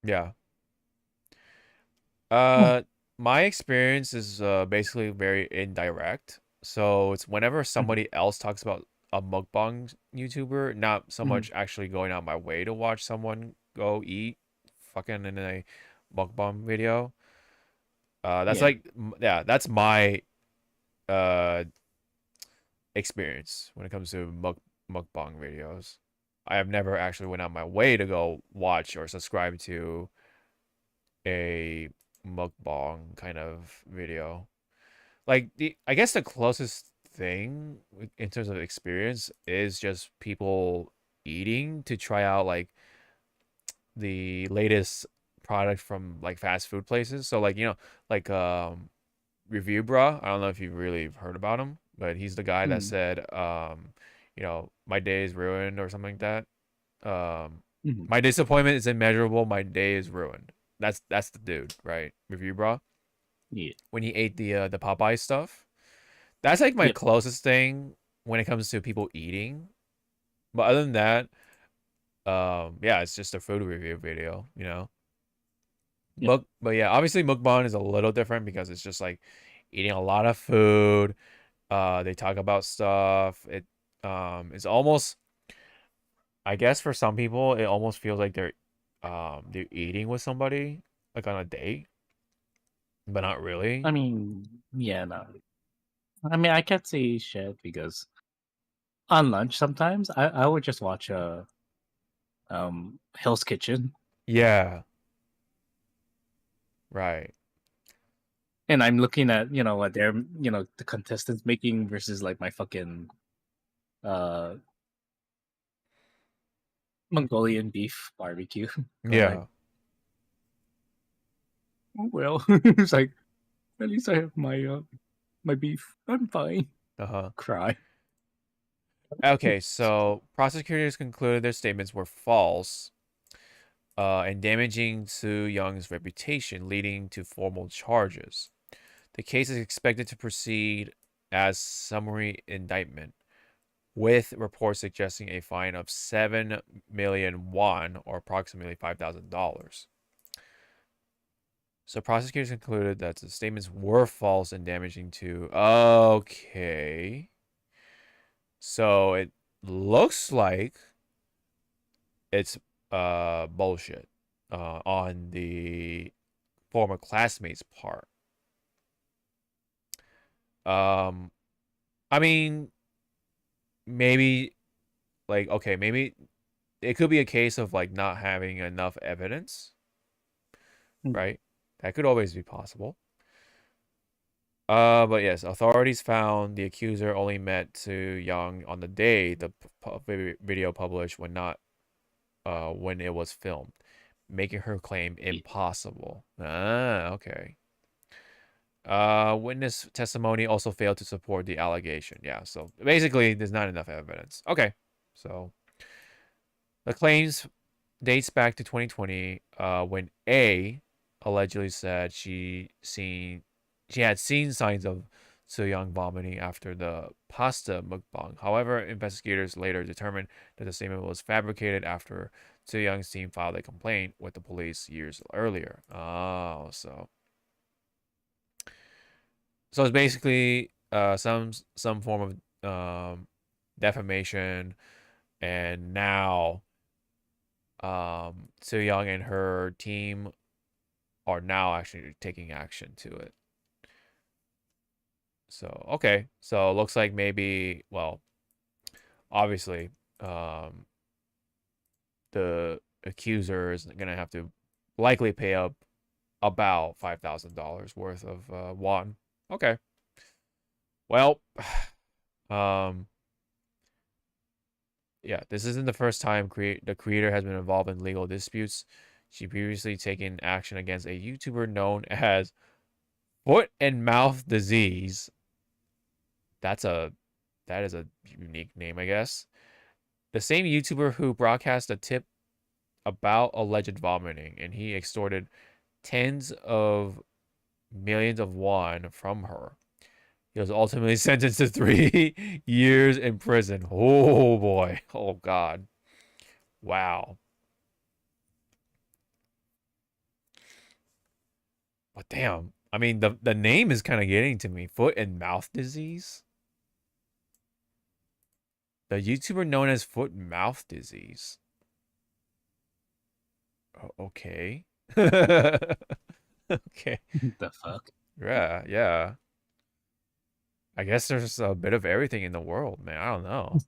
Yeah. Hmm. My experience is basically very indirect. So it's whenever Mhm. somebody else talks about a mukbang YouTuber, not so Mhm. much actually going out my way to watch someone go eat fucking in a mukbang video. That's Yeah. like yeah, that's my uh experience when it comes to mukbang videos. I have never actually went out my way to go watch or subscribe to a mukbang kind of video. Like I guess the closest thing in terms of experience is just people eating to try out like the latest product from like fast food places. So like like Review Bruh. I don't know if you've really heard about him, but he's the guy that Mm. said my day is ruined or something like that. Mhm. My disappointment is immeasurable. My day is ruined. That's the dude, right? Review Bruh. Yeah. When he ate the Popeye stuff. That's like my Yep. closest thing when it comes to people eating. But other than that, yeah, it's just a food review video. Yep. But yeah, obviously mukbang is a little different because it's just like eating a lot of food. They talk about stuff. It's almost, I guess for some people it almost feels like they're eating with somebody like on a date, but not really. I mean, yeah, no. I mean, I can't say shit because on lunch sometimes I would just watch Hell's Kitchen Yeah, right. and I'm looking at what they're the contestants making versus like my fucking uh Mongolian beef barbecue. Going like, Yeah. oh, well, it's like at least I have my beef. I'm fine. Uh-huh. Cry. Okay, so prosecutors concluded their statements were false and damaging to Young's reputation, leading to formal charges. The case is expected to proceed as summary indictment, with reports suggesting a fine of 7 million won, or approximately $5,000. So prosecutors concluded that the statements were false and damaging to. Okay. So it looks like it's bullshit on the former classmate's part. Um I mean maybe like okay, maybe it could be a case of like not having enough evidence, Mm. right? That could always be possible. But yes, authorities found the accuser only met to Young on the day the video published when it was filmed, making her claim Yeah. impossible. Ah, okay. Witness testimony also failed to support the allegation. Yeah, so basically there's not enough evidence. Okay, so the claims dates back to 2020 when A allegedly said she had seen signs of Soo-young vomiting after the pasta mukbang. However, investigators later determined that the statement was fabricated after Soo-young's team filed a complaint with the police years earlier. Oh, so it's basically some form of defamation, and now Soo-young and her team are now actually taking action to it. So okay, so it looks like maybe, well, obviously the accuser is gonna have to likely pay up about $5,000 worth of won. Okay. Well, yeah, this isn't the first time the creator has been involved in legal disputes. She previously taken action against a YouTuber known as Foot and Mouth Disease. That is a unique name, I guess. The same YouTuber who broadcast a tip about alleged vomiting, and he extorted tens of millions of won from her. He was ultimately sentenced to 3 years in prison. Oh boy. Oh god. Wow. But damn. I mean, the name is kind of getting to me. Foot and Mouth Disease? The YouTuber known as Foot and Mouth Disease. Oh, okay. Okay. The fuck? Yeah, yeah. I guess there's a bit of everything in the world, man. I don't know.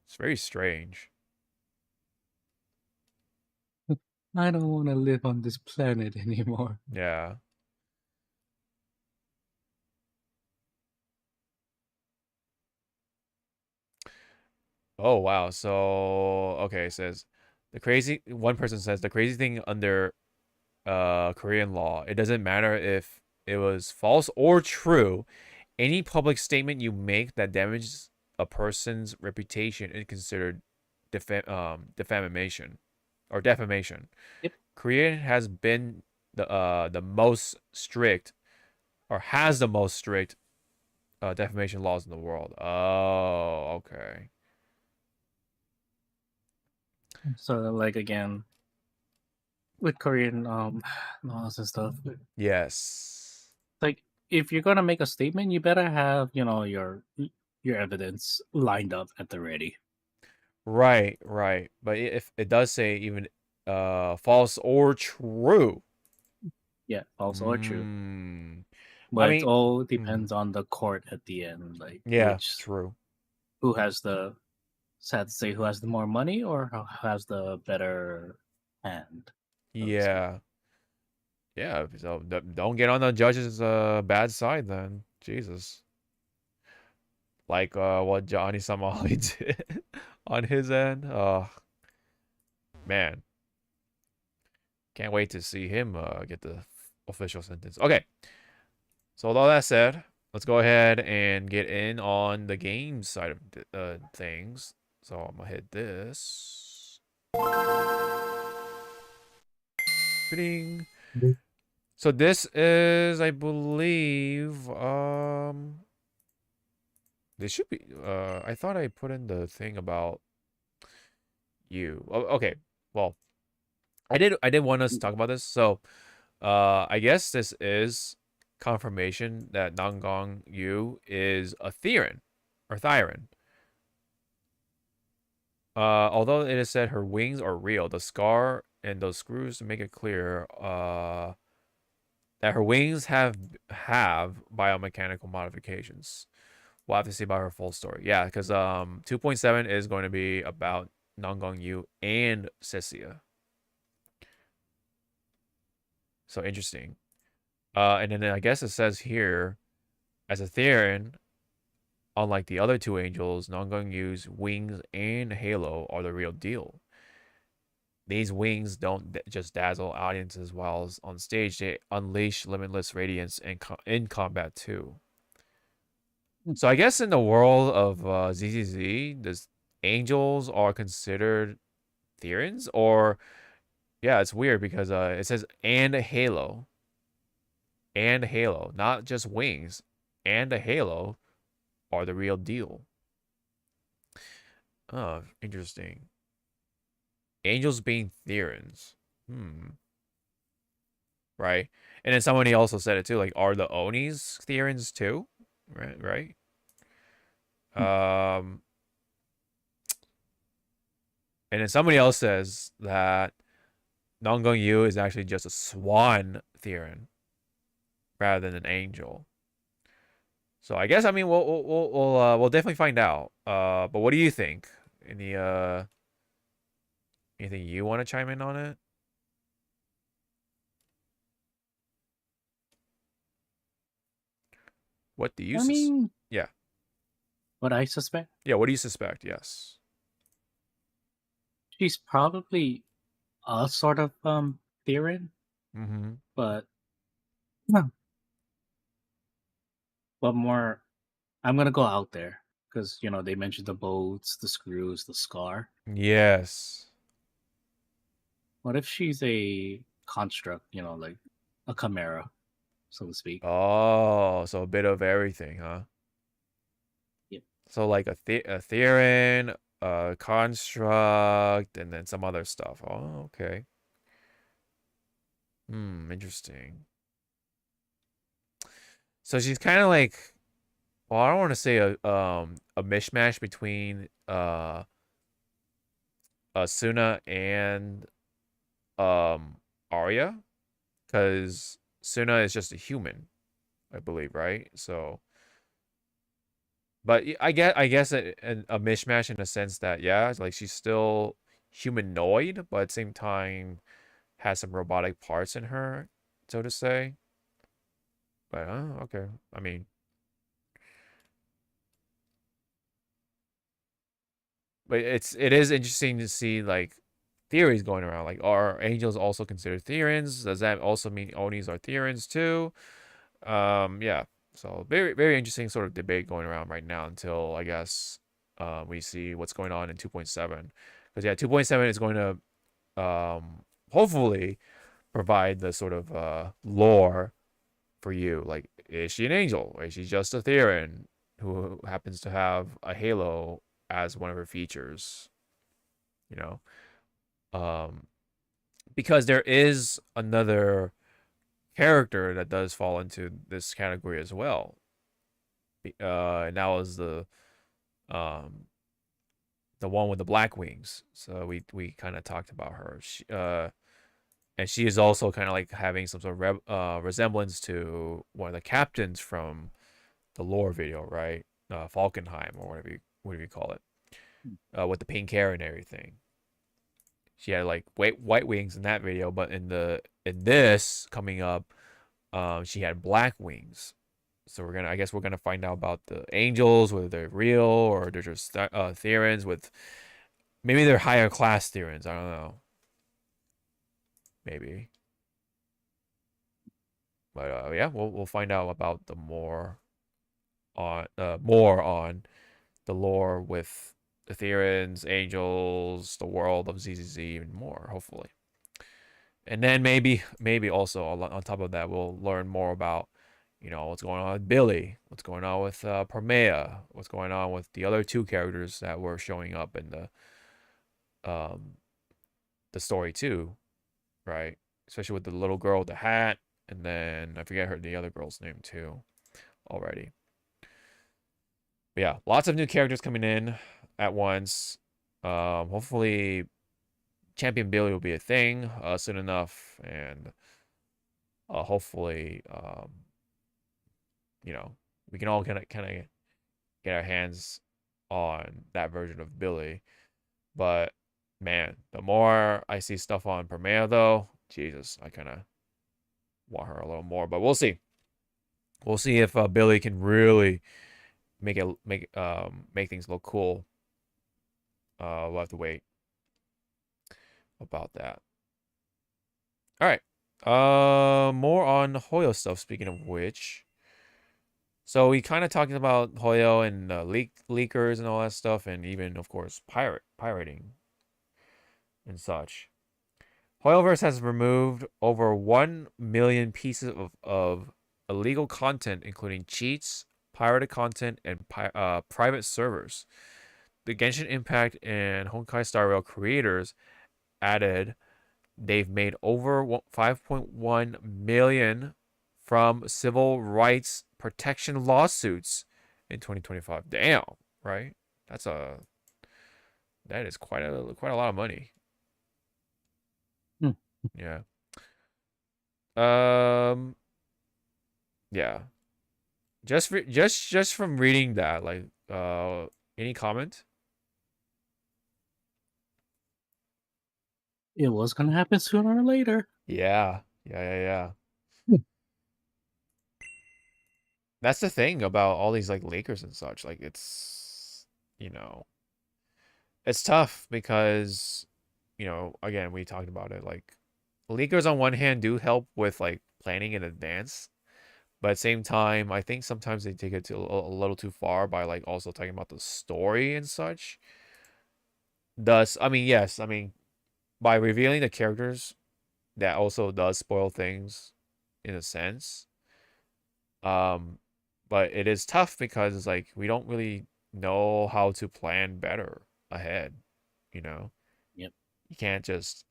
It's very strange. I don't want to live on this planet anymore. Yeah. Oh, wow. So, okay, it says one person says the crazy thing under Korean law, it doesn't matter if it was false or true. Any public statement you make that damages a person's reputation is considered defamation or defamation. Yep. Korea has been the most strict, or has the most strict defamation laws in the world. Oh, okay. So like again, with Korean laws and stuff, Yes. like if you're gonna make a statement, you better have your evidence lined up at the ready. Right, right. But if it does say even false or true. Yeah, false or true. I But it mean, all depends on the court at the end, like yeah, true. who has the, sad to say, who has the more money or who has the better hand. Yeah. Yeah, so don't get on the judge's bad side then. Jesus. Like what Johnny Somali did on his end. Man. Can't wait to see him get the official sentence. Okay. So with all that said, let's go ahead and get in on the game side of things. So I'm gonna hit this. Ding. So this is, I believe, this should be, I thought I put in the thing about you. Oh, okay. Well, I did want us to talk about this. So, I guess this is confirmation that Nanggong Yu is a Theron or Thyron. Although it is said her wings are real, the scar and those screws make it clear that her wings have biomechanical modifications. We'll have to see about her full story. Yeah, because 2.7 is going to be about Nanggong Yu and Cecia. So interesting. And then I guess it says here, as a Theron, unlike the other two angels, Nanggong Yu's wings and halo are the real deal. These wings don't just dazzle audiences while on stage, they unleash limitless radiance in combat too. So I guess in the world of ZZZ, does angels are considered Therans? Or, yeah, it's weird because it says and a halo. And a halo, not just wings. And a halo are the real deal. Oh, interesting. Angels being Therans. Right? And then somebody also said it too, like, are the Onis Therans too? Right? And then somebody else says that Nongong Yu is actually just a swan Theron rather than an angel. So I guess, I mean, we'll definitely find out. But what do you think? Anything you want to chime in on it? What do you yeah. What I suspect? Yeah, what do you suspect? Yes. She's probably a sort of Theron, Mm-hmm. but more. I'm gonna go out there because they mentioned the bolts, the screws, the scar. Yes. What if she's a construct? Like a chimera, so to speak. Oh, so a bit of everything, huh? Yep. So like a Theron, a construct, and then some other stuff. Oh, okay. Interesting. So she's kind of like, well, I don't want to say a mishmash between Suna and Arya, because Suna is just a human, I believe, right? So, but I guess a mishmash in the sense that, yeah, like she's still humanoid, but at the same time has some robotic parts in her, so to say. But okay, I mean, but it is interesting to see like theories going around. Like, are angels also considered Therans? Does that also mean Onis are Therans too? Yeah. So very, very interesting sort of debate going around right now until I guess we see what's going on in 2.7. Because yeah, 2.7 is going to hopefully provide the sort of lore for you. Like, is she an angel? Or is she just a Theron who happens to have a halo as one of her features? You know? Because there is another character that does fall into this category as well. And that was the one with the black wings. So we kind of talked about her. And she is also kind of like having some sort of resemblance to one of the captains from the lore video, right? Falkenheim or whatever you call it, with the pink hair and everything. She had like white wings in that video, but in this coming up, she had black wings. So I guess we're gonna find out about the angels, whether they're real or they're just Therans with maybe they're higher class Therans. I don't know. Maybe. But yeah, we'll find out about the more on the lore with the Therans, angels, the world of ZZZ, and more, hopefully. And then maybe also on top of that, we'll learn more about, what's going on with Billy, what's going on with Parmea, what's going on with the other two characters that were showing up in the story too, right? Especially with the little girl with the hat, and then I forget the other girl's name too already. But yeah, lots of new characters coming in at once. Hopefully Champion Billy will be a thing soon enough, and hopefully we can all kind of get our hands on that version of Billy. But man, the more I see stuff on Premiere though, Jesus, I kind of want her a little more. But we'll see. We'll see if Billy can really make things look cool. We'll have to wait. about that. All right. More on Hoyo stuff. Speaking of which, so we kind of talking about Hoyo and leakers and all that stuff, and even of course pirating and such. Hoyoverse has removed over 1 million pieces of illegal content, including cheats, pirated content, and private servers. The Genshin Impact and Honkai Star Rail creators added they've made over 5.1 million from civil rights protection lawsuits in 2025. Damn, right? That is quite a lot of money. Yeah. Yeah. Just from reading that, like, any comment? It was gonna happen sooner or later. Yeah. That's the thing about all these like leakers and such. Like, it's, it's tough because, again, we talked about it. Like, leakers on one hand do help with like planning in advance, but at the same time, I think sometimes they take it to a little too far by like also talking about the story and such. Thus, I mean, yes, I mean, by revealing the characters, that also does spoil things in a sense. But it is tough because it's like we don't really know how to plan better ahead, you know? Yep. You can't just,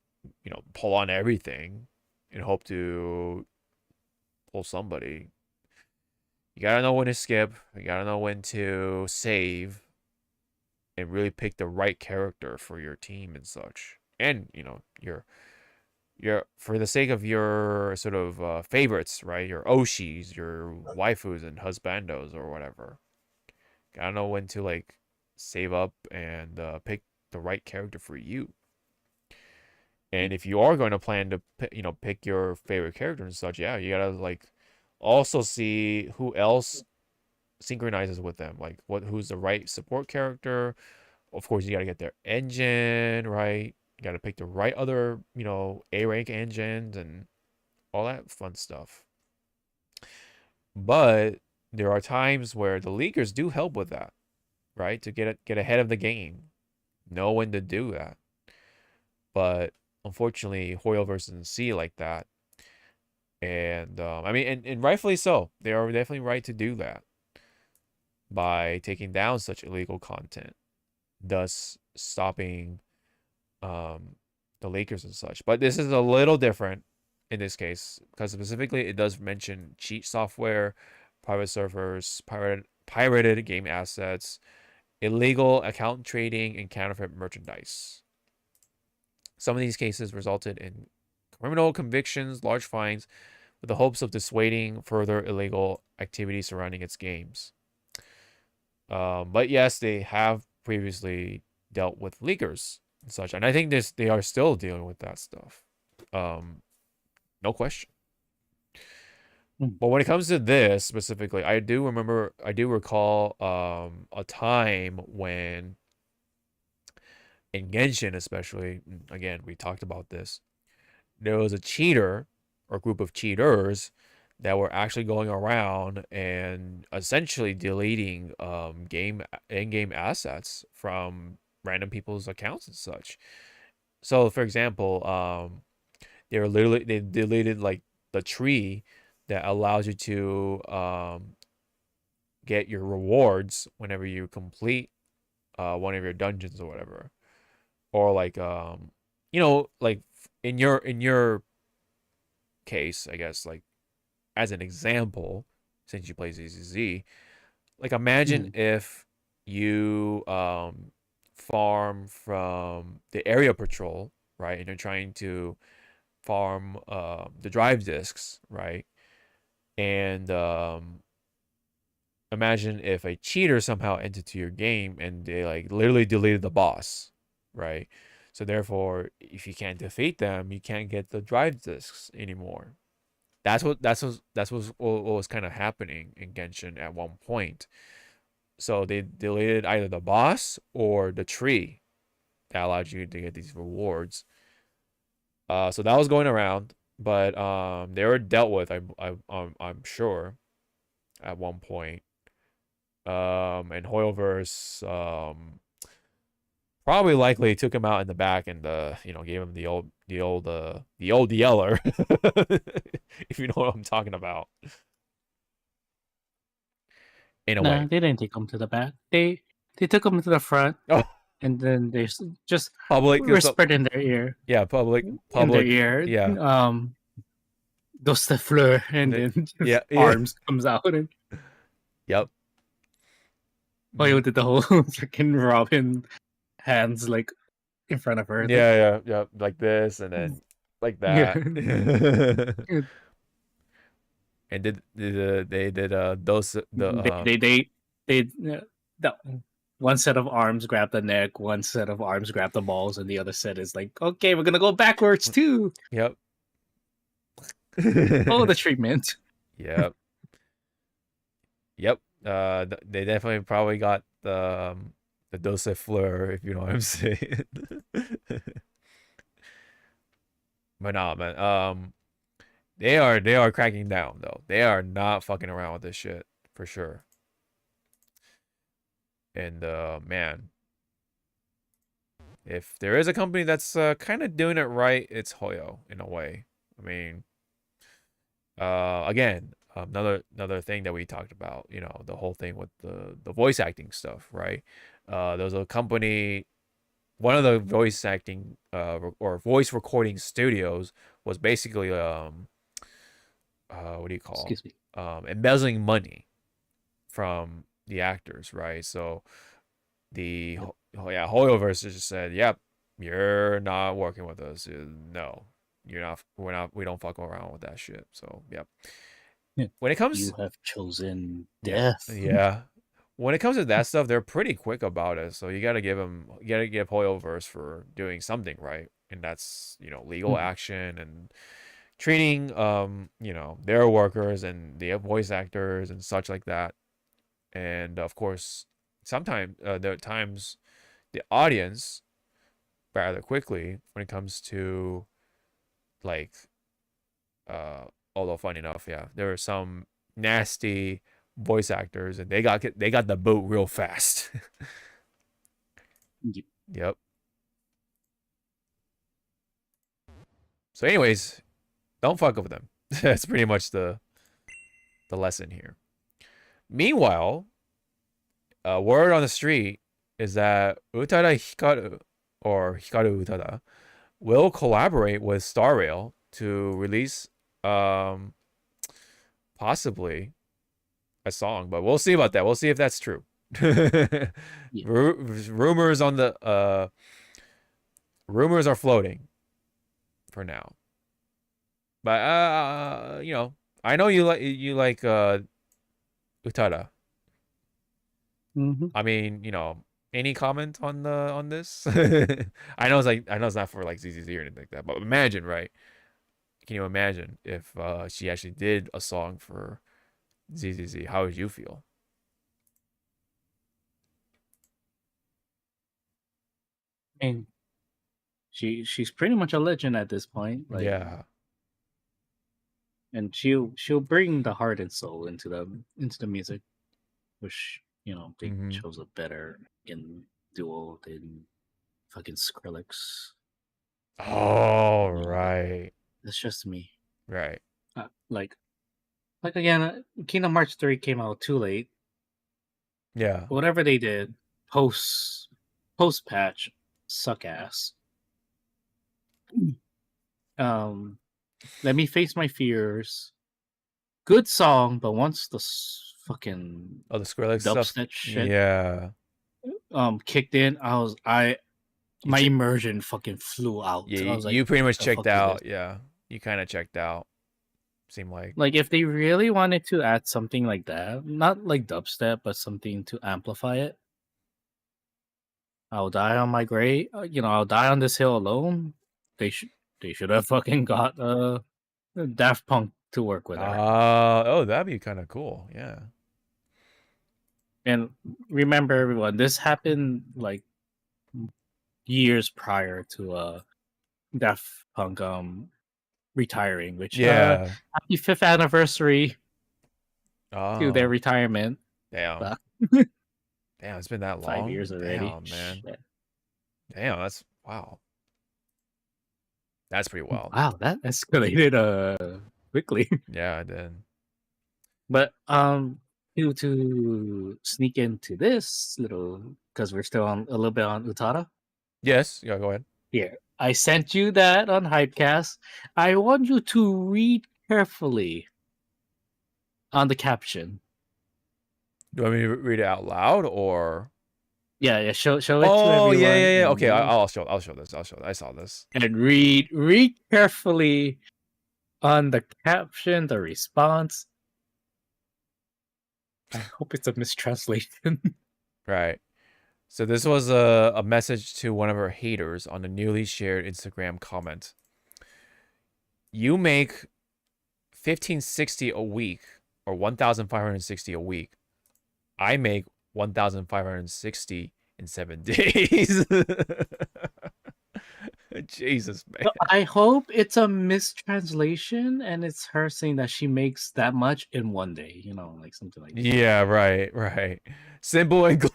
pull on everything and hope to pull somebody. You gotta know when to skip, you gotta know when to save, and really pick the right character for your team and such. And, your for the sake of your sort of favorites, right? Your Oshis, your waifus and husbandos or whatever. Gotta know when to like save up and pick the right character for you. And if you are going to plan to pick your favorite character and such, yeah, you gotta like also see who else synchronizes with them. Like who's the right support character. Of course, you gotta get their engine right. You gotta pick the right other, A rank engines and all that fun stuff. But there are times where the leakers do help with that, right? To get ahead of the game, know when to do that. But unfortunately, Hoyle versus C like that, and I mean, and rightfully so. They are definitely right to do that by taking down such illegal content, thus stopping the Lakers and such. But this is a little different in this case because specifically it does mention cheat software, private servers, pirated game assets, illegal account trading, and counterfeit merchandise. Some of these cases resulted in criminal convictions, large fines, with the hopes of dissuading further illegal activity surrounding its games. But yes, they have previously dealt with leakers and such, and I think they are still dealing with that stuff. No question. But when it comes to this specifically, I do recall a time when in Genshin especially, again, we talked about this, there was a cheater or group of cheaters that were actually going around and essentially deleting in-game assets from random people's accounts and such. So, for example, they deleted like the tree that allows you to get your rewards whenever you complete one of your dungeons or whatever, or like like in your case, I guess, like as an example, since you play ZZZ, like imagine if you farm from the area patrol, right, and you're trying to farm the drive discs, right, and imagine if a cheater somehow entered to your game and they like literally deleted the boss, right? So therefore, if you can't defeat them, you can't get the drive discs anymore. That's what was kind of happening in Genshin at one point. So they deleted either the boss or the tree that allowed you to get these rewards. So that was going around, but they were dealt with. I'm sure at one point. And Hoyoverse probably likely took him out in the back and gave him the old yeller, if you know what I'm talking about. In a Nah, way. they didn't take him to the back. They took him to the front, Oh, and then they just public. whispered in their ear. Yeah, public. In their ear. Yeah. Dos de fleur, and then just yeah. arms comes out, and Yep. Hoyo did the whole freaking Robin hands like in front of her. Yeah. Like this, and then like that. Yeah. And they did those the one set of arms grab the neck, one set of arms grab the balls, and the other set is like, okay, we're gonna go backwards too. Yep. Oh, the treatment. Yep. Yep. They definitely probably got the dose de fleur, if you know what I'm saying. But nah, man. They are cracking down though. They are not fucking around with this shit for sure. And man, if there is a company that's kind of doing it right, it's Hoyo in a way. I mean, again, another thing that we talked about, the whole thing with the voice acting stuff, right? There was a company, one of the voice acting or voice recording studios was basically what do you call? Excuse me. Embezzling money from the actors, right? So Hoyoverse just said, "Yep, you're not working with us. No, you're not. We don't fuck around with that shit." So, yep. Yeah. When it comes, You have chosen death. yeah. When it comes to that stuff, they're pretty quick about it. So you gotta give Hoyoverse for doing something right, and that's legal action and treating their workers and the voice actors and such like that. And of course, sometimes there are times the audience rather quickly when it comes to like although funny enough, yeah, there are some nasty voice actors and they got the boot real fast. Yep. So anyways, don't fuck with them. That's pretty much the lesson here. Meanwhile, word on the street is that Utada Hikaru, or Hikaru Utada, will collaborate with Star Rail to release possibly a song, but we'll see about that. We'll see if that's true. Rumors on the rumors are floating for now. But I know you like Utada. Mm-hmm. I mean, any comment on this? I know it's not for like ZZZ or anything like that, but imagine, right? Can you imagine if she actually did a song for ZZZ? How would you feel? I mean, she's pretty much a legend at this point. Like, yeah. And she'll bring the heart and soul into the music, which they chose a better in duo than fucking Skrillex. Oh, right. That's just me. Right. Like again, Kingdom Hearts 3 came out too late. Yeah. Whatever they did post patch, suck ass. Let Me Face My Fears. Good song, but once the fucking the Skrillex dubstep stuff, shit, yeah, kicked in, my immersion fucking flew out. Yeah, I was like, you pretty much checked out. Yeah, you kind of checked out. Seemed like if they really wanted to add something like that, not like dubstep, but something to amplify it, I'll die on my grave. I'll die on this hill alone. They should have fucking got Daft Punk to work with her. Oh, that'd be kind of cool. Yeah. And remember, everyone, this happened like years prior to Daft Punk retiring, which Yeah. happy 5th anniversary to their Oh, retirement. damn. Fuck. Damn, it's been that 5 long? years already. Damn, man. Shit. Damn, that's wow. That's pretty wild. Wow, that escalated quickly. Yeah, I did. But to sneak into this little, because we're still on a little bit on Utada. Yes, yeah, go ahead. Here, I sent you that on Hypecast. I want you to read carefully on the caption. Do you want me to read it out loud or? Yeah, show it to Oh, everyone. yeah. and Okay, read- I'll show this. I saw this. and read carefully on the caption, the response. I hope it's a mistranslation. Right. So this was a message to one of our haters on the newly shared Instagram comment. You make 1560 a week or 1560 a week. I make 1560 in 7 days. Jesus, man. I hope it's a mistranslation and it's her saying that she makes that much in one day, like something like that. Yeah, right. Simple and clean.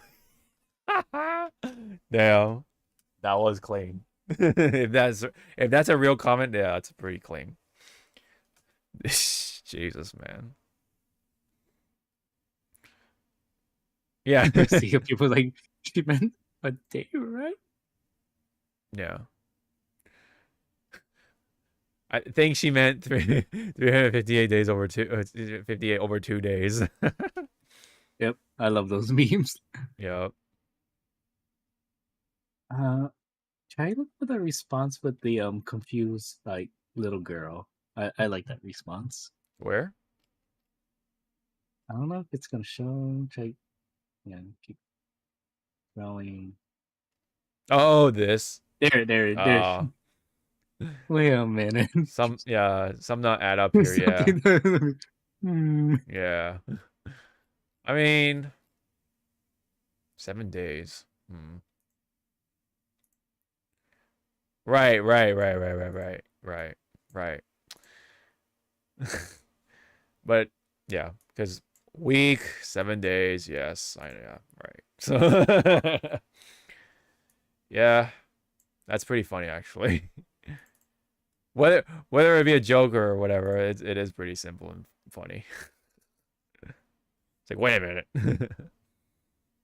Damn. That was clean. if that's a real comment, yeah, that's pretty clean. Jesus, man. Yeah. See people like she meant a day, right? Yeah. I think she meant 358 days over 58 over 2 days. Yep, I love those memes. Yep. Try to look for the response with the confused like little girl. I like that response. Where? I don't know if it's gonna show. Keep going. Oh, this. There. Uh, Wait a minute. some not add up here. Yeah. Hmm. Yeah. I mean, 7 days. Right. But yeah, because week, 7 days. Yes, yeah, right. So yeah, that's pretty funny actually. Whether it be a joke or whatever, it is pretty simple and funny. It's like, wait a minute.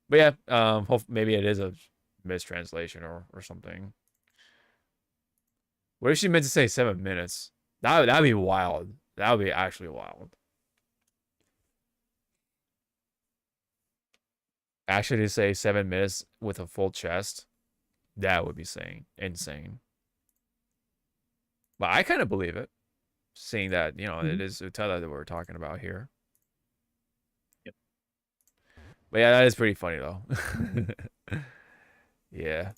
But yeah, maybe it is a mistranslation or something. What if she meant to say 7 minutes? That'd be wild. That would be actually wild. Actually, to say 7 minutes with a full chest, that would be insane. But I kind of believe it, seeing that it is Utada that we're talking about here. Yep. But yeah, that is pretty funny though. Yeah.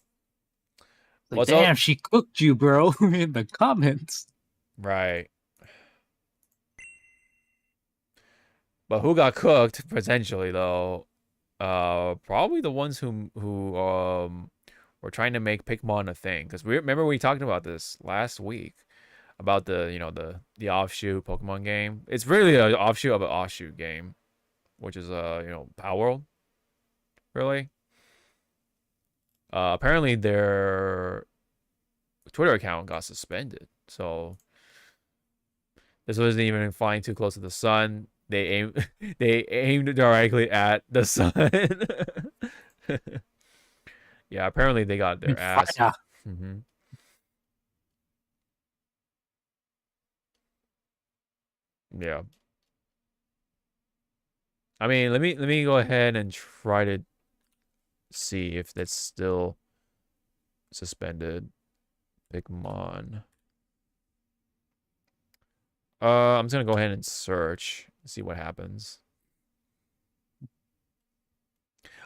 Like, damn, she cooked you, bro, in the comments. Right. But who got cooked potentially though? Probably the ones who were trying to make Pikmin a thing. Because remember we talked about this last week about the offshoot Pokemon game. It's really an offshoot of an offshoot game, which is Power World. Really. Apparently their Twitter account got suspended. So this wasn't even flying too close to the sun. They aimed directly at the sun. Yeah, apparently they got their ass. Mm-hmm. Yeah. I mean, let me go ahead and try to see if that's still suspended. Pokemon. I'm just gonna go ahead and search, see what happens.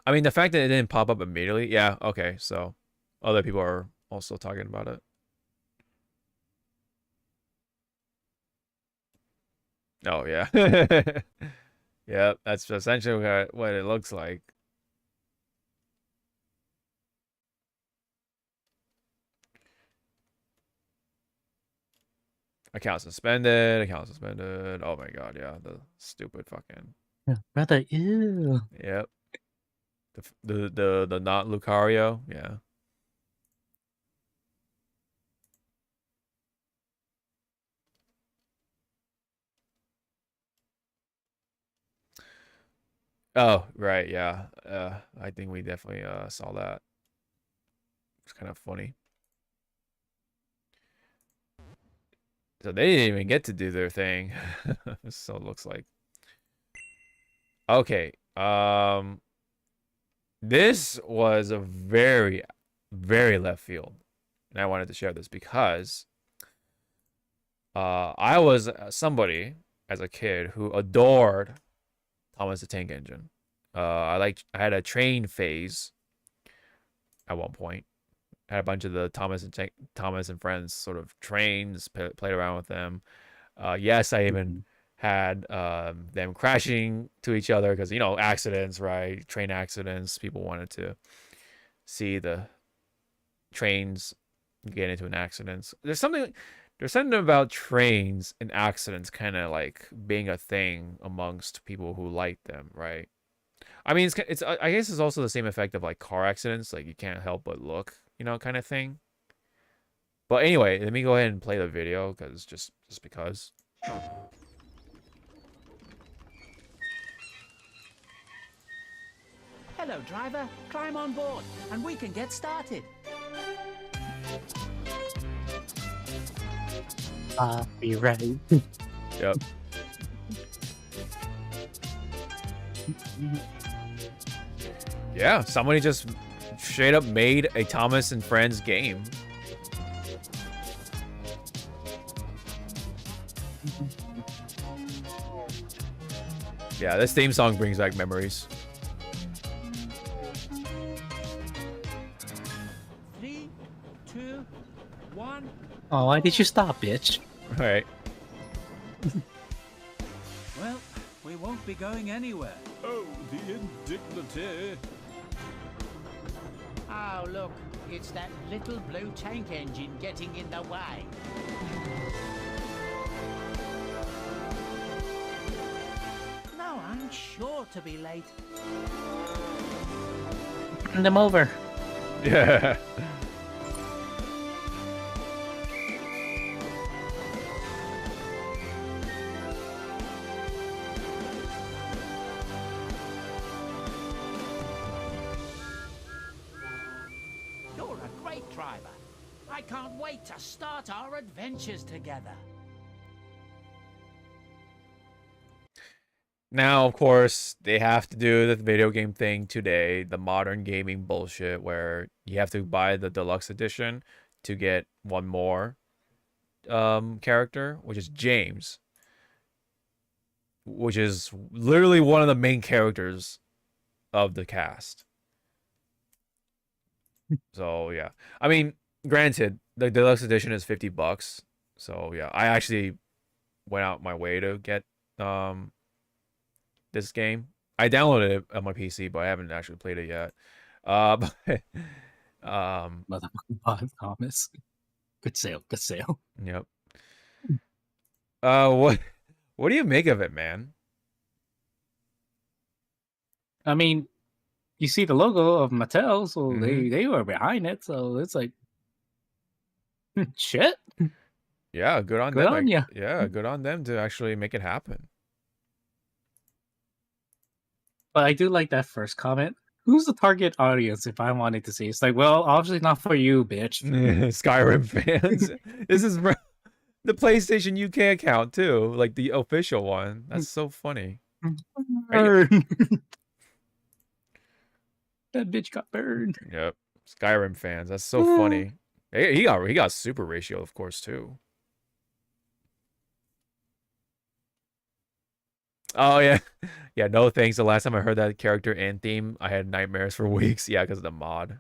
I mean, the fact that it didn't pop up immediately, yeah, okay, so other people are also talking about it. Oh, yeah. Yeah, that's essentially what it looks like. Account suspended. Account suspended. Oh my god, yeah, the stupid fucking. Brother, ew. Yep. The not Lucario. Yeah. Oh right, yeah. I think we definitely saw that. It's kind of funny. So they didn't even get to do their thing. So it looks like. Okay. This was a very, very left field. And I wanted to share this because I was somebody as a kid who adored Thomas the Tank Engine. I had a train phase at one point. I had a bunch of the Thomas and Friends sort of trains, played around with them. Yes, I even had them crashing to each other because, you know, accidents, right? Train accidents. People wanted to see the trains get into an accident. There's something about trains and accidents kind of like being a thing amongst people who like them, right? I mean, it's I guess it's also the same effect of like car accidents, like you can't help but look, you know, kind of thing. But anyway, let me go ahead and play the video because just because. Hello, driver. Climb on board, and we can get started. Be ready. Yep. Yeah, somebody just straight up made a Thomas and Friends game. Yeah, this theme song brings back memories. 3, 2, 1. Oh, why did you stop, bitch? All right. Well, we won't be going anywhere. Oh, the indignity. Oh, look. It's that little blue tank engine getting in the way. No, I'm sure to be late. Turn them over. Yeah. You're a great driver. I can't wait to start our adventures together. Now, of course, they have to do the video game thing today, the modern gaming bullshit where you have to buy the deluxe edition to get one more character, which is James, which is literally one of the main characters of the cast. So, yeah. I mean, granted, the deluxe edition is $50. So, yeah, I actually went out my way to get this game. I downloaded it on my PC, but I haven't actually played it yet. But Motherfucking Bob Thomas. Good sale. Good sale. yep. What do you make of it, man? I mean, you see the logo of Mattel, so they were behind it. So it's like, shit. Yeah, good on Good them. on ya. Yeah, good on them to actually make it happen. But I do like that first comment. Who's the target audience if I wanted to see? It's like, well, obviously not for you, bitch. Skyrim fans. This is the PlayStation UK account too, like the official one. That's so funny. Burn. That bitch got burned. Yep, Skyrim fans. That's so funny. He got super ratio, of course, too. Oh yeah, yeah. No thanks. The last time I heard that character and theme, I had nightmares for weeks. Yeah, because of the mod.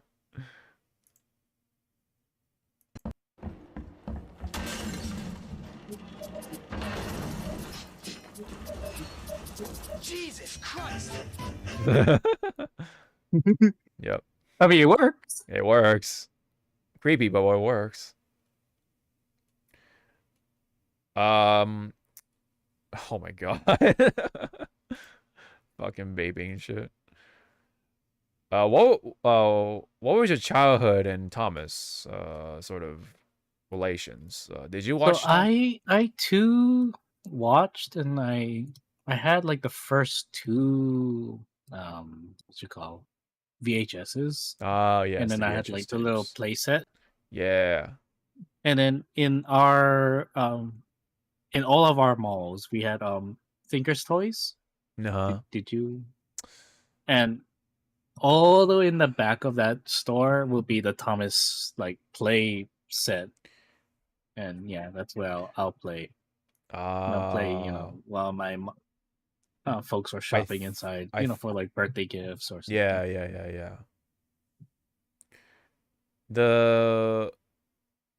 Jesus Christ! Yep. I mean, it works. It works. Creepy, but it works. Oh my god. Fucking vaping and shit. What was your childhood and Thomas sort of relations? Did you So watch Tom? I too watched, and I had like the first two what you call VHSs, Oh and yes, the then I had VHS like the little tapes. playset, Yeah. and then in all of our malls we had Thinkers Toys. Uh-huh. Did you? And all the way in the back of that store will be the Thomas like play set, and yeah, that's where I'll play. And I'll play, Ah. while my folks are I th shopping inside, I th for like birthday gifts or yeah, something. yeah. The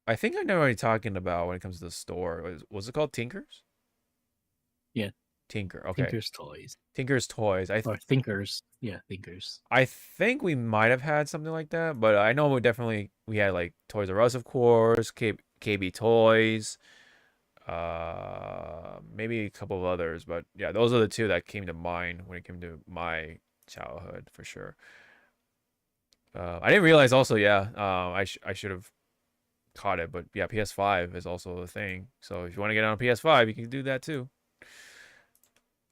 I think I know what you're talking about when it comes to the store. Was it called Tinker's? Yeah, Tinker. Okay. Thinkers Toys Tinker's Toys. or Thinkers. Yeah, Thinkers. I think we might have had something like that, but I know we had like Toys R Us, of course, KB Toys, maybe a couple of others, but yeah, those are the two that came to mind when it came to my childhood for sure. I didn't realize also, yeah, I should have caught it, but yeah, PS5 is also a thing. So if you want to get on PS5, you can do that too.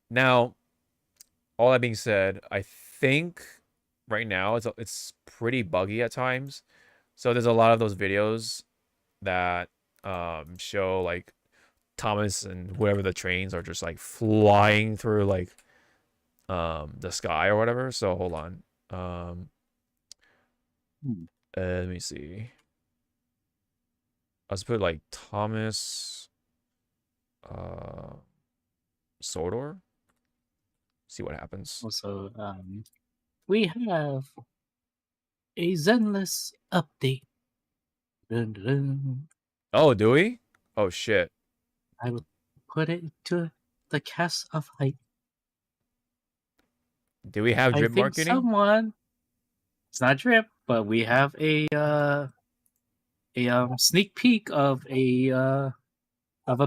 Now, all that being said, I think right now it's pretty buggy at times. So there's a lot of those videos that show like Thomas and whoever the trains are just like flying through like the sky or whatever. So hold on. Hmm. Let me see. Let's put like Thomas Sodor. See what happens. Also, we have a Zenless update. Dun, dun, dun. Oh, do we? Oh shit. I will put it to the cast of hype. Do we have I drip think marketing? someone. It's not drip, but we have a sneak peek of a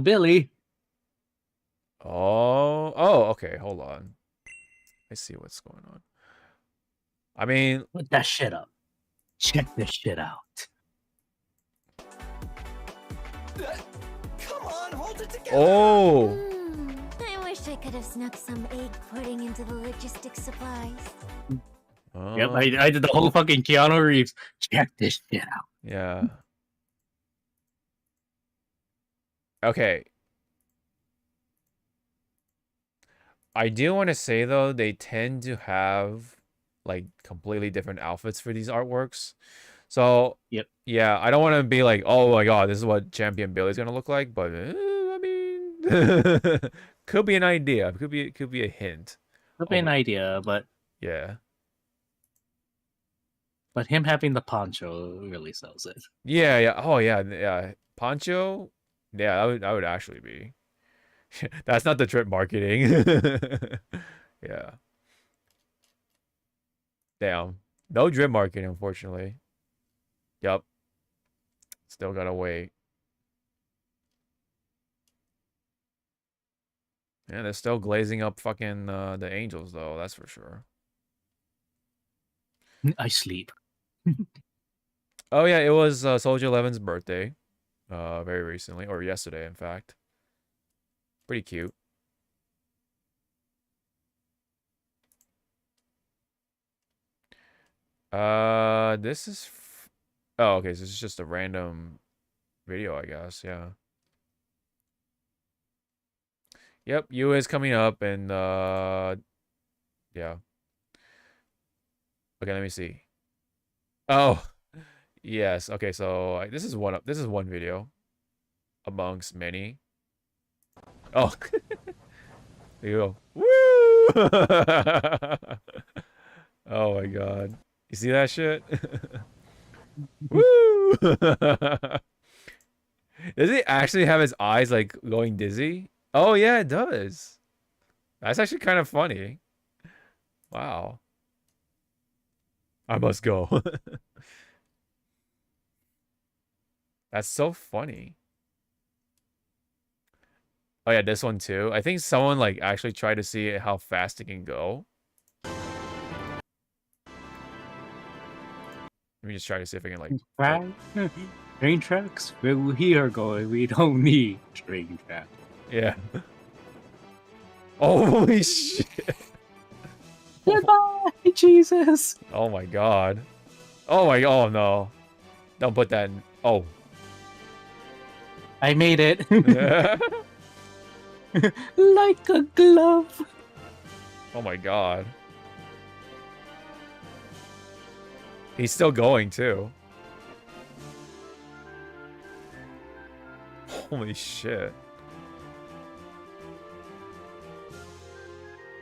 Billy. Oh, okay. Hold on. I see what's going on. I mean, Put that shit up. Check this shit out. Come on, hold it together. oh, I wish I could have snuck some egg pudding into the logistics supplies. Yep, I did the whole fucking Keanu Reeves. Check this shit out. yeah. Okay. I do want to say though, they tend to have like completely different outfits for these artworks. So Yep. yeah, I don't want to be like, oh my god, this is what Champion Billy's gonna look like, but I mean, could be an idea. Could be a hint. Could be an idea, but Yeah. him having the poncho really sells it. Yeah. Oh yeah. Poncho. Yeah, that would actually be. That's not the trip marketing. Yeah. Damn. No drip marketing, unfortunately. Yup. Still gotta wait. Yeah, they're still glazing up fucking the angels though, that's for sure. I sleep. Oh yeah, it was Soldier 11's birthday. Very recently, or yesterday, in fact. Pretty cute. This is. Oh, okay. So this is just a random video, I guess. Yeah. Yep, U is coming up, and yeah. Okay, let me see. Oh, yes. Okay, so this is one. This is one video amongst many. Oh, there you go. Woo! Oh my god. You see that shit? Woo! Does he actually have his eyes like going dizzy? Oh yeah, it does. That's actually kind of funny. Wow. I must go. That's so funny. Oh yeah, this one too. I think someone like actually tried to see how fast it can go. Let me just try to see if I can like. Right? Train tracks? Where we are going, we don't need train tracks. Yeah. Holy shit. Goodbye, Jesus. Oh my god. Oh my. Oh no. Don't put that in. Oh. I made it. Like a glove. Oh my god. He's still going too. Holy shit.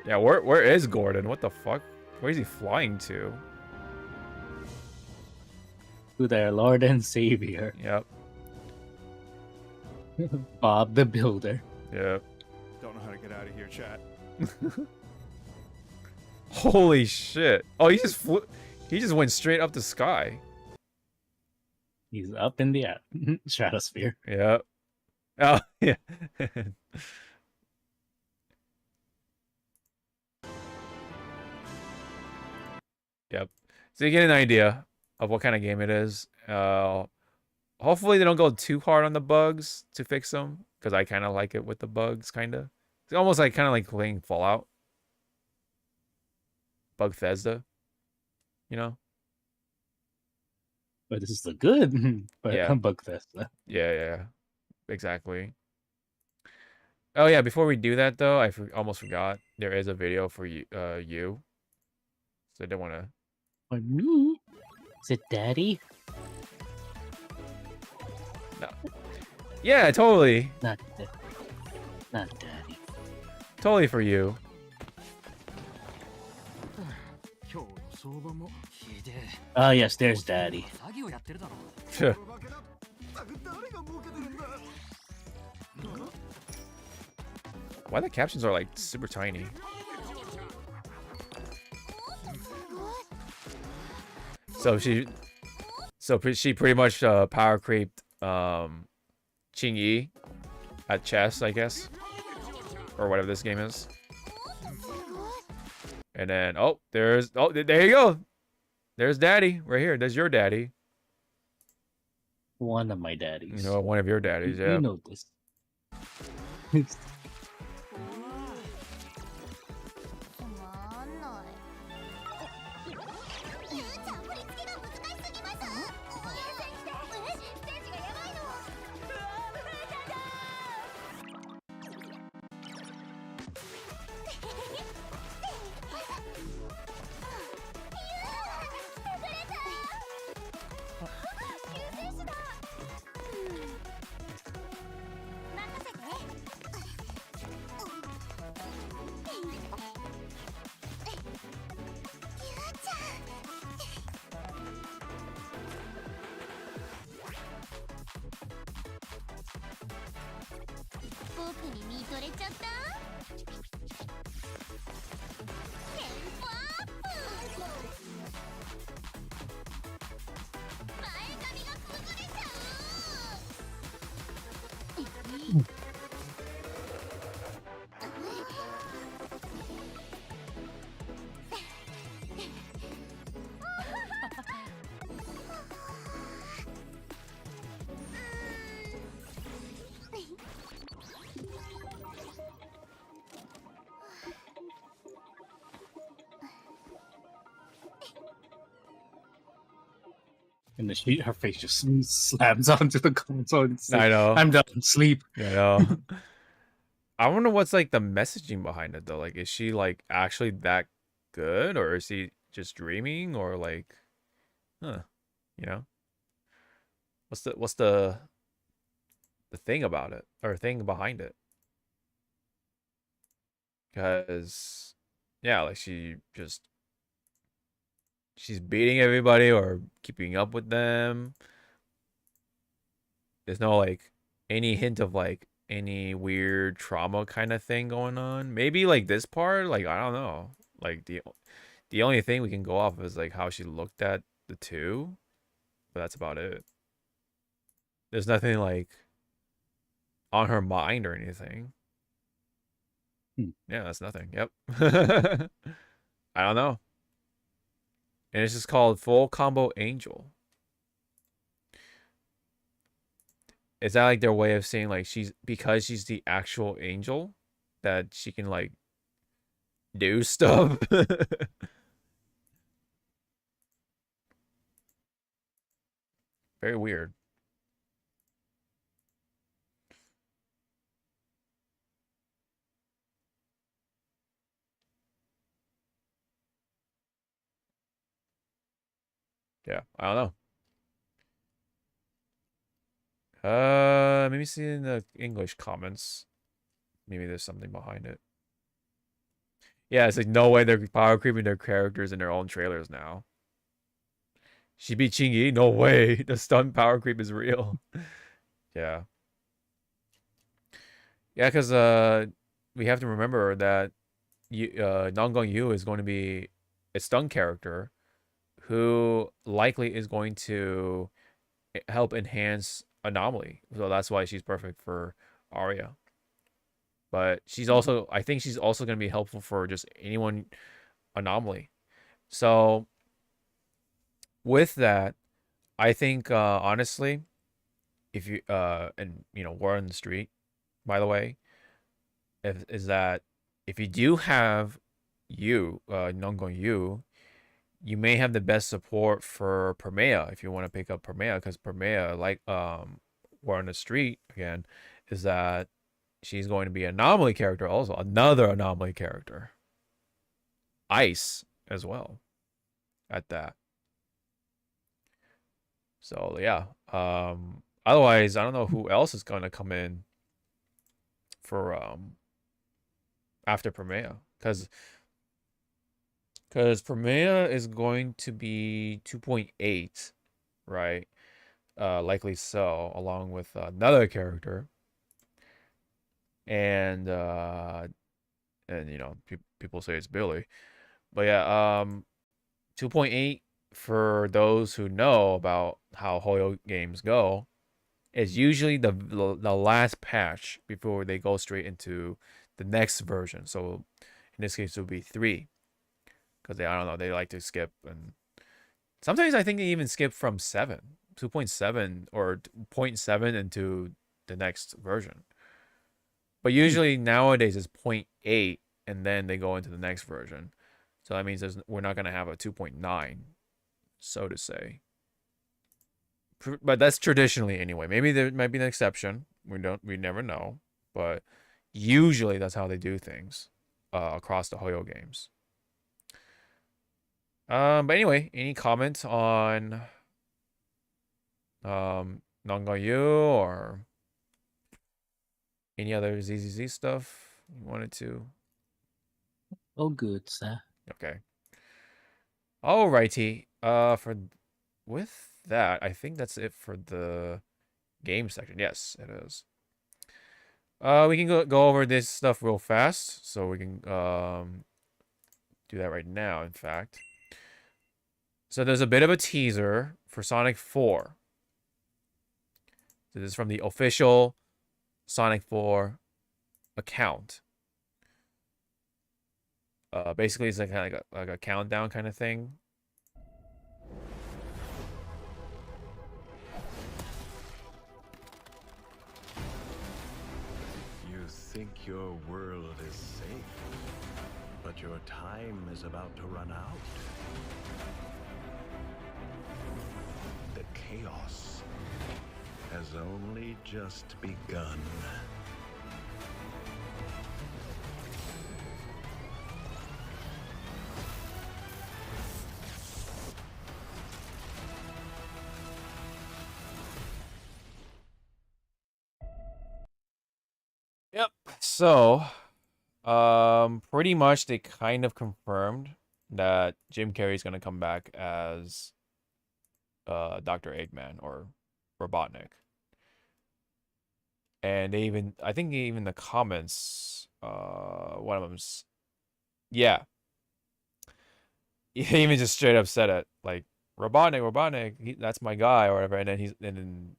Yeah, where is Gordon? What the fuck? Where is he flying to? To their Lord and Savior, Yep. Bob the Builder. Yep. Don't know how to get out of here, chat. Holy shit. Oh, he just flew. He just went straight up the sky. He's up in the stratosphere. Yep. Oh, yeah. Yep. So you get an idea of what kind of game it is. Hopefully they don't go too hard on the bugs to fix them, because I kind of like it with the bugs, kind of. It's almost like kind of like playing Fallout. Bugthesda. You know? But this is the good but Yeah. Bugthesda. Yeah. Exactly. Oh yeah, before we do that though, I almost forgot. There is a video for you. So I don't want to. For me? Is it Daddy? No. Yeah, totally. Not Daddy. Totally for you. Oh yes, there's Daddy. Why the captions are like super tiny? So she pretty much power creeped Ching Yi at chess, I guess, or whatever this game is. And then there you go. There's Daddy right here. There's your daddy. One of my daddies. You know, one of your daddies. Yeah. You know this. And then her face just slams onto the console. And I know. I'm done. Sleep. I know. I wonder what's like the messaging behind it though. Like, is she like actually that good, or is he just dreaming, or like, you know, what's the thing about it, or thing behind it? Because yeah, like she's beating everybody or keeping up with them. There's no like any hint of like any weird trauma kind of thing going on. Maybe like this part, like I don't know. Like the only thing we can go off of is like how she looked at the two, but that's about it. There's nothing like on her mind or anything. Yeah, that's nothing. Yep. I don't know. And it's just called Full Combo Angel. Is that like their way of saying like because she's the actual angel that she can like do stuff? Very weird. Yeah, I don't know. Maybe see in the English comments. Maybe there's something behind it. Yeah, it's like no way they're power creeping their characters in their own trailers now. She beat Chingy? No way. The stun power creep is real. Yeah. Yeah, because we have to remember that Nongong Yu is going to be a stun character who likely is going to help enhance Anomaly. So that's why she's perfect for Arya. But she's also, I think she's also going to be helpful for just anyone Anomaly. So with that, I think honestly, if you and you know, War on the Street, by the way, is that if you do have Nongong Yu, you may have the best support for Permea if you want to pick up Permea, because Permea, like War on the Street again, is that she's going to be an Anomaly character also, another Anomaly character. Ice as well at that. So yeah. Otherwise, I don't know who else is going to come in for after Permea, because Permea is going to be 2.8, right? Likely so, along with another character, and you know, people say it's Billy, but yeah, 2.8 for those who know about how Hoyo games go is usually the last patch before they go straight into the next version. So in this case, it would be 3. Because I don't know, they like to skip, and sometimes I think they even skip from 2.7 or 0.7 into the next version. But usually nowadays it's 0.8 and then they go into the next version. So that means we're not going to have a 2.9, so to say. But that's traditionally anyway. Maybe there might be an exception. We never know. But usually that's how they do things across the Hoyo games. But anyway, any comments on Nongong Yu or any other ZZZ stuff you wanted to? Oh, good, sir. Okay. Alrighty. With that, I think that's it for the game section. Yes, it is. We can go over this stuff real fast, so we can do that right now. In fact. So there's a bit of a teaser for Sonic 4. So this is from the official Sonic 4 account. Basically, it's like kind of like a countdown kind of thing. You think your world is safe, but your time is about to run out. The chaos has only just begun. Yep. So, pretty much they kind of confirmed that Jim Carrey's gonna come back as Dr. Eggman or Robotnik. And they even, I think even the comments, one of them's, yeah. He even just straight up said it, like, Robotnik, that's my guy, or whatever. And then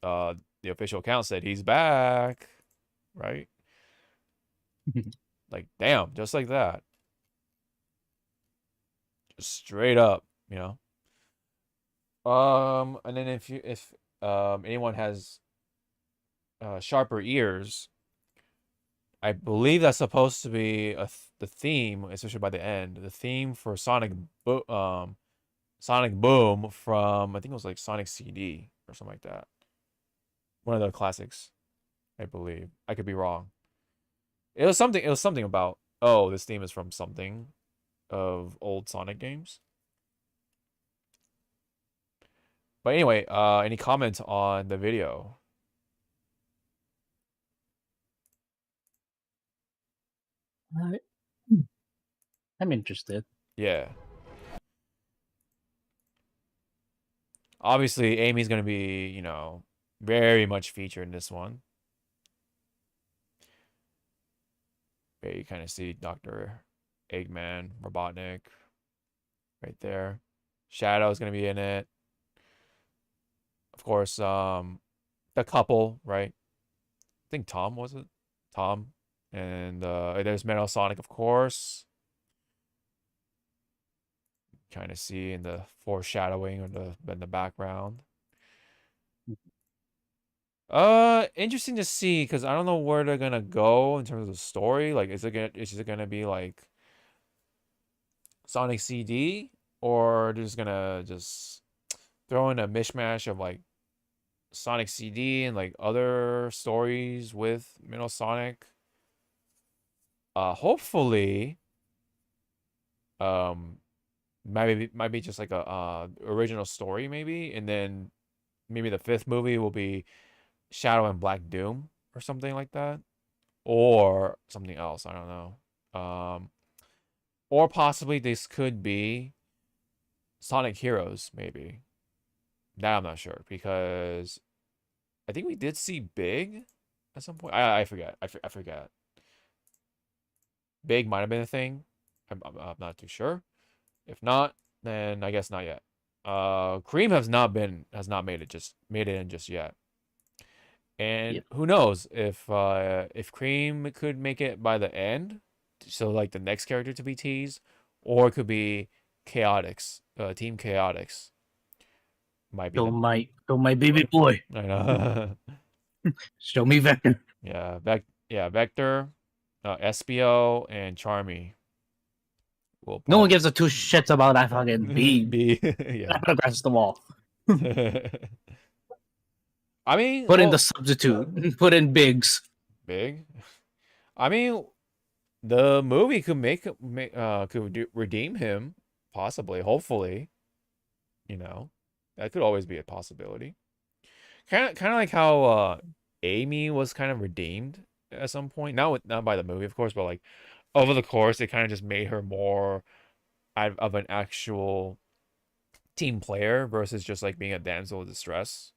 the official account said he's back, right? Like, damn, just like that. Just straight up, you know. And then if anyone has sharper ears, I believe that's supposed to be the theme, especially by the end. The theme for Sonic Boom from, I think it was like Sonic CD or something like that. One of the classics, I believe. I could be wrong. It was something about, oh, this theme is from something of old Sonic games. But anyway, any comments on the video? I'm interested. Yeah. Obviously, Amy's gonna be, you know, very much featured in this one. Okay, you kind of see Dr. Eggman, Robotnik, right there. Shadow's gonna be in it. Of course, the couple, right? I think Tom, was it? Tom. And there's Metal Sonic, of course. Kind of see in the foreshadowing or in the background. Interesting to see, because I don't know where they're gonna go in terms of the story. Like, is it gonna be like Sonic CD, or they're just gonna throw in a mishmash of like Sonic CD and like other stories with Metal Sonic? Hopefully, might be just like a original story maybe, and then maybe the fifth movie will be Shadow and Black Doom or something like that, or something else. I don't know. Or possibly this could be Sonic Heroes, maybe. That I'm not sure, because I think we did see Big at some point. I forget. I forget. Big might have been a thing. I'm not too sure. If not, then I guess not yet. Cream has not made it in just yet. And Yep. who knows if Cream could make it by the end, so like the next character to be teased, or it could be Chaotix, Team Chaotix. Might be Show my baby boy. I know. Show me Vector. Yeah, Vector, Espio, and Charmy. No one gives a two shits about that fucking B. B. Yeah. Across the wall. I mean, Put in the substitute. Put in Biggs. Big. I mean, the movie could redeem him, possibly, hopefully. You know, that could always be a possibility. Kind of like how Amy was kind of redeemed at some point. Not by the movie, of course, but like over the course, it kind of just made her more of an actual team player versus just like being a damsel of distress,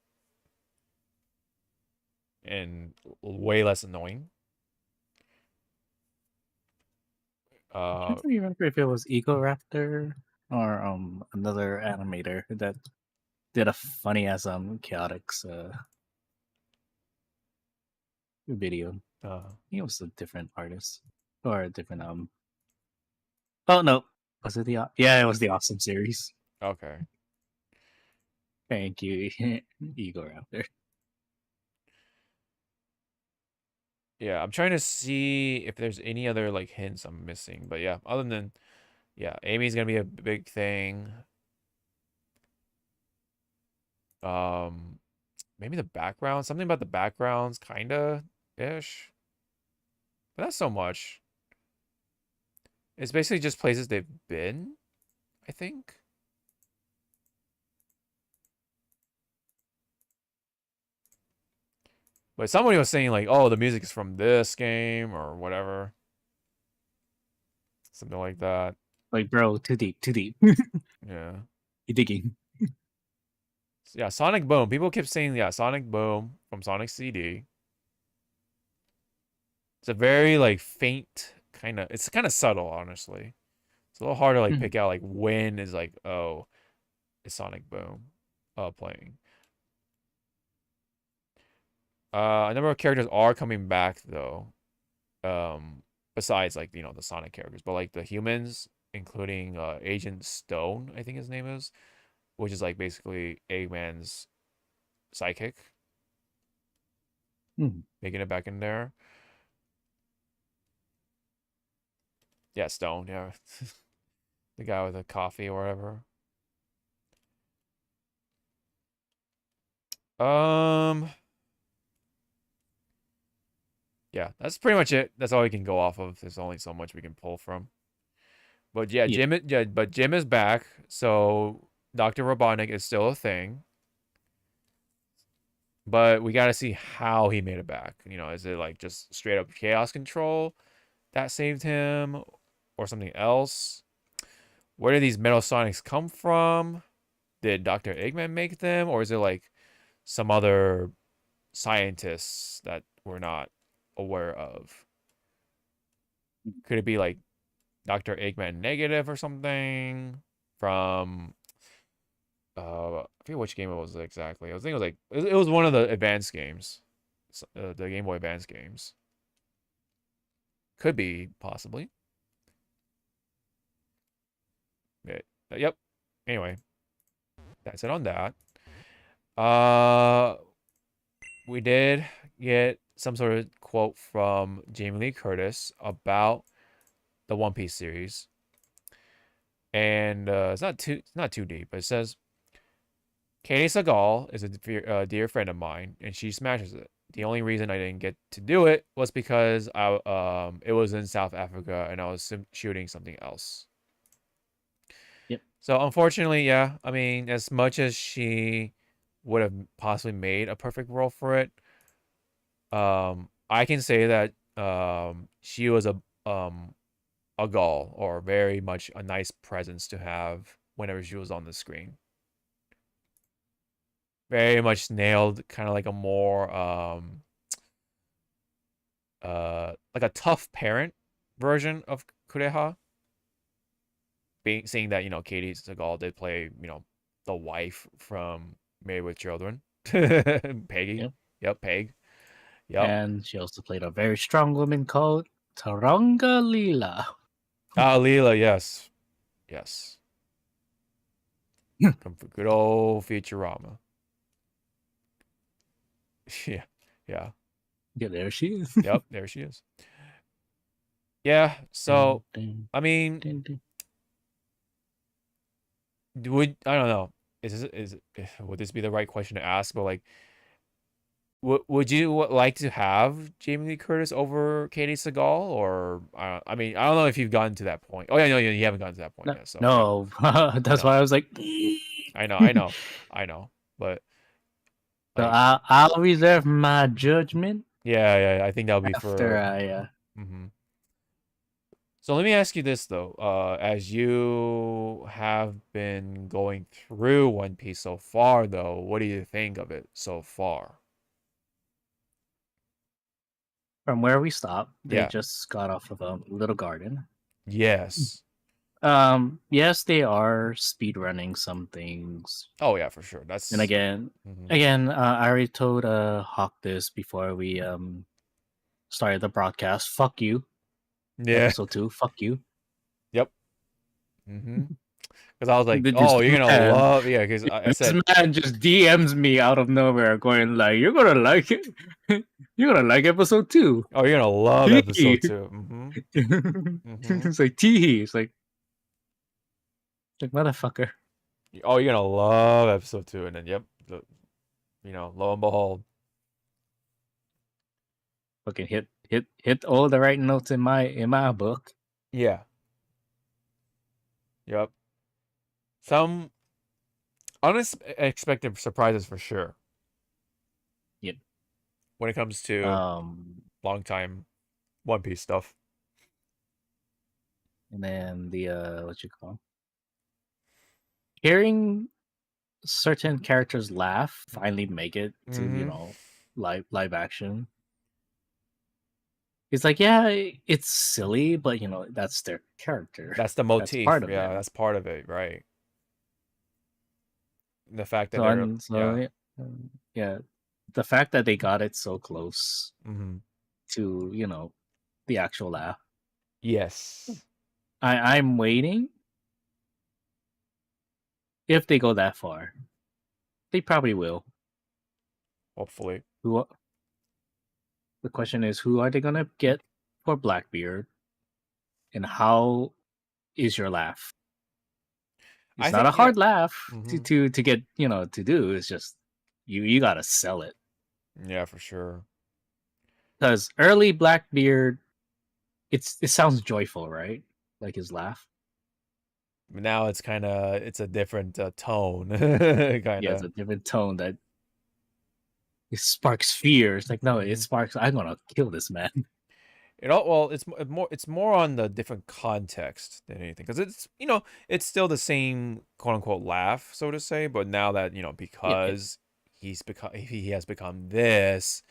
and way less annoying. I can't remember if it was Ego Raptor or another animator that did a funny as Chaotix video. I think it was a different artist or a different Oh no, was it the yeah? It was the Awesome series. Okay. Thank you, Ego Raptor. Yeah, I'm trying to see if there's any other like hints I'm missing, but yeah, other than Amy's gonna be a big thing. Maybe the background, something about the backgrounds, kinda ish, but not so much. It's basically just places they've been, I think. But somebody was saying like, oh, the music is from this game or whatever. Something like that. Like, bro, too deep, too deep. Yeah. You digging? So, yeah, Sonic Boom. People keep saying, yeah, Sonic Boom from Sonic CD. It's a very like faint kind of. It's kind of subtle, honestly. It's a little hard to like pick out like when is like, oh, it's Sonic Boom playing. A number of characters are coming back though. besides like the Sonic characters, but like the humans, including Agent Stone, I think his name is, which is like basically Eggman's sidekick, making it back in there. Yeah, Stone. Yeah, the guy with the coffee or whatever. Yeah, that's pretty much it. That's all we can go off of. There's only so much we can pull from. But yeah, Jim is back. So Dr. Robotnik is still a thing. But we got to see how he made it back. Is it like just straight up chaos control that saved him or something else? Where did these Metal Sonics come from? Did Dr. Eggman make them, or is it like some other scientists that we're not aware of? Could it be like Dr. Eggman negative or something from I forget which game it was exactly. I think it was like it was one of the advanced games, the Game Boy Advance games. Could be possibly. Yep. Anyway, that's it on that. We did get some sort of quote from Jamie Lee Curtis about the One Piece series, and it's not too deep. But it says, "Katie Sagal is a dear friend of mine, and she smashes it. The only reason I didn't get to do it was because it was in South Africa and I was shooting something else." Yep. So unfortunately, yeah. I mean, as much as she would have possibly made a perfect role for it, I can say that she was a Gaul, or very much a nice presence to have whenever she was on the screen. Very much nailed kind of like a more like a tough parent version of Kureha. Seeing that Katie Sagal did play the wife from Married with Children, Peggy. Yep, Peg. Yep. And she also played a very strong woman called Taranga Leela. Ah, Leela, yes. Yes. From good old Futurama. Yeah. Yeah, there she is. Yep, there she is. Yeah, so I mean, I don't know. Would this be the right question to ask? But like, would you like to have Jamie Lee Curtis over Katie Sagal, or I mean, I don't know if you've gotten to that point. Oh yeah, no, you haven't gotten to that point yet. So no, that's why I was like, I know, but so I'll reserve my judgment. Yeah, I think that'll be after I. So let me ask you this though, as you have been going through One Piece so far, though, what do you think of it so far? From where we stopped, they just got off of a little garden. Yes. Yes, they are speed running some things. Oh yeah, for sure. And again, I already told Hawk this before we started the broadcast. Fuck you. Yeah. Episode 2. Fuck you. Yep. Because I was like, oh, you're gonna love, because I said, this man just DMs me out of nowhere, going like, "You're gonna like it. You're gonna like episode 2. Oh, you're gonna love episode 2." It's like teehee. It's like motherfucker. Oh, you're gonna love episode 2, and then lo and behold, fucking hit all the right notes in my book. Yeah. Yep. Some unexpected surprises for sure. Yep. When it comes to long time One Piece stuff. And then the what you call? Hearing certain characters laugh finally make it to live action. It's like, yeah, it's silly, but that's their character. That's the motif. That's part of it, right? The fact that the fact that they got it so close to the actual laugh. Yes. I'm waiting. If they go that far, they probably will. Hopefully. Who? The question is, who are they gonna get for Blackbeard, and how is your laugh? I It's not a think, yeah. hard laugh Mhm. to get to do. It's just you gotta sell it. Yeah, for sure. Because early Blackbeard, it sounds joyful, right? Like his laugh. Now it's a different tone, kind Yeah, it's of. a different tone that it sparks fear. It's like no, it Mhm. sparks. I'm gonna kill this man. Well, it's more on the different context than anything, because it's still the same quote unquote laugh, so to say, but now that Yeah, because he has become this,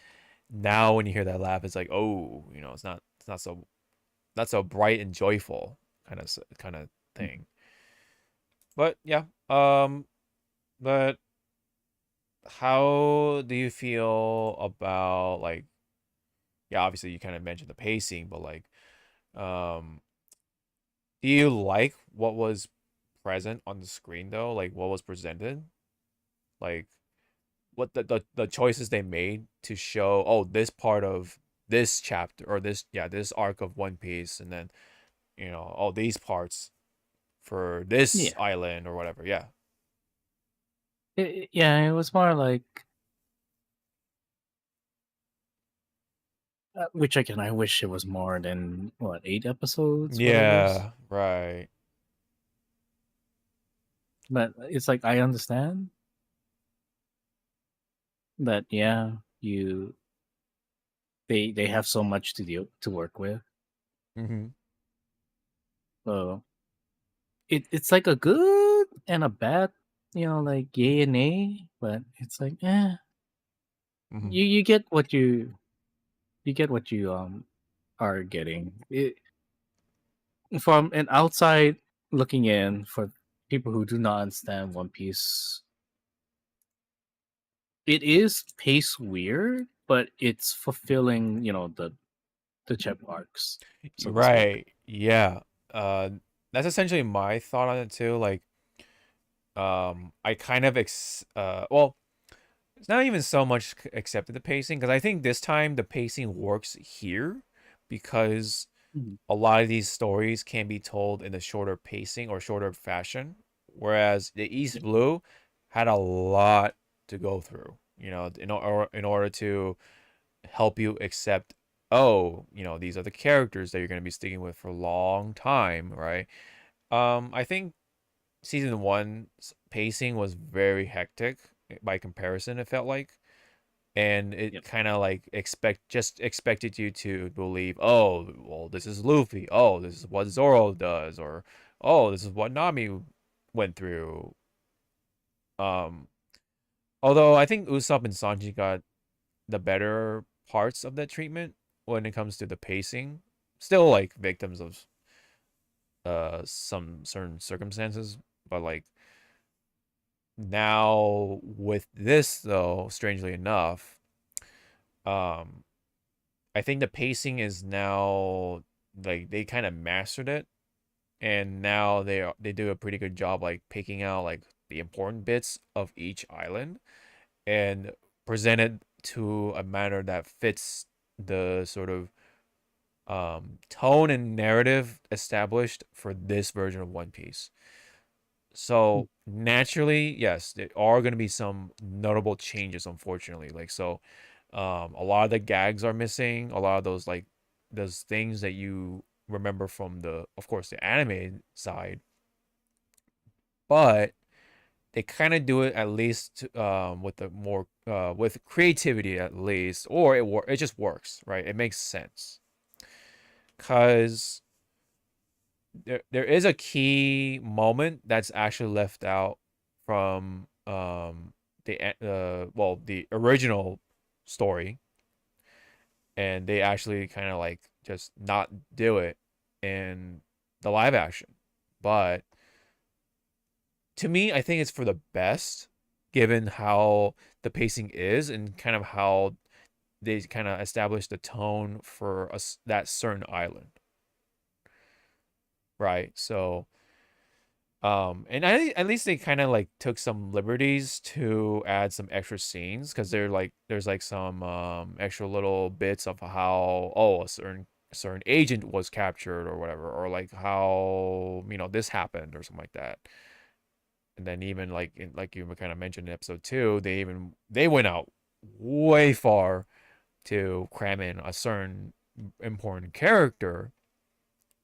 now when you hear that laugh, it's like, oh, it's not so bright and joyful kind of thing. But yeah, but how do you feel about, like, yeah, obviously you kind of mentioned the pacing, but like, um, do you like what was present on the screen though? Like what was presented? Like what the choices they made to show, oh, this part of this chapter, or this arc of One Piece, and then oh, these parts for this yeah, island or whatever. Yeah. yeah. It was more like which again, I wish it was more than what 8 episodes, what it was. Yeah, right. But it's like I understand that. Yeah, they have so much to work with. Mhm. So it's like a good and a bad, like yay and nay. But it's like, Mhm. you get what you are getting. From an outside looking in, for people who do not understand One Piece, it is paced weird, but it's fulfilling, the check marks, so to speak. Right. Yeah. Uh, that's essentially my thought on it too. Like, I kind of well, it's not even so much accepted the pacing, because I think this time the pacing works here because Mhm. a lot of these stories can be told in a shorter pacing or shorter fashion, whereas the East Yeah. Blue had a lot to go through, in order to help you accept, oh, these are the characters that you're going to be sticking with for a long time, right? I think season one's pacing was very hectic by comparison, it felt like. And it Yep. kind of like expected you to believe, oh, well, this is Luffy. Oh, this is what Zoro does, or oh, this is what Nami went through. Um, Although I think Usopp and Sanji got the better parts of that treatment when it comes to the pacing. Still like victims of some certain circumstances, but like now with this though, strangely enough, um I think the pacing is now, like, they kind of mastered it, and now they do a pretty good job like picking out like the important bits of each island and present it to a manner that fits the sort of tone and narrative established for this version of One Piece. So naturally, yes, there are going to be some notable changes, unfortunately. Like, so, a lot of the gags are missing. A lot of those things that you remember from of course, the anime side, but they kind of do it at least with the more with creativity at least, or it just works, right? It makes sense because there is a key moment that's actually left out from the original story, and they actually kind of like just not do it in the live action. But to me, I think it's for the best, given how the pacing is and kind of how they kind of establish the tone for that certain island. right? So, and at least they kind of like took some liberties to add some extra scenes because there's like some extra little bits of how a certain agent was captured or whatever, or like how this happened or something like that. And then even like you kind of mentioned in episode 2, they went out way far to cram in a certain important character,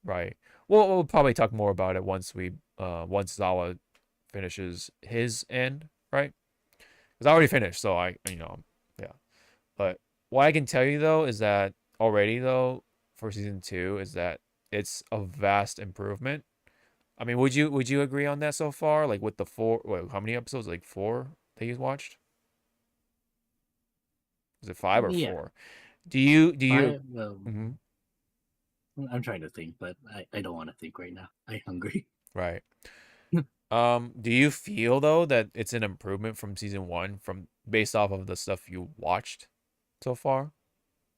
right? We'll probably talk more about it once once Zawa finishes his end, right? Because I already finished, so yeah. But what I can tell you though is that already though for season 2 is that it's a vast improvement. I mean, would you agree on that so far? Like with the how many episodes? Like 4 that you watched? Is it 5 or Yeah. 4? Do you Mhm. I'm trying to think, but I don't want to think right now. I'm hungry. Right. Do you feel though that it's an improvement from season 1 from based off of the stuff you watched so far?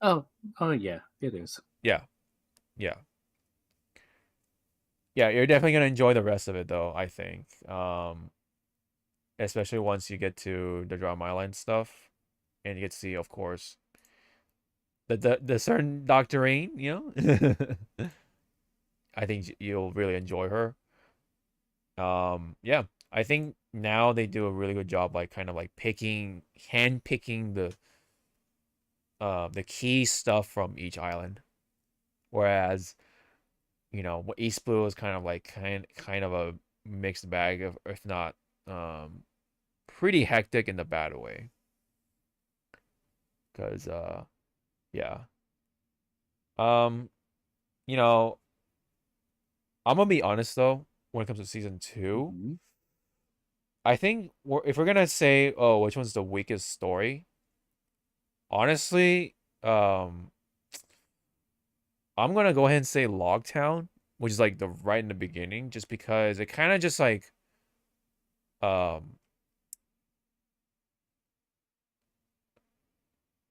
Oh yeah, it is. Yeah. Yeah. Yeah, you're definitely gonna enjoy the rest of it though, I think. Especially once you get to the Drama Island stuff and you get to see, of course, the certain Dr. Rain, I think you'll really enjoy her. Yeah, I think now they do a really good job, like kind of like hand picking the key stuff from each island. Whereas, East Blue is kind of like kind of a mixed bag of, if not, pretty hectic in the bad way. Cause yeah. Um, you know, I'm gonna be honest though, when it comes to season 2, Mhm. I think if we're gonna say, oh, which one's the weakest story, honestly, I'm gonna go ahead and say Logtown, which is like the right in the beginning, just because it kind of just like, um,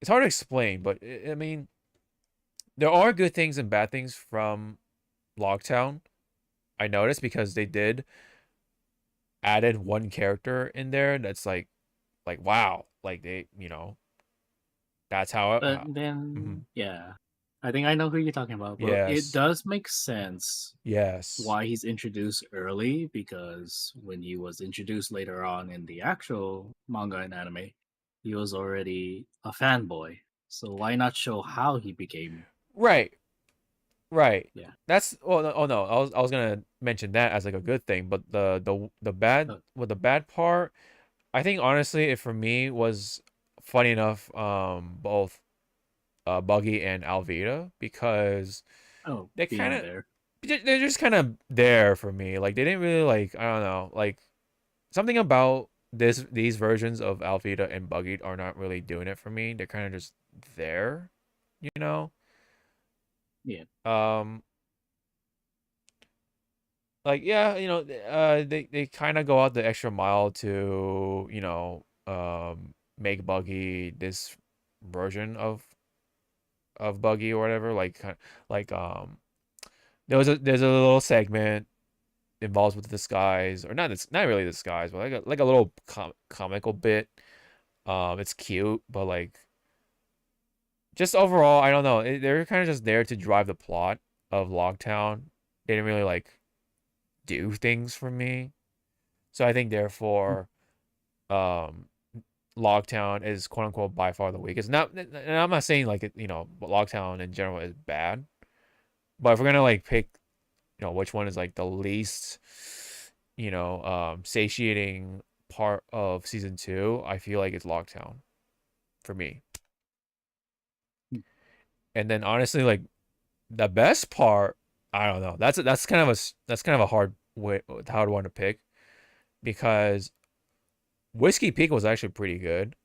it's hard to explain, but I mean, there are good things and bad things from Logtown. I noticed because they did added one character in there that's like wow, like they that's how it. But then, yeah, I think I know who you're talking about. But it Yes. does make sense Yes. why he's introduced early, because when he was introduced later on in the actual manga and anime, he was already a fanboy. So why not show how he became? Right. Right. Yeah. That's oh no, I was gonna mention that as like a good thing, but the bad the bad part, I think honestly, it for me was funny enough, both Buggy and Alvida, because Oh, they being kind of there. they're just kind of there for me. Like they didn't really like, I don't know, like something about these versions of Alvida and Buggy are not really doing it for me. They're kind of just there, you know. Yeah. Like yeah, they kind of go out the extra mile to make Buggy this version of Buggy or whatever. Like there's a little segment involved with disguise, or not really disguise, but like a little comical bit. It's cute, but like just overall, I don't know. They're kind of just there to drive the plot of Logtown. They didn't really like do things for me. So I think therefore, Logtown is quote unquote by far the weakest. Not, and I'm not saying like Logtown in general is bad, but if we're gonna like pick, which one is like the least, satiating part of season 2, I feel like it's Logtown, for me. And then honestly, like the best part, I don't know. That's kind of a hard one to pick, because Whiskey Peak was actually pretty good,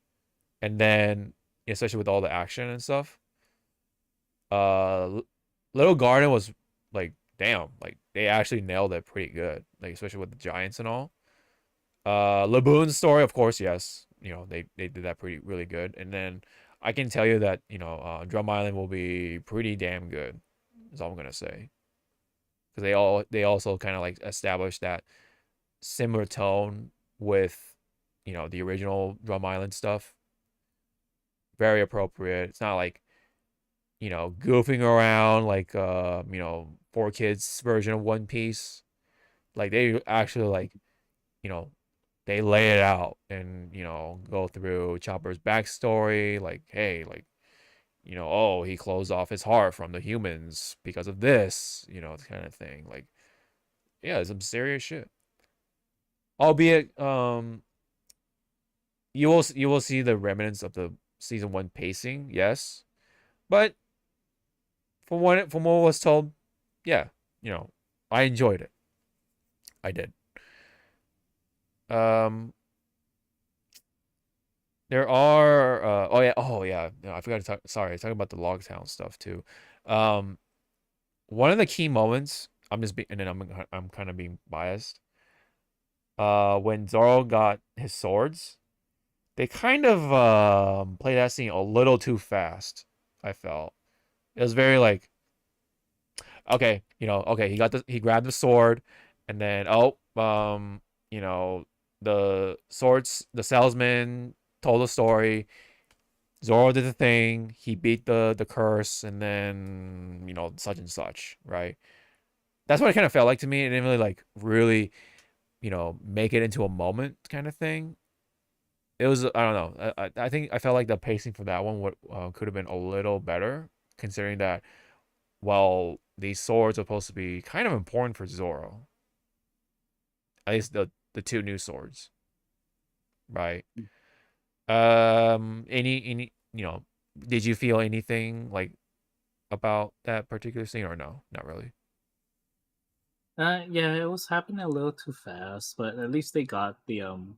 and then especially with all the action and stuff. Little Garden was like damn, like they actually nailed it pretty good, like especially with the giants and all. Laboon's story, of course, yes, they did that really good, and then I can tell you that Drum Island will be pretty damn good. Is all I'm gonna say. because they also kind of like established that similar tone with, you know, the original Drum Island stuff. Very appropriate. It's not like, you know, goofing around like you know, 4Kids version of One Piece. Like they actually like, you know, they lay it out and, you know, go through Chopper's backstory, like, hey, like, you know, oh, he closed off his heart from the humans because of this, you know, kind of thing. Like, yeah, some serious shit. Albeit, you will see the remnants of the season 1 pacing, yes, but from what was told, yeah, you know, I enjoyed it. I did. There are oh yeah, no, I forgot to talk. Sorry, I talking about the Logtown stuff too. One of the key moments, and then I'm kind of being biased. When Zoro got his swords, they kind of played that scene a little too fast. I felt it was very like, okay, you know, okay, he grabbed the sword, and then you know, the salesman told the story. Zoro did the thing. He beat the curse, and then, you know, such and such, right? That's what it kind of felt like to me. It didn't really like really, you know, make it into a moment kind of thing. It was, I don't know. I think I felt like the pacing for that one could have been a little better, considering that, well, these swords are supposed to be kind of important for Zoro. At least the two new swords, right? Any you know, did you feel anything like about that particular scene, or no? Not really. Yeah, it was happening a little too fast, but at least they got the you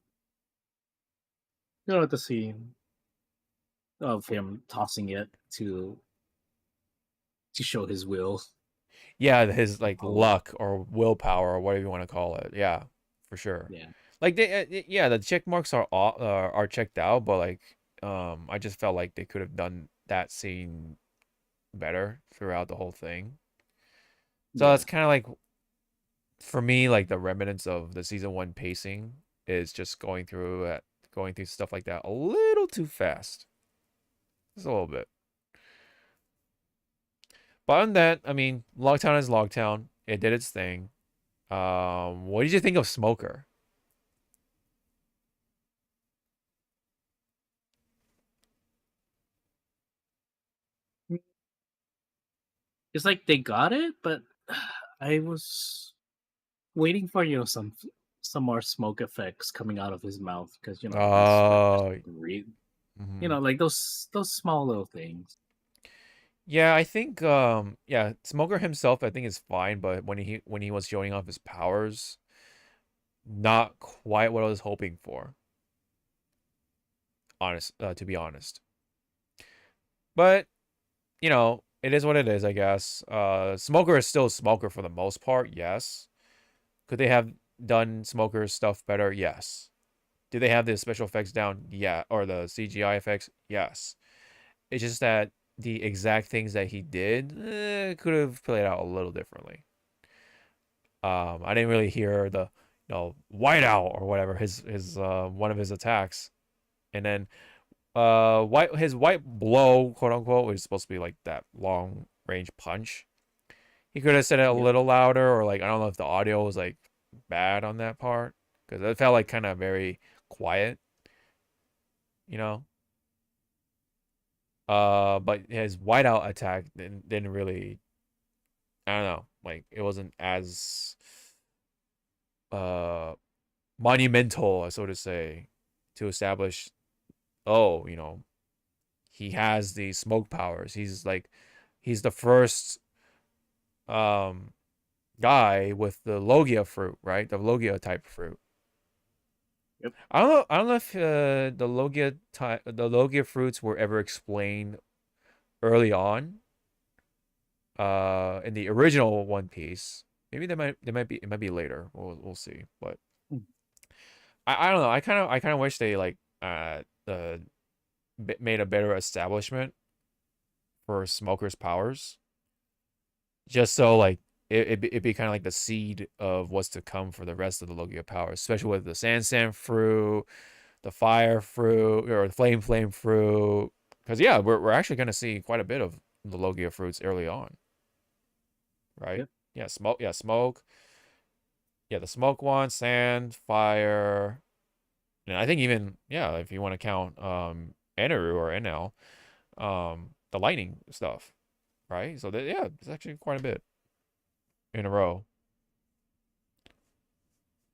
know, the scene of him tossing it to show his will. Yeah, his like Oh, luck or willpower or whatever you want to call it. Yeah, for sure. yeah. Like yeah, the check marks are checked out, but like I just felt like they could have done that scene better throughout the whole thing. So Yeah. it's kind of like, for me, like the remnants of the season 1 pacing is just going through stuff like that a little too fast. Just a little bit. But on that, I mean, Logtown is Logtown. It did its thing. What did you think of Smoker? It's like they got it, but I was waiting for, you know, some more smoke effects coming out of his mouth, because, you know, his Oh, breathe. mhm. You know, like those small little things. Yeah, I think yeah, Smoker himself I think is fine, but when he was showing off his powers, not quite what I was hoping for. To be honest. But, you know, it is what it is, I guess. Smoker is still Smoker for the most part, yes. Could they have done Smoker's stuff better? Yes. Do they have the special effects down? Yeah. Or the CGI effects? Yes. It's just that the exact things that he did could have played out a little differently. I didn't really hear the, you know, whiteout or whatever, his one of his attacks. And then his white blow, quote unquote, was supposed to be like that long range punch. He could have said it a little louder, or like, I don't know if the audio was like bad on that part, because it felt like kind of very quiet, you know. But his whiteout attack didn't really, I don't know, like it wasn't as monumental, so to say, to establish, oh, you know, he has these smoke powers. He's the first guy with the Logia fruit, right? The Logia type fruit. Yep. I don't know if the Logia fruits were ever explained early on. In the original One Piece. Maybe it might be later. We'll see. But I don't know. I kind of wish they like made a better establishment for Smoker's powers. Just so like it'd be kind of like the seed of what's to come for the rest of the Logia powers, especially with the Sand fruit, the Fire fruit, or the Flame fruit. Because yeah, we're actually gonna see quite a bit of the Logia fruits early on, right? Yep. Yeah, smoke. Yeah, smoke. Yeah, the smoke one, sand, fire, and I think even if you want to count Eneru or NL, the lightning stuff, right? So it's actually quite a bit in a row.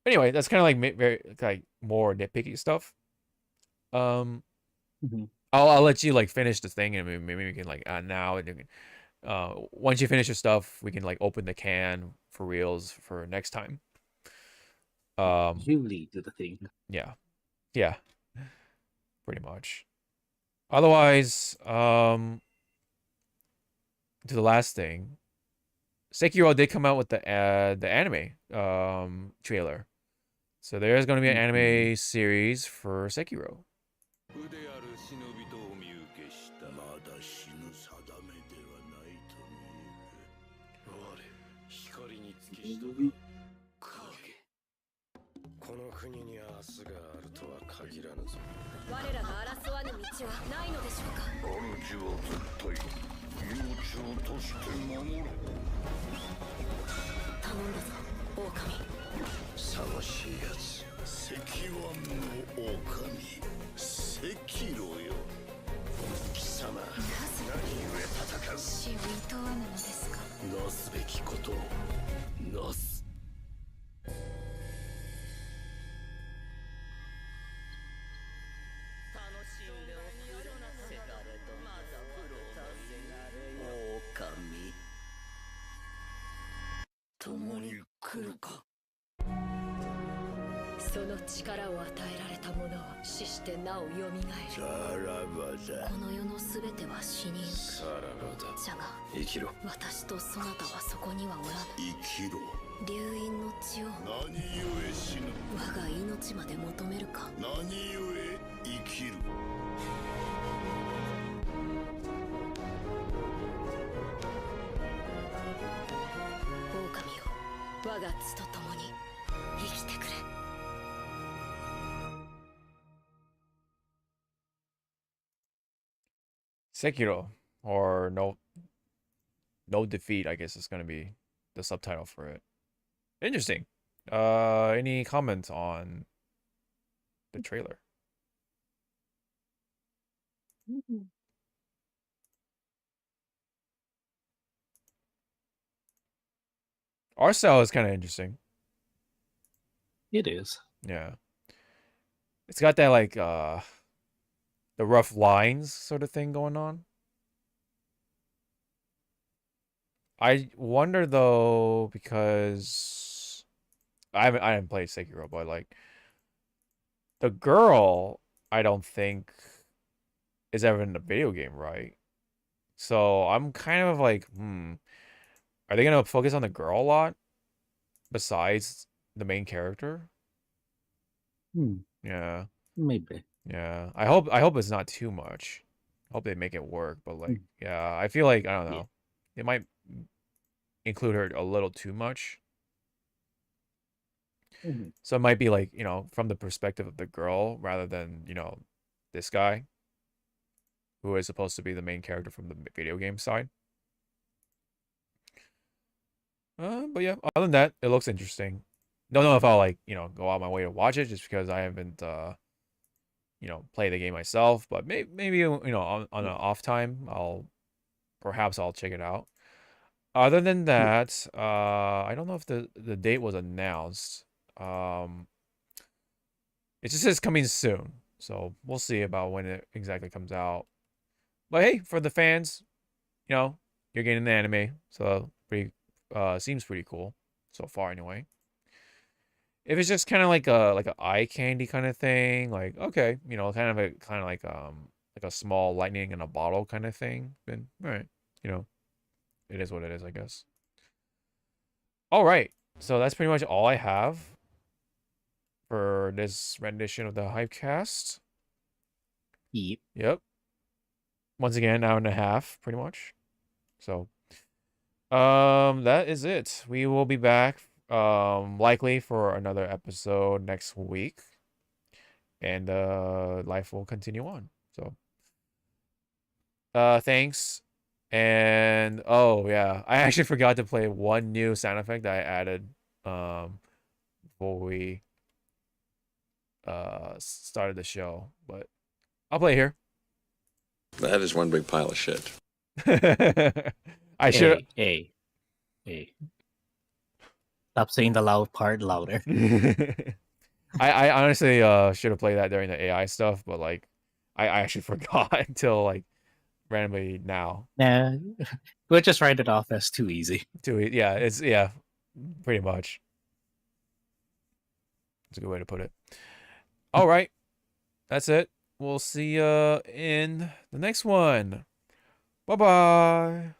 Anyway, that's kind of like very like more nitpicky stuff. Mhm. I'll let you like finish the thing, and maybe we can like now and you can, once you finish your stuff, we can like open the can for reals for next time. You lead to the thing. Yeah, pretty much. Otherwise, to the last thing, Sekiro did come out with the anime trailer. So there's going to be an anime series for Sekiro. Sekiro, or no defeat, I guess is going to be the subtitle for it. Interesting. Any comments on the trailer? Art style is kind of interesting. It is. Yeah. It's got that like the rough lines sort of thing going on. I wonder though, because I haven't played Sekiro, but like the girl I don't think is ever in the video game, right? So I'm kind of like, are they gonna focus on the girl a lot besides the main character? Yeah. Maybe. Yeah. I hope it's not too much. I hope they make it work, but like, yeah, I feel like I don't know. They might include her a little too much. So it might be like, from the perspective of the girl rather than, this guy who is supposed to be the main character from the video game side. But yeah, other than that, it looks interesting. Don't know if I'll like, go out my way to watch it just because I haven't play the game myself, but maybe on an off time perhaps I'll check it out. Other than that, I don't know if the date was announced. It just says coming soon, so we'll see about when it exactly comes out. But hey, for the fans, you're getting the anime, so seems pretty cool so far anyway. If it's just kind of like a eye candy kind of thing, like okay, kind of like a small lightning in a bottle kind of thing, then all right, it is what it is, I guess. All right, so that's pretty much all I have for this rendition of the Hypecast. Yep. Once again, hour and a half, pretty much. So, That is it. We will be back likely for another episode next week. And life will continue on. So thanks. And oh yeah, I actually forgot to play one new sound effect that I added before we started the show, but I'll play here. That is one big pile of shit. I should. Hey. Stop saying the loud part louder. I honestly should have played that during the AI stuff, but like I actually forgot until like randomly now. Nah, we'll just write it off as too easy. Yeah, pretty much. That's a good way to put it. All right, that's it. We'll see you in the next one. Bye-bye.